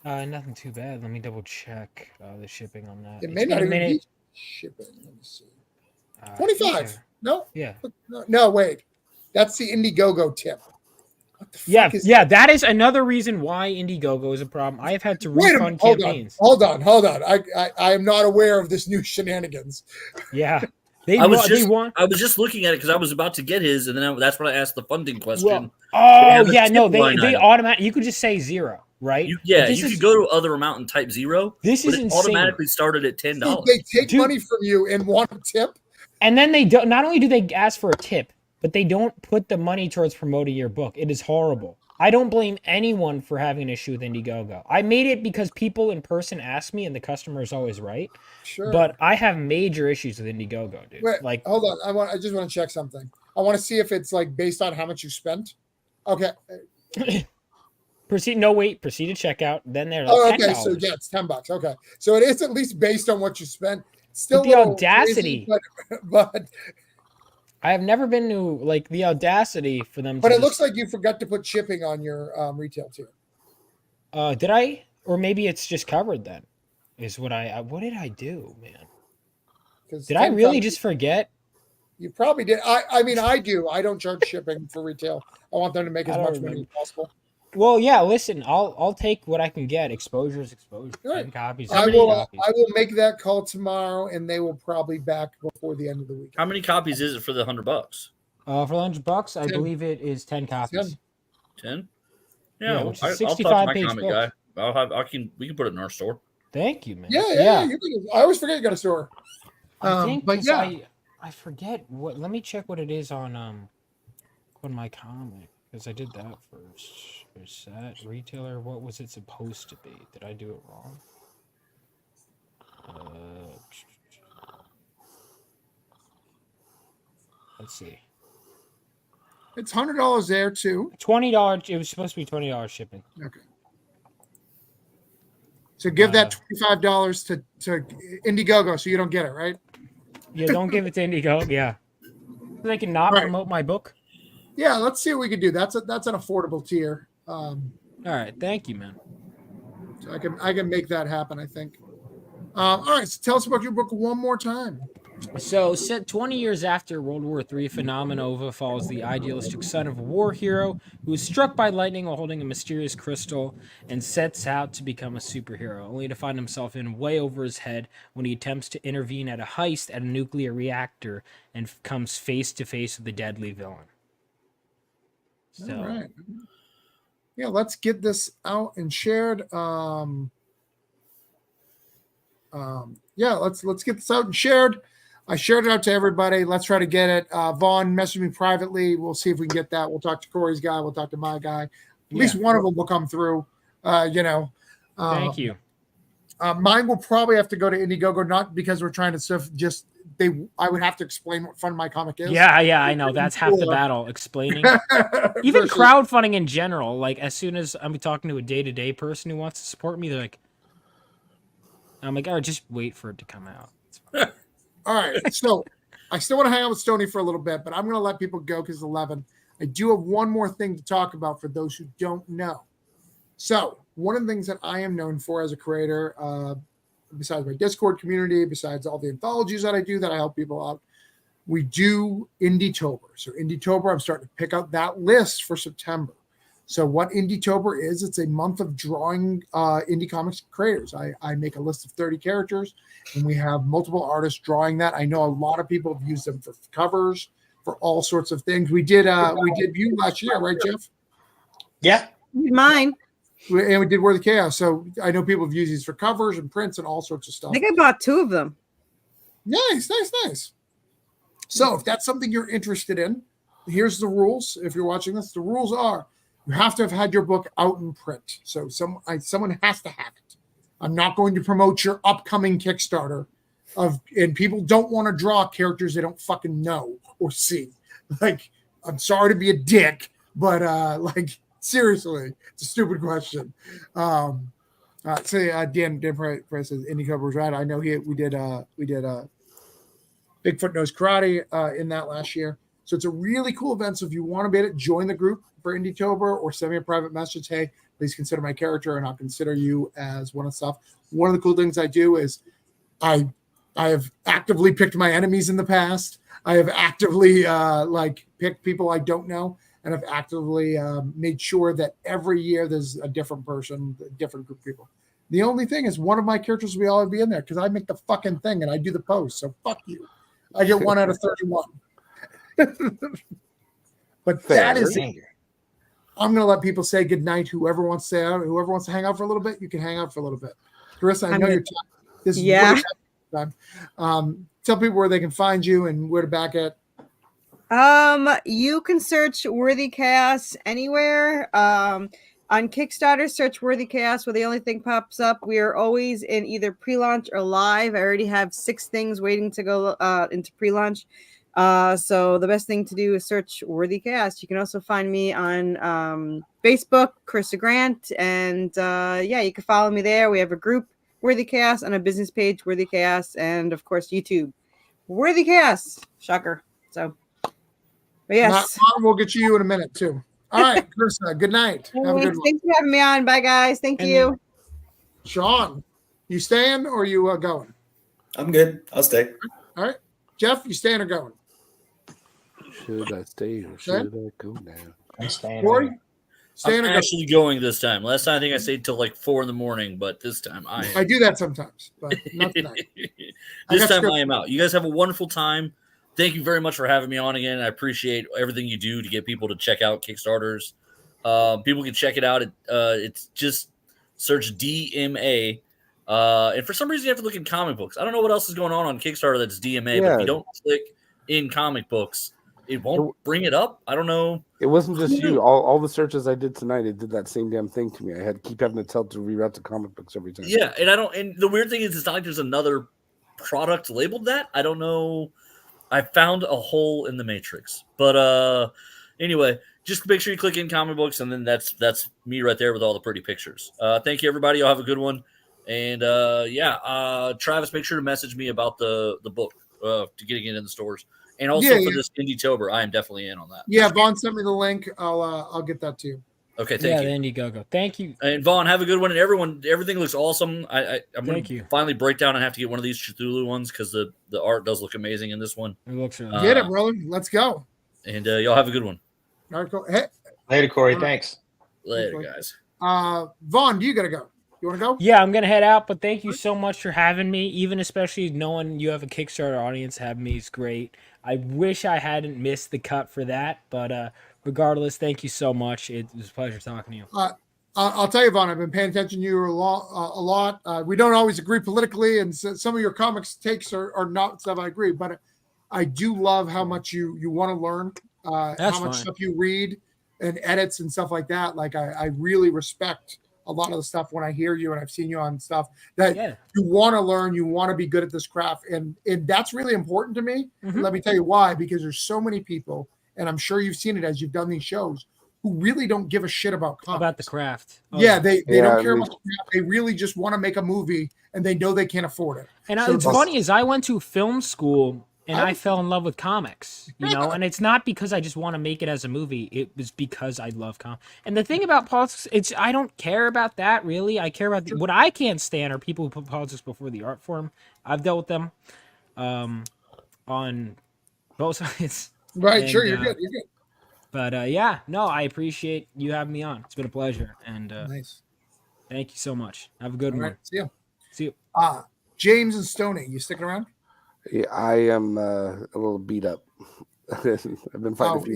F: nothing too bad. Let me double check the shipping on that.
A: It may not even be shipping. Let me see. 25. No.
F: Yeah.
A: No, wait. That's the Indiegogo tip.
F: What the fuck is that? That is another reason why Indiegogo is a problem. I have had to refund campaigns.
A: Hold on. I am not aware of this new shenanigans.
F: Yeah.
E: I was just looking at it because I was about to get his, and then that's when I asked the funding question.
F: Well, they automatically. You could just say 0, right?
E: You could go to other amount and type 0.
F: This is insane.
E: Automatically started at $10.
A: So they take money from you and want a tip,
F: and then they don't. Not only do they ask for a tip, but they don't put the money towards promoting your book. It is horrible. I don't blame anyone for having an issue with Indiegogo. I made it because people in person ask me, and the customer is always right.
A: Sure.
F: But I have major issues with Indiegogo, dude.
A: Wait,
F: Like,
A: hold on. I just want to check something. I want to see if it's like based on how much you spent. Okay.
F: proceed to checkout. Then they're like,
A: Oh, okay.
F: $10.
A: So yeah, it's $10. Okay. So it is at least based on what you spent. Still
F: But the audacity.
A: Crazy, but
F: I have never been to like the audacity for them.
A: But it looks like you forgot to put shipping on your retail tier.
F: Did I? Or maybe it's just covered then. Is what did I do, man? Did I really just forget?
A: You probably did. I mean, I do. I don't charge shipping for retail. I want them to make as much money as possible.
F: Well, yeah. Listen, I'll take what I can get. Exposure is exposure.
A: Right.
F: 10 copies.
A: I will make that call tomorrow, and they will probably back before the end of the week.
E: How many copies is it for the $100?
F: For $100, I believe it is 10 copies.
E: 10? Yeah,
F: which is
E: I'll
F: 65
E: talk to my
F: page
E: comic
F: book.
E: guy. We can put it in our store.
F: Thank you, man.
A: Yeah. I always forget you got a store.
F: I think,
A: but yeah,
F: I forget what. Let me check what it is on my comic, because I did that first. Is that retailer? What was it supposed to be? Did I do it wrong? Let's see.
A: It's $100 there too.
F: $20. It was supposed to be $20 shipping.
A: Okay. So give that $25 to Indiegogo so you don't get it, right?
F: Yeah, don't give it to Indiegogo. Yeah, they can not promote my book.
A: Yeah, let's see what we can do. That's an affordable tier.
F: All right, thank you, man.
A: So I can make that happen, I think. All right, so tell us about your book one more time.
F: So, set 20 years after World War III, Phenomenova follows the idealistic son of a war hero who is struck by lightning while holding a mysterious crystal and sets out to become a superhero, only to find himself in way over his head when he attempts to intervene at a heist at a nuclear reactor and comes face to face with the deadly villain. So,
A: all right. Yeah, let's get this out and shared. Let's get this out and shared. I shared it out to everybody. Let's try to get it. Vaughn, message me privately. We'll see if we can get that. We'll talk to Corey's guy. We'll talk to my guy. At least one of them will come through. Thank
F: you.
A: Mine will probably have to go to Indiegogo, not because we're trying to stuff. I would have to explain what Fund My Comic is.
F: Yeah, I know. That's half the battle, explaining. Even crowdfunding in general. Like, as soon as I'm talking to a day-to-day person who wants to support me, they're like, I'm like, all right, just wait for it to come out. It's fine.
A: All right, so I still want to hang out with Stoney for a little bit, but I'm going to let people go because it's 11. I do have one more thing to talk about for those who don't know. So one of the things that I am known for as a creator, besides my Discord community, besides all the anthologies that I do that I help people out, we do Indietober. So Indietober, I'm starting to pick out that list for September. So what Indietober is, it's a month of drawing indie comics creators. I make a list of 30 characters, and we have multiple artists drawing that. I know a lot of people have used them for covers, for all sorts of things. We did you last year, right, Jeff?
D: Yeah.
C: Mine.
A: And we did Word of Chaos. So I know people have used these for covers and prints and all sorts of stuff.
C: I think I bought 2 of them.
A: Nice. So if that's something you're interested in, here's the rules. If you're watching this, the rules are you have to have had your book out in print. So someone has to have it. I'm not going to promote your upcoming Kickstarter and people don't want to draw characters they don't fucking know or see. Like, I'm sorry to be a dick, but seriously, it's a stupid question. Dan Price says Indiegogo was right. I know we did Bigfoot Knows Karate in that last year. So it's a really cool event. So if you want to be at it, join the group for Indietober or send me a private message. Hey, please consider my character and I'll consider you as one of the stuff. One of the cool things I do is I have actively picked my enemies in the past. I have actively picked people I don't know, and I've actively made sure that every year there's a different person, a different group of people. The only thing is one of my characters will always be in there because I make the fucking thing and I do the post. So fuck you. I get 1 out of 31. But that is it. I'm going to let people say goodnight. Whoever wants to hang out for a little bit, you can hang out for a little bit. Carissa, I know you're tired. This is time. Tell people where they can find you and where to back it.
C: You can search Worthy Chaos anywhere. On Kickstarter, search Worthy Chaos where the only thing pops up. We are always in either pre-launch or live. I already have 6 things waiting to go into pre-launch. So the best thing to do is search Worthy Chaos. You can also find me on Facebook, Carissa Grant, and yeah, you can follow me there. We have a group, Worthy Chaos, and a business page, Worthy Chaos, and of course YouTube, Worthy Chaos. Shocker. So. But yes.
A: We'll get you in a minute too. All right, Carissa, good night. Have a good one.
C: Thanks for having me on. Bye, guys. Thank you.
A: Sean, you staying or you going?
H: I'm good. I'll stay.
A: All right. Jeff, you staying or going?
G: Should I stay or should I go now?
D: I'm staying.
A: Corey,
E: I'm actually going this time. Last time I think I stayed till like 4 a.m, but this time
A: I do that sometimes, but not tonight.
E: This time I am out. You guys have a wonderful time. Thank you very much for having me on again. I appreciate everything you do to get people to check out Kickstarters. People can check it out. It's just search DMA. And for some reason, you have to look in comic books. I don't know what else is going on Kickstarter that's DMA, but if you don't click in comic books, it won't bring it up. I don't know.
G: It wasn't just you. All the searches I did tonight, it did that same damn thing to me. I had to keep having to tell to reroute to comic books every time.
E: Yeah, and I don't. And the weird thing is, it's not like there's another product labeled that. I don't know. I found a hole in the matrix. But anyway, just make sure you click in comic books, and then that's me right there with all the pretty pictures. Thank you, everybody. You'll have a good one. And Travis, make sure to message me about the book to getting it in the stores. And also for this Indie-tober, I am definitely in on that.
A: Yeah, Vaughn sent me the link. I'll get that to you.
E: Okay, thank you.
F: Yeah, the Indiegogo. Thank you.
E: And Vaughn, have a good one. And everything looks awesome. I'm going
F: to
E: finally break down and have to get one of these Cthulhu ones because the art does look amazing in this one.
F: It looks really
A: Get it, brother. Let's go.
E: And y'all have a good one.
A: All right, cool. Hey.
D: Later, Corey. Thanks.
E: Later, guys.
A: Vaughn, do you got to go? You want to go?
F: Yeah, I'm going to head out, but thank you so much for having me. Even especially knowing you have a Kickstarter audience having me is great. I wish I hadn't missed the cut for that, but regardless, thank you so much. It was a pleasure talking to you.
A: I'll tell you, Vaughn, I've been paying attention to you a lot. We don't always agree politically, and some of your comics takes are not stuff I agree, but I do love how much you want to learn, how much stuff you read and edits and stuff like that. Like I really respect a lot of the stuff when I hear you and I've seen you on stuff that you want to learn, you want to be good at this craft. And that's really important to me. Mm-hmm. Let me tell you why, because there's so many people, and I'm sure you've seen it as you've done these shows, who really don't give a shit about comics.
F: About the craft.
A: They don't care about the craft. They really just want to make a movie and they know they can't afford it.
F: And it's funny is I went to film school and I fell in love with comics, and it's not because I just want to make it as a movie. It was because I love comics. And the thing about politics, I don't care about that really. I care about what I can't stand are people who put politics before the art form. I've dealt with them on both sides.
A: Right, and, sure, you're good.
F: But I appreciate you having me on. It's been a pleasure. And
A: nice.
F: Thank you so much. Have a good one.
A: Right, see you.
F: See you.
A: James and Stoney, you sticking around?
G: Yeah, I am a little beat up. I've been fighting.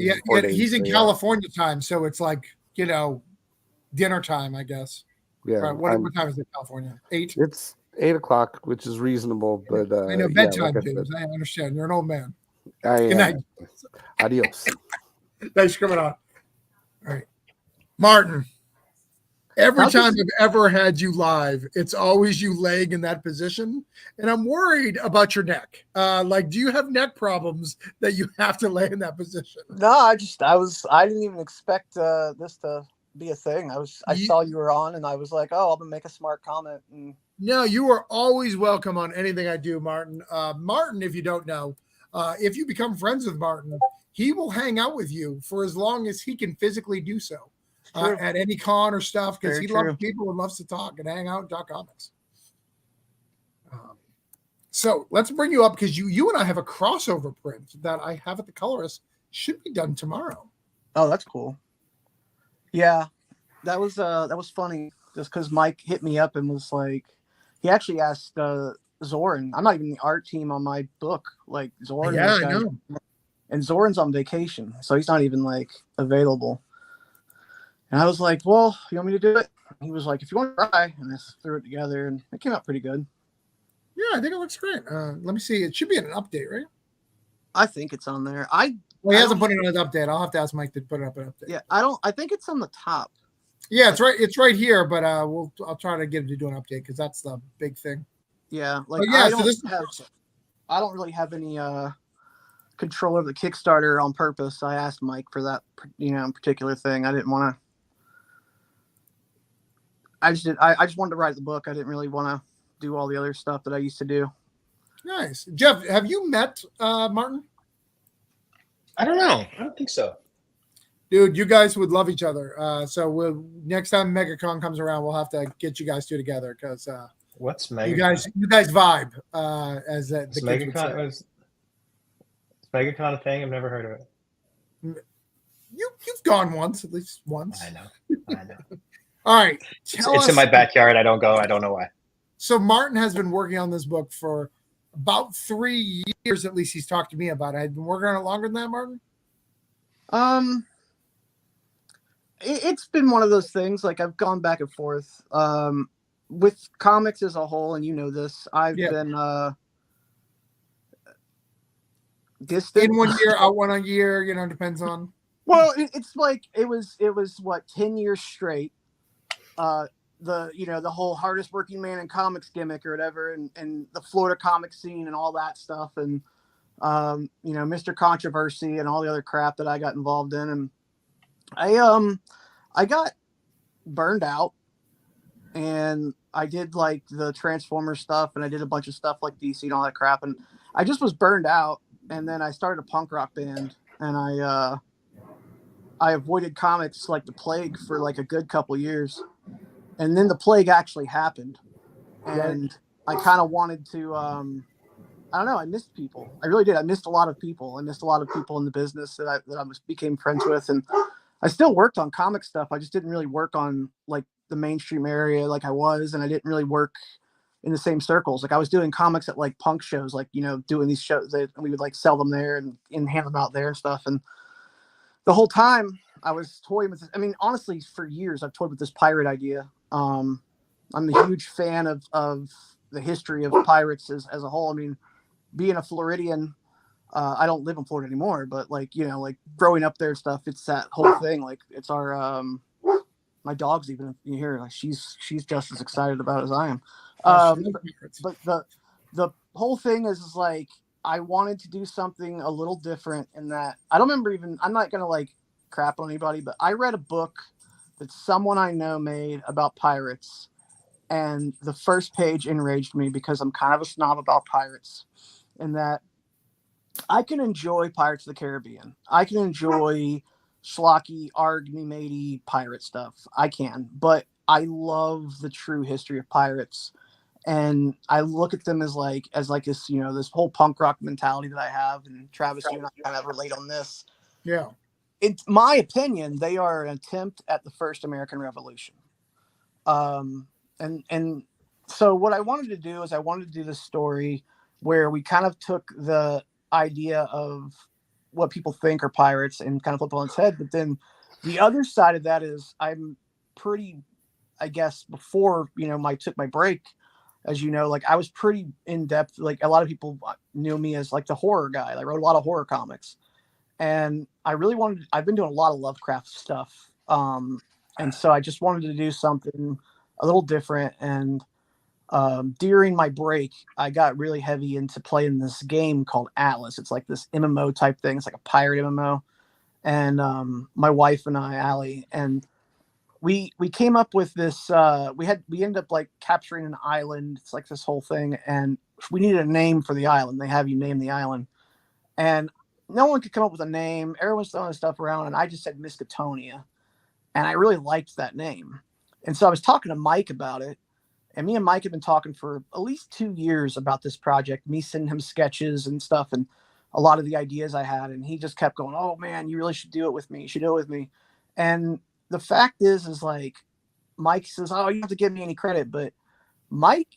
A: He's in California time, so it's like dinner time, I guess.
G: Yeah.
A: Right. What time is it, California? 8.
G: It's 8 o'clock, which is reasonable, but
A: I know bedtime, James. I understand. You're an old man.
G: Good night. Adios.
A: Thanks for coming on. All right, Martin. Every time I've ever had you live, it's always you laying in that position, and I'm worried about your neck. Do you have neck problems that you have to lay in that position?
K: No, I didn't even expect this to be a thing. I saw you were on, and I was like, oh, I'm gonna make a smart comment. And
A: no, you are always welcome on anything I do, Martin. Martin, if you don't know, if you become friends with Martin, he will hang out with you for as long as he can physically do so. At any con or stuff, because he loves people and loves to talk and hang out and talk comics. So let's bring you up because you and I have a crossover print that I have at the colorist. Should be done tomorrow.
K: Oh, that's cool. Yeah, that was funny. Just because Mike hit me up and was like, he actually asked Zoran. I'm not even the art team on my book. Like Zoran,
A: I know.
K: And Zoran's on vacation, so he's not even available. And I was like, well, you want me to do it? He was like, if you want to try. And I threw it together, and it came out pretty good.
A: Yeah, I think it looks great. Let me see. It should be in an update, right?
K: I think it's on there. I
A: Well, he hasn't put it on his update. I'll have to ask Mike to put it up an update.
K: Yeah, I think it's on the top.
A: Yeah, it's right. It's right here, but I'll try to get him to do an update because that's the big thing.
K: Yeah, like
A: yeah.
K: I don't really have any control over the Kickstarter on purpose. I asked Mike for that, particular thing. I didn't want to. I just wanted to write the book. I didn't really want to do all the other stuff that I used to do.
A: Nice, Jeff. Have you met Martin?
D: I don't know. I don't think so.
A: Dude, you guys would love each other. So next time MegaCon comes around, we'll have to get you guys two together because
D: what's MegaCon?
A: You guys vibe as the kids would say.
D: Is MegaCon a thing? I've never heard of it.
A: You've gone once, at least once.
D: I know.
A: All right.
D: It's in my backyard. I don't go. I don't know why.
A: So Martin has been working on this book for about 3 years, at least he's talked to me about it. I've been working on it longer than that, Martin?
K: It's been one of those things, like I've gone back and forth. With comics as a whole, and you know this, I've been distant.
A: In 1 year, out 1 year, depends on.
K: Well, it's like it was what, 10 years straight. The whole hardest working man in comics gimmick or whatever, and the Florida comic scene and all that stuff, and Mr. Controversy and all the other crap that I got involved in, and I got burned out, and I did like the Transformer stuff, and I did a bunch of stuff like DC and all that crap, and I just was burned out, and then I started a punk rock band, and I avoided comics like the plague for like a good couple years. And then the plague actually happened, and I kind of wanted to, I don't know. I missed people. I really did. I missed a lot of people. I missed a lot of people in the business that I became friends with. And I still worked on comic stuff. I just didn't really work on like the mainstream area like I was. And I didn't really work in the same circles. Like I was doing comics at like punk shows, like, doing these shows that we would like sell them there and hand them out there and stuff. And the whole time I was toying with this. I mean, honestly, for years I've toyed with this pirate idea. I'm a huge fan of the history of pirates as a whole. I mean, being a Floridian, I don't live in Florida anymore, but like growing up there and stuff, it's that whole thing. Like it's our, my dog's even, you hear, like she's just as excited about it as I am. But the whole thing is like, I wanted to do something a little different in that I'm not going to like crap on anybody, but I read a book that someone I know made about pirates, and the first page enraged me because I'm kind of a snob about pirates, in that I can enjoy Pirates of the Caribbean. I can enjoy schlocky, arg-me matey pirate stuff. I can, but I love the true history of pirates, and I look at them as this, this whole punk rock mentality that I have, and Travis, you and I kind of relate on this.
A: Yeah.
K: In my opinion, they are an attempt at the first American Revolution. And so what I wanted to do is I wanted to do this story where we kind of took the idea of what people think are pirates and kind of flip it on its head. But then the other side of that is I'm pretty, I guess, before, I took my break, as you know, like I was pretty in depth. Like a lot of people knew me as like the horror guy. I wrote a lot of horror comics. And I've been doing a lot of Lovecraft stuff. And so I just wanted to do something a little different. And during my break, I got really heavy into playing this game called Atlas. It's like this MMO type thing. It's like a pirate MMO. And my wife and I, Allie, and we came up with this, we ended up like capturing an island. It's like this whole thing. And we needed a name for the island. They have you name the island. And no one could come up with a name. Everyone's throwing stuff around, and I just said Miskatonia, and I really liked that name. And so I was talking to Mike about it, and me and Mike had been talking for at least 2 years about this project, me sending him sketches and stuff and a lot of the ideas I had, and he just kept going, oh, man, you really should do it with me. You should do it with me. And the fact is like Mike says, oh, you don't have to give me any credit, but Mike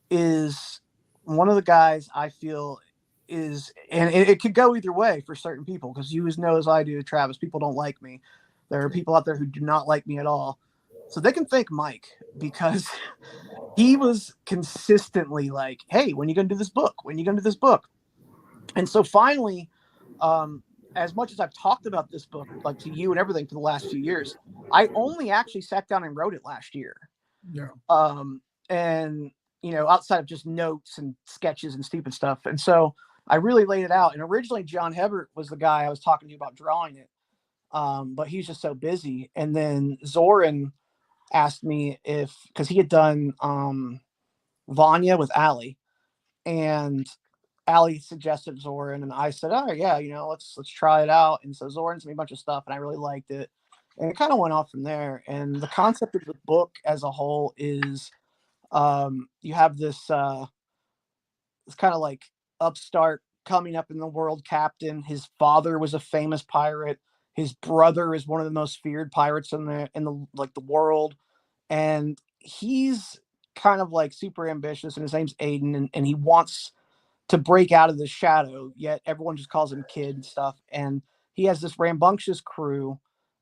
K: is one of the guys I feel is, and it could go either way for certain people, because you know as I do, Travis, people don't like me. There are people out there who do not like me at all. So they can thank Mike, because he was consistently like, hey, when are you going to do this book? When are you going to do this book? And so finally, as much as I've talked about this book, like to you and everything for the last few years, I only actually sat down and wrote it last year.
A: Yeah.
K: And outside of just notes and sketches and stupid stuff. And so I really laid it out. And originally John Hebert was the guy I was talking to about drawing it. But he's just so busy. And then Zoran asked me because he had done Vanya with Allie, and Allie suggested Zoran, and I said, "Oh yeah, let's try it out." And so Zoran sent me a bunch of stuff, and I really liked it, and it kind of went off from there. And the concept of the book as a whole is, you have this it's kind of like upstart coming up in the world captain. His father was a famous pirate. His brother is one of the most feared pirates in the world, and he's kind of like super ambitious. And his name's Aiden, and he wants to break out of the shadow, yet everyone just calls him Kid and stuff. And he has this rambunctious crew,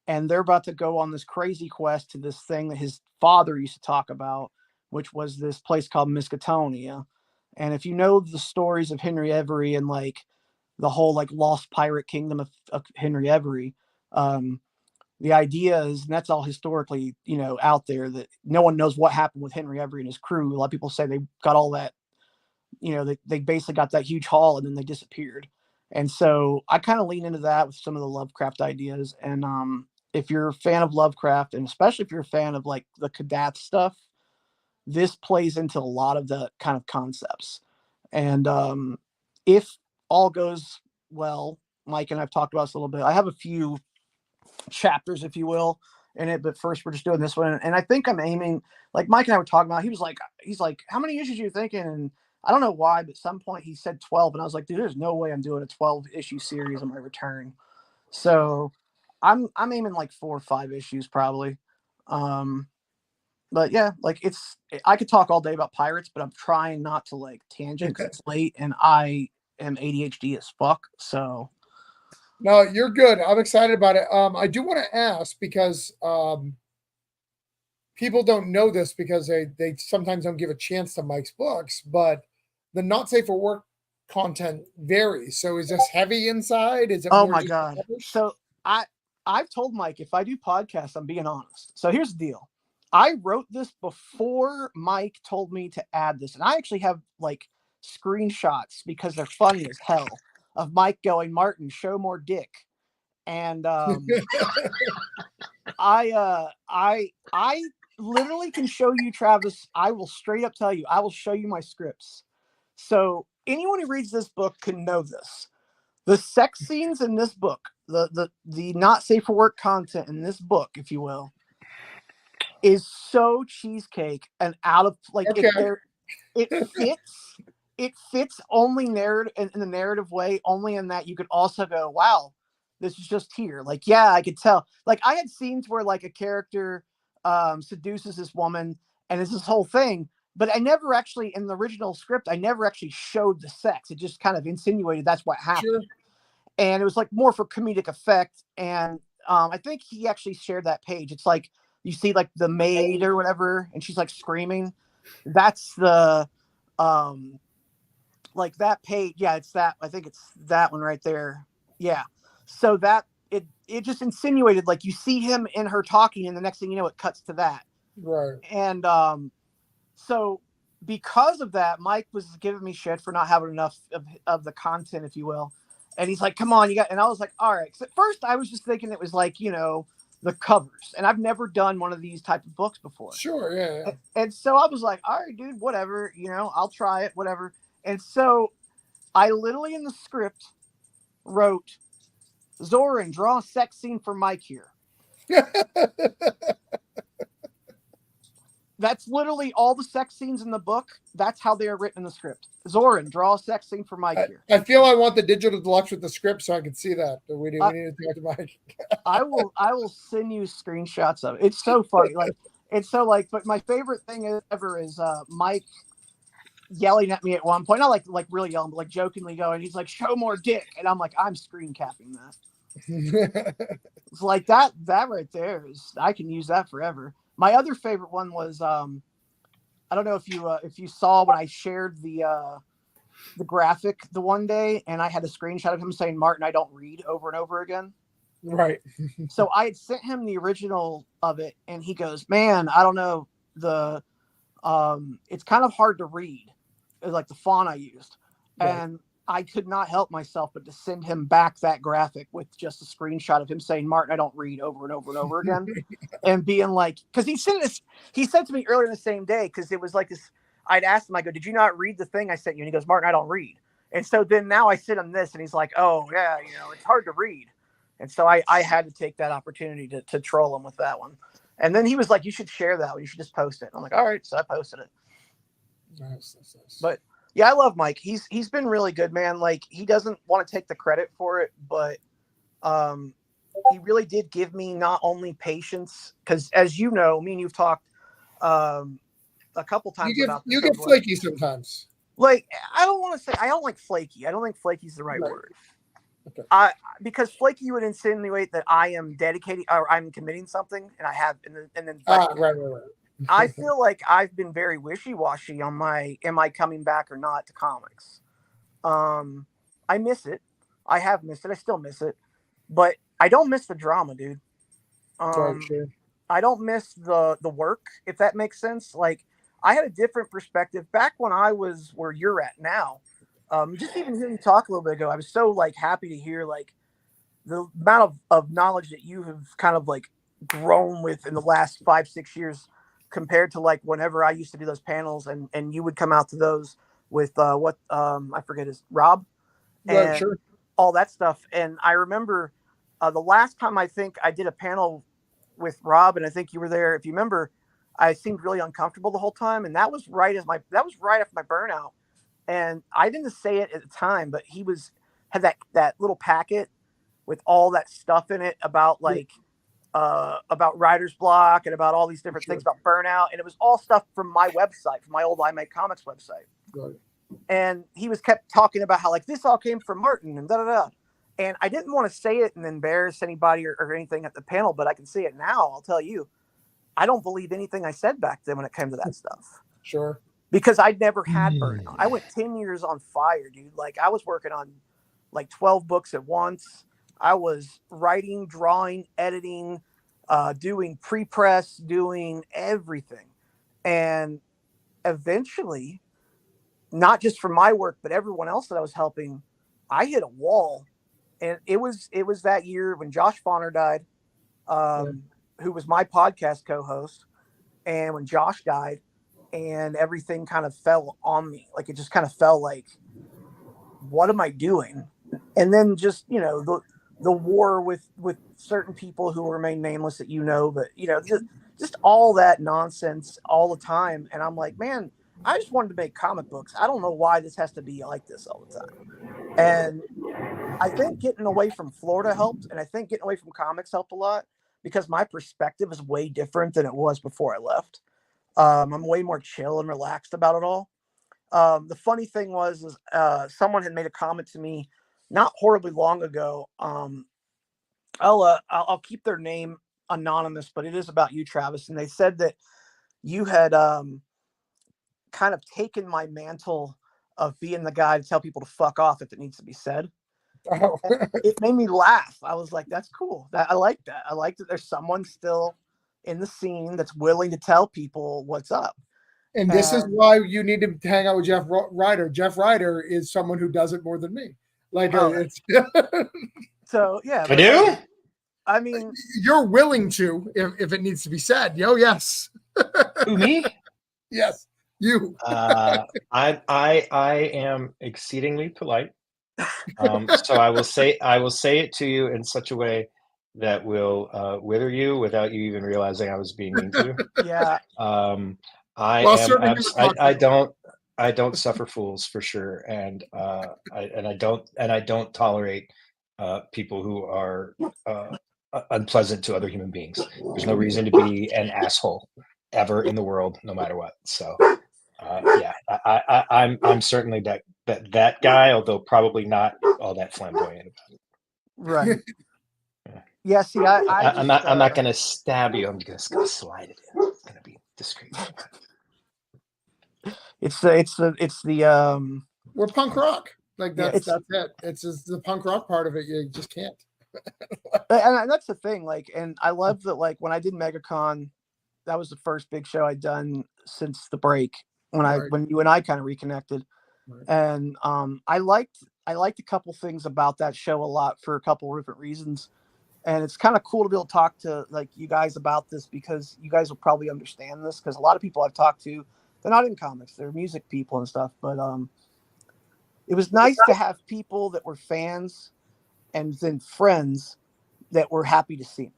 K: and they're about to go on this crazy quest to this thing that his father used to talk about, which was this place called Miskatonia. And if you know the stories of Henry Every and like the whole like lost pirate kingdom of Henry Every, the idea is, and that's all historically, out there, that no one knows what happened with Henry Every and his crew. A lot of people say they got all that, they basically got that huge haul and then they disappeared. And so I kind of lean into that with some of the Lovecraft ideas. And if you're a fan of Lovecraft, and especially if you're a fan of like the Kadath stuff, this plays into a lot of the kind of concepts. And if all goes well, Mike and I've talked about this a little bit. I have a few chapters, if you will, in it, but first we're just doing this one. And I think I'm aiming, like Mike and I were talking about, he's like, how many issues are you thinking? And I don't know why, but at some point he said 12, and I was like, dude, there's no way I'm doing a 12 issue series on my return. So I'm aiming like 4 or 5 issues probably. But yeah, like I could talk all day about pirates, but I'm trying not to like tangent because it's late and I am ADHD as fuck. So
A: no, you're good. I'm excited about it. I do want to ask because people don't know this because they sometimes don't give a chance to Mike's books, but the not safe for work content varies. So is this heavy inside? Is it?
K: Oh my god! So I've told Mike, if I do podcasts, I'm being honest. So here's the deal. I wrote this before Mike told me to add this. And I actually have like screenshots because they're funny as hell of Mike going, Martin, show more dick. And I literally can show you, Travis. I will straight up tell you, I will show you my scripts. So anyone who reads this book can know this. The sex scenes in this book, the not safe for work content in this book, if you will, is so cheesecake and out of like it fits only narrative in the narrative way, only in that you could also go, wow, this is just here. Like, yeah, I could tell. Like I had scenes where like a character seduces this woman and it's this whole thing, but I never actually, in the original script, I never actually showed the sex. It just kind of insinuated that's what happened. Sure. And it was like more for comedic effect. And I think he actually shared that page. It's like, you see like the maid or whatever, and she's like screaming. That's the, like that page. Yeah, it's that. I think it's that one right there. Yeah. So that it just insinuated like you see him and her talking, and the next thing you know, it cuts to that.
A: Right.
K: And so because of that, Mike was giving me shit for not having enough of the content, if you will. And he's like, "Come on, you got." And I was like, "All right." So at first, I was just thinking it was like, the covers, and I've never done one of these type of books before.
A: Sure, yeah.
K: And so I was like, all right, dude, whatever, I'll try it, whatever. And so I literally in the script wrote, Zoran, draw a sex scene for Mike here. That's literally all the sex scenes in the book. That's how they are written in the script. Zoran, draw a sex scene for Mike here.
A: I feel I want the digital deluxe with the script so I can see that. But we need to talk to Mike.
K: I will send you screenshots of it. It's so funny. But my favorite thing ever is Mike yelling at me at one point. Not like really yelling, but like jokingly going, he's like, show more dick. And I'm like, I'm screen capping that. It's like that right there is, I can use that forever. My other favorite one was I don't know if you saw when I shared the the graphic the one day, and I had a screenshot of him saying, "Martin, I don't read," over and over again.
A: Right.
K: So I had sent him the original of it, and he goes, "Man, I don't know, it's kind of hard to read, like the font I used."
A: Right.
K: And I could not help myself but to send him back that graphic with just a screenshot of him saying, "Martin, I don't read," over and over and over again. And being like, because he said to me earlier in the same day, because it was like this, I'd asked him, I go, "Did you not read the thing I sent you?" And he goes, "Martin, I don't read." And so then now I sent him this, and he's like, "Oh yeah, it's hard to read." And so I had to take that opportunity to troll him with that one. And then he was like, "You should share that one. You should just post it." And I'm like, "All right." So I posted it.
A: Nice.
K: But yeah, I love Mike. He's been really good, man. Like, he doesn't want to take the credit for it, but he really did give me not only patience, because as you know, me and you've talked a couple times about this.
A: You get flaky sometimes.
K: Like, I don't want to say I don't like flaky. I don't think flaky is the right word.
A: Okay.
K: Because flaky would insinuate that I am dedicating or I'm committing something, and I have, and then
A: Right.
K: I feel like I've been very wishy-washy on am I coming back or not to comics. I miss it. I have missed it. I still miss it, but I don't miss the drama, dude.
A: Sure.
K: I don't miss the work, if that makes sense. Like, I had a different perspective back when I was where you're at now. Just even hearing you talk a little bit ago, I was so like happy to hear like the amount of knowledge that you have kind of like grown with in the last 5-6 years, compared to like whenever I used to do those panels and you would come out to those with I forget his Rob and
A: sure.
K: all that stuff. And I remember the last time I think I did a panel with Rob, and I think you were there. If you remember, I seemed really uncomfortable the whole time, and that was right after my burnout. And I didn't say it at the time, but he had that little packet with all that stuff in it about like about writer's block and about all these different things about burnout, and it was all stuff from my website, from my old I Make Comics website.
A: Right.
K: And he kept talking about how like this all came from Martin and da da da. And I didn't want to say it and embarrass anybody or anything at the panel, but I can say it now. I'll tell you, I don't believe anything I said back then when it came to that stuff.
A: Sure.
K: Because I'd never had burnout. I went 10 years on fire, dude. Like, I was working on like 12 books at once. I was writing, drawing, editing, doing pre-press, doing everything. And eventually, not just for my work, but everyone else that I was helping, I hit a wall. And it was that year when Josh Fauner died, who was my podcast co-host. And when Josh died, and everything kind of fell on me. Like, it just kind of felt like, what am I doing? And then just, the war with certain people who remain nameless that but just all that nonsense all the time. And I'm like, man, I just wanted to make comic books. I don't know why this has to be like this all the time. And I think getting away from Florida helped, and I think getting away from comics helped a lot, because my perspective is way different than it was before I left. I'm way more chill and relaxed about it all. The funny thing was someone had made a comment to me not horribly long ago. I'll keep their name anonymous, but it is about you, Travis. And they said that you had kind of taken my mantle of being the guy to tell people to fuck off if it needs to be said.
A: Oh.
K: It made me laugh. I was like, that's cool. I like that. I like that there's someone still in the scene that's willing to tell people what's up.
A: And this is why you need to hang out with Jeff Ryder. Jeff Ryder is someone who does it more than me. Like, it's
K: so yeah.
D: I do.
K: I mean,
A: you're willing to if it needs to be said. Yes.
D: Who, me?
A: Yes, you.
D: I am exceedingly polite. So I will say it to you in such a way that will wither you without you even realizing I was being mean to you.
K: Yeah.
D: I don't suffer fools for sure, and I don't tolerate people who are unpleasant to other human beings. There's no reason to be an asshole ever in the world, no matter what. So I'm certainly that guy, although probably not all that flamboyant about it.
K: Right. Yeah. See,
D: I'm not going to stab you. I'm just going to slide it in. It's going to be discreet.
K: It's the
A: we're punk rock. Like that's
K: Yeah,
A: it. It's just the punk rock part of it. You just can't.
K: and that's the thing. Like, and I love that. Like when I did MegaCon, that was the first big show I'd done since the break when you and I kind of reconnected.
A: Right.
K: And I liked a couple things about that show a lot for a couple of different reasons. And it's kind of cool to be able to talk to like you guys about this because you guys will probably understand this because a lot of people I've talked to, they're not in comics, they're music people and stuff. But it was nice to have people that were fans and then friends that were happy to see me.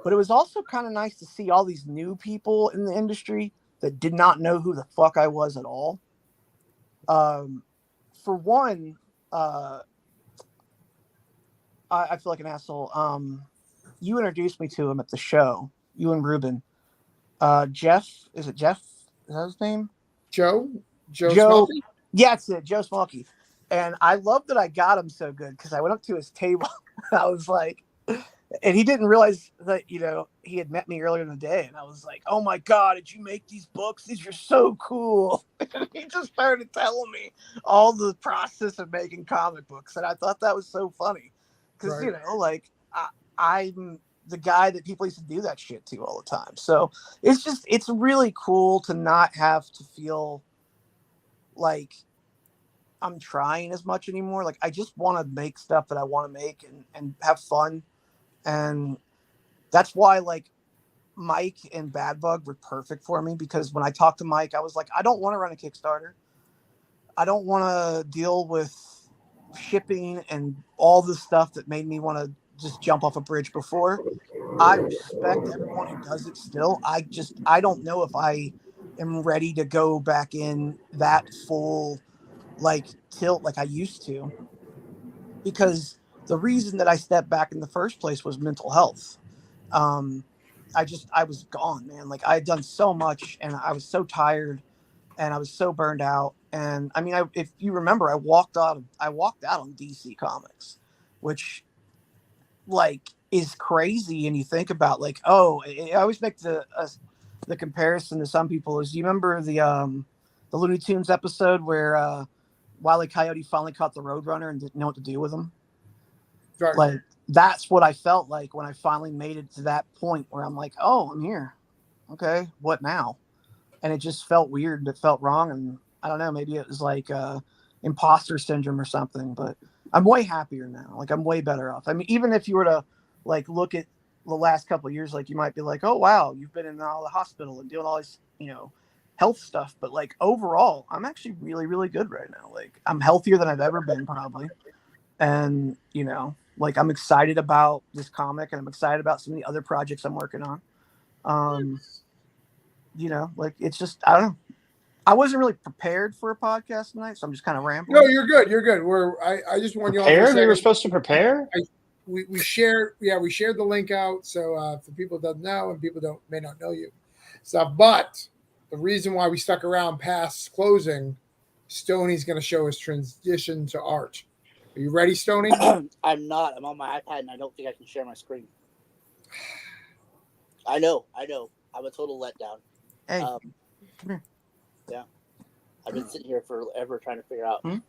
K: But it was also kind of nice to see all these new people in the industry that did not know who the fuck I was at all. For one, I feel like an asshole. You introduced me to him at the show. You and Ruben. Jeff, is it Jeff? Is that his name?
A: Joe Smokey?
K: Yeah, that's it. Joe Smokey. And I love that I got him so good because I went up to his table. I was like, and he didn't realize that, he had met me earlier in the day. And I was like, oh my God, did you make these books? These are so cool. And he just started telling me all the process of making comic books. And I thought that was so funny. Because, I'm the guy that people used to do that shit to all the time. So it's really cool to not have to feel like I'm trying as much anymore. Like I just want to make stuff that I want to make and have fun. And that's why like Mike and Bad Bug were perfect for me because when I talked to Mike, I was like, I don't want to run a Kickstarter. I don't want to deal with shipping and all the stuff that made me want to just jump off a bridge before. I respect everyone who does it still. I don't know if I am ready to go back in that full like tilt like I used to, because the reason that I stepped back in the first place was mental health. I was gone, man. Like I had done so much and I was so tired and I was so burned out. And I mean, if you remember, I walked out on DC Comics, which like is crazy. And you think about like, I always make the comparison to some people is, you remember the Looney Tunes episode where Wile E. Coyote finally caught the Roadrunner and didn't know what to do with him?
A: Right.
K: Like that's what I felt like when I finally made it to that point where I'm like, oh, I'm here. Okay, what now? And it just felt weird. It felt wrong. And I don't know, maybe it was like imposter syndrome or something, but I'm way happier now. Like I'm way better off. I mean, even if you were to like look at the last couple of years, like you might be like, oh, wow, you've been in the hospital and doing all this, health stuff. But like overall, I'm actually really, really good right now. Like I'm healthier than I've ever been probably. And, like I'm excited about this comic and I'm excited about some of the other projects I'm working on. Like it's just, I don't know. I wasn't really prepared for a podcast tonight, so I'm just kind of rambling.
A: No, you're good. You're good. I just want you all to
D: We were supposed to prepare.
A: We shared the link out. So for people that don't know and people may not know you stuff, but the reason why we stuck around past closing, Stoney's going to show his transition to art. Are you ready, Stoney?
I: I'm not. I'm on my iPad and I don't think I can share my screen. I know. I'm a total letdown.
K: Hey, come here.
I: Yeah. I've been sitting here forever trying to figure out. Yeah.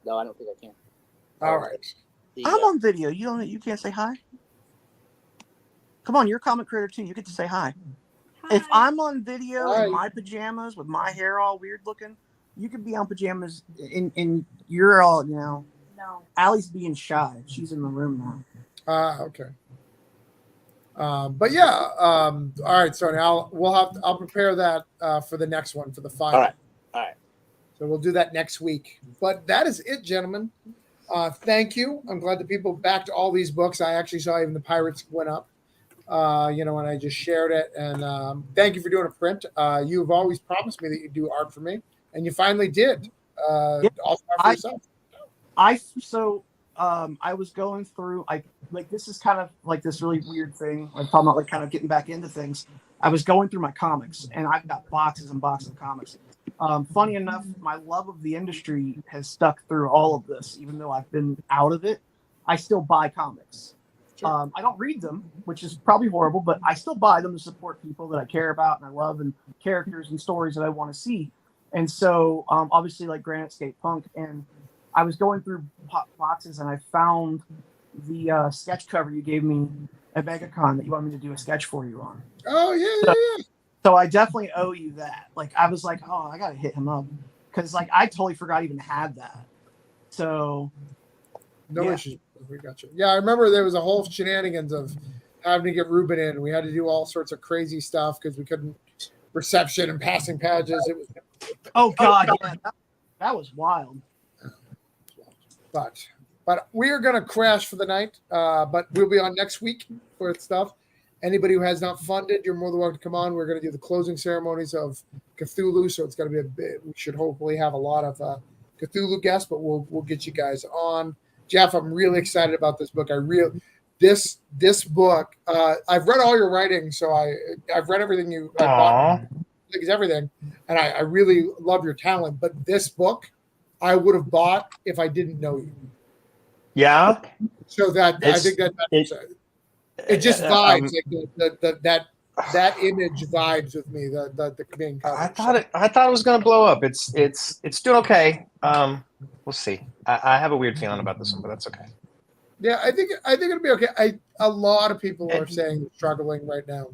I: No, I don't think I can.
A: All right.
K: I'm on video. You can't say hi? Come on, you're a comic creator too. You get to say hi. If I'm on video in my pajamas with my hair all weird looking, you could be on pajamas and you're all, No. Allie's being shy. She's in the room now.
A: Okay. But yeah, all right. So now I'll prepare that for the next one for the final.
I: All right.
A: So we'll do that next week. But that is it, gentlemen. Thank you. I'm glad that people backed all these books. I actually saw even the Pirates went up. And I just shared it. And thank you for doing a print. You've always promised me that you'd do art for me, and you finally did. Also for yourself.
K: I was going through, this is kind of like this really weird thing. I'm talking about like kind of getting back into things. I was going through my comics and I've got boxes and boxes of comics. Funny enough, my love of the industry has stuck through all of this. Even though I've been out of it, I still buy comics. Sure. I don't read them, which is probably horrible, but I still buy them to support people that I care about and I love and characters and stories that I want to see. And so obviously like Granite State Punk, and I was going through boxes and I found the sketch cover you gave me at MegaCon that you want me to do a sketch for you on.
A: Oh yeah.
K: So I definitely owe you that. Like I was like, oh, I gotta hit him up because like I totally forgot I even had that. So
A: no issues. We got you. Yeah, I remember there was a whole shenanigans of having to get Ruben in. We had to do all sorts of crazy stuff because we couldn't reception and passing pages. It was.
K: Oh God, yeah, that was wild.
A: But we are going to crash for the night. But we'll be on next week for stuff. Anybody who has not funded, you're more than welcome to come on. We're going to do the closing ceremonies of Cthulhu, so it's going to be a bit. We should hopefully have a lot of Cthulhu guests, but we'll get you guys on. Jeff, I'm really excited about this book. This book. I've read all your writing, so I've read everything you. Everything, and I really love your talent. But this book, I would have bought if I didn't know you.
D: Yeah.
A: So I think it just vibes like that image vibes with me. The main cover.
D: I thought it was going to blow up. It's doing okay. We'll see. I have a weird feeling about this one, but that's okay.
A: Yeah, I think it'll be okay. A lot of people are saying they're struggling right now.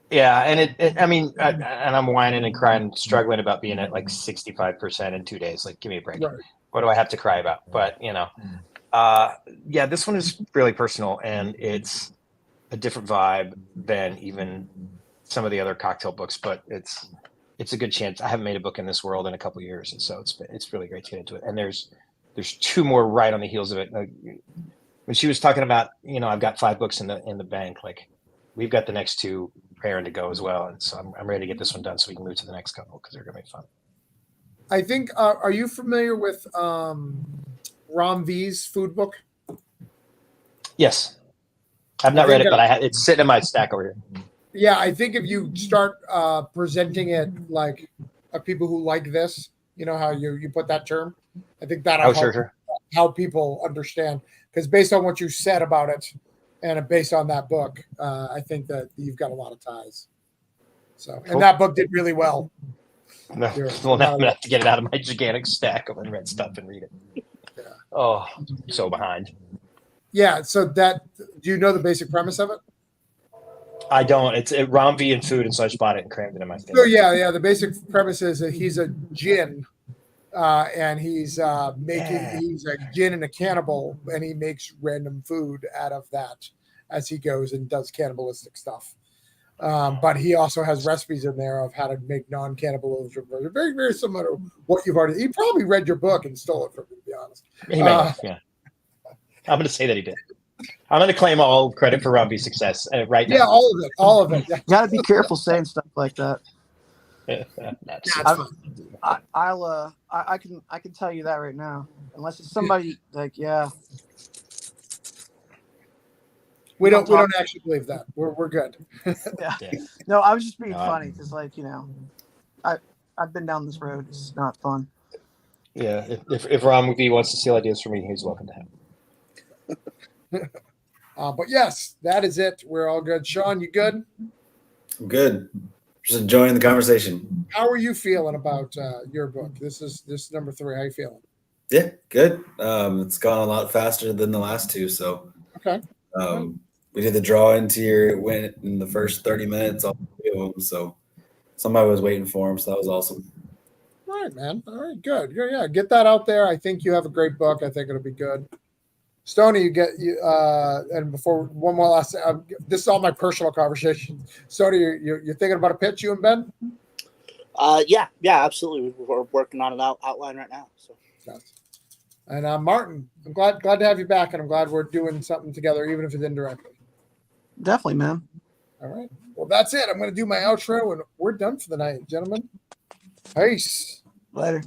D: Yeah, and I mean, and I'm whining and crying, struggling about being at like 65% in 2 days. Like, give me a break. Right. What do I have to cry about? But yeah, this one is really personal, and it's a different vibe than even some of the other cocktail books. But it's a good chance. I haven't made a book in this world in a couple of years, and so it's really great to get into it. And there's 2 more right on the heels of it. Like, when she was talking about, I've got 5 books in the bank, like we've got the next 2 preparing to go as well, and so I'm ready to get this one done so we can move to the next couple because they're gonna be fun.
A: I think. Are you familiar with Ram V's food book?
D: Yes, I've not read it, but it's sitting in my stack over here.
A: Yeah, I think if you start presenting it like people who like this, how you put that term, I think that'll help how people understand. Because based on what you said about it, and based on that book, I think that you've got a lot of ties. So, and that book did really well.
D: No, well, now I'm gonna have to get it out of my gigantic stack of unread stuff and read it. Yeah. Oh, I'm so behind.
A: Yeah. So do you know the basic premise of it?
D: I don't. It's Ram V and food, and so I just bought it and crammed it in my thing.
A: So yeah. The basic premise is that he's a djinn, and he's he's a djinn and a cannibal, and he makes random food out of that as he goes and does cannibalistic stuff. But he also has recipes in there of how to make non-cannibalistic. Very, very similar to what you've already. He probably read your book and stole it from you, to be honest.
D: He may have, yeah. I'm going to say that he did. I'm going to claim all credit for Robbie's success right now.
A: Yeah, all of it.
K: You got to be careful saying stuff like that. I can tell you that right now. Unless it's somebody like, yeah.
A: We don't actually believe that. We're good.
K: Yeah. No, I was just being funny because, like, I've been down this road. It's not fun.
D: Yeah. If Ron McVie wants to steal ideas from me, he's welcome to have.
A: But yes, that is it. We're all good. Sean, you good?
H: I'm good. Just enjoying the conversation.
A: How are you feeling about your book? This is number 3. How are you feeling?
H: Yeah, good. It's gone a lot faster than the last 2. So
A: okay.
H: We did the draw into your win in the first 30 minutes, all 3 of them. So somebody was waiting for him. So that was awesome.
A: All right, man. All right, good. Yeah. Get that out there. I think you have a great book. I think it'll be good. Stoney, and before one more last, this is all my personal conversation. Stoney, you're thinking about a pitch, you and Ben?
I: Yeah, absolutely. We're working on an outline right now. So.
A: And Martin, I'm glad to have you back, and I'm glad we're doing something together, even if it's indirectly.
K: Definitely, man.
A: All right. Well, that's it. I'm going to do my outro, and we're done for the night, gentlemen. Peace.
K: Later.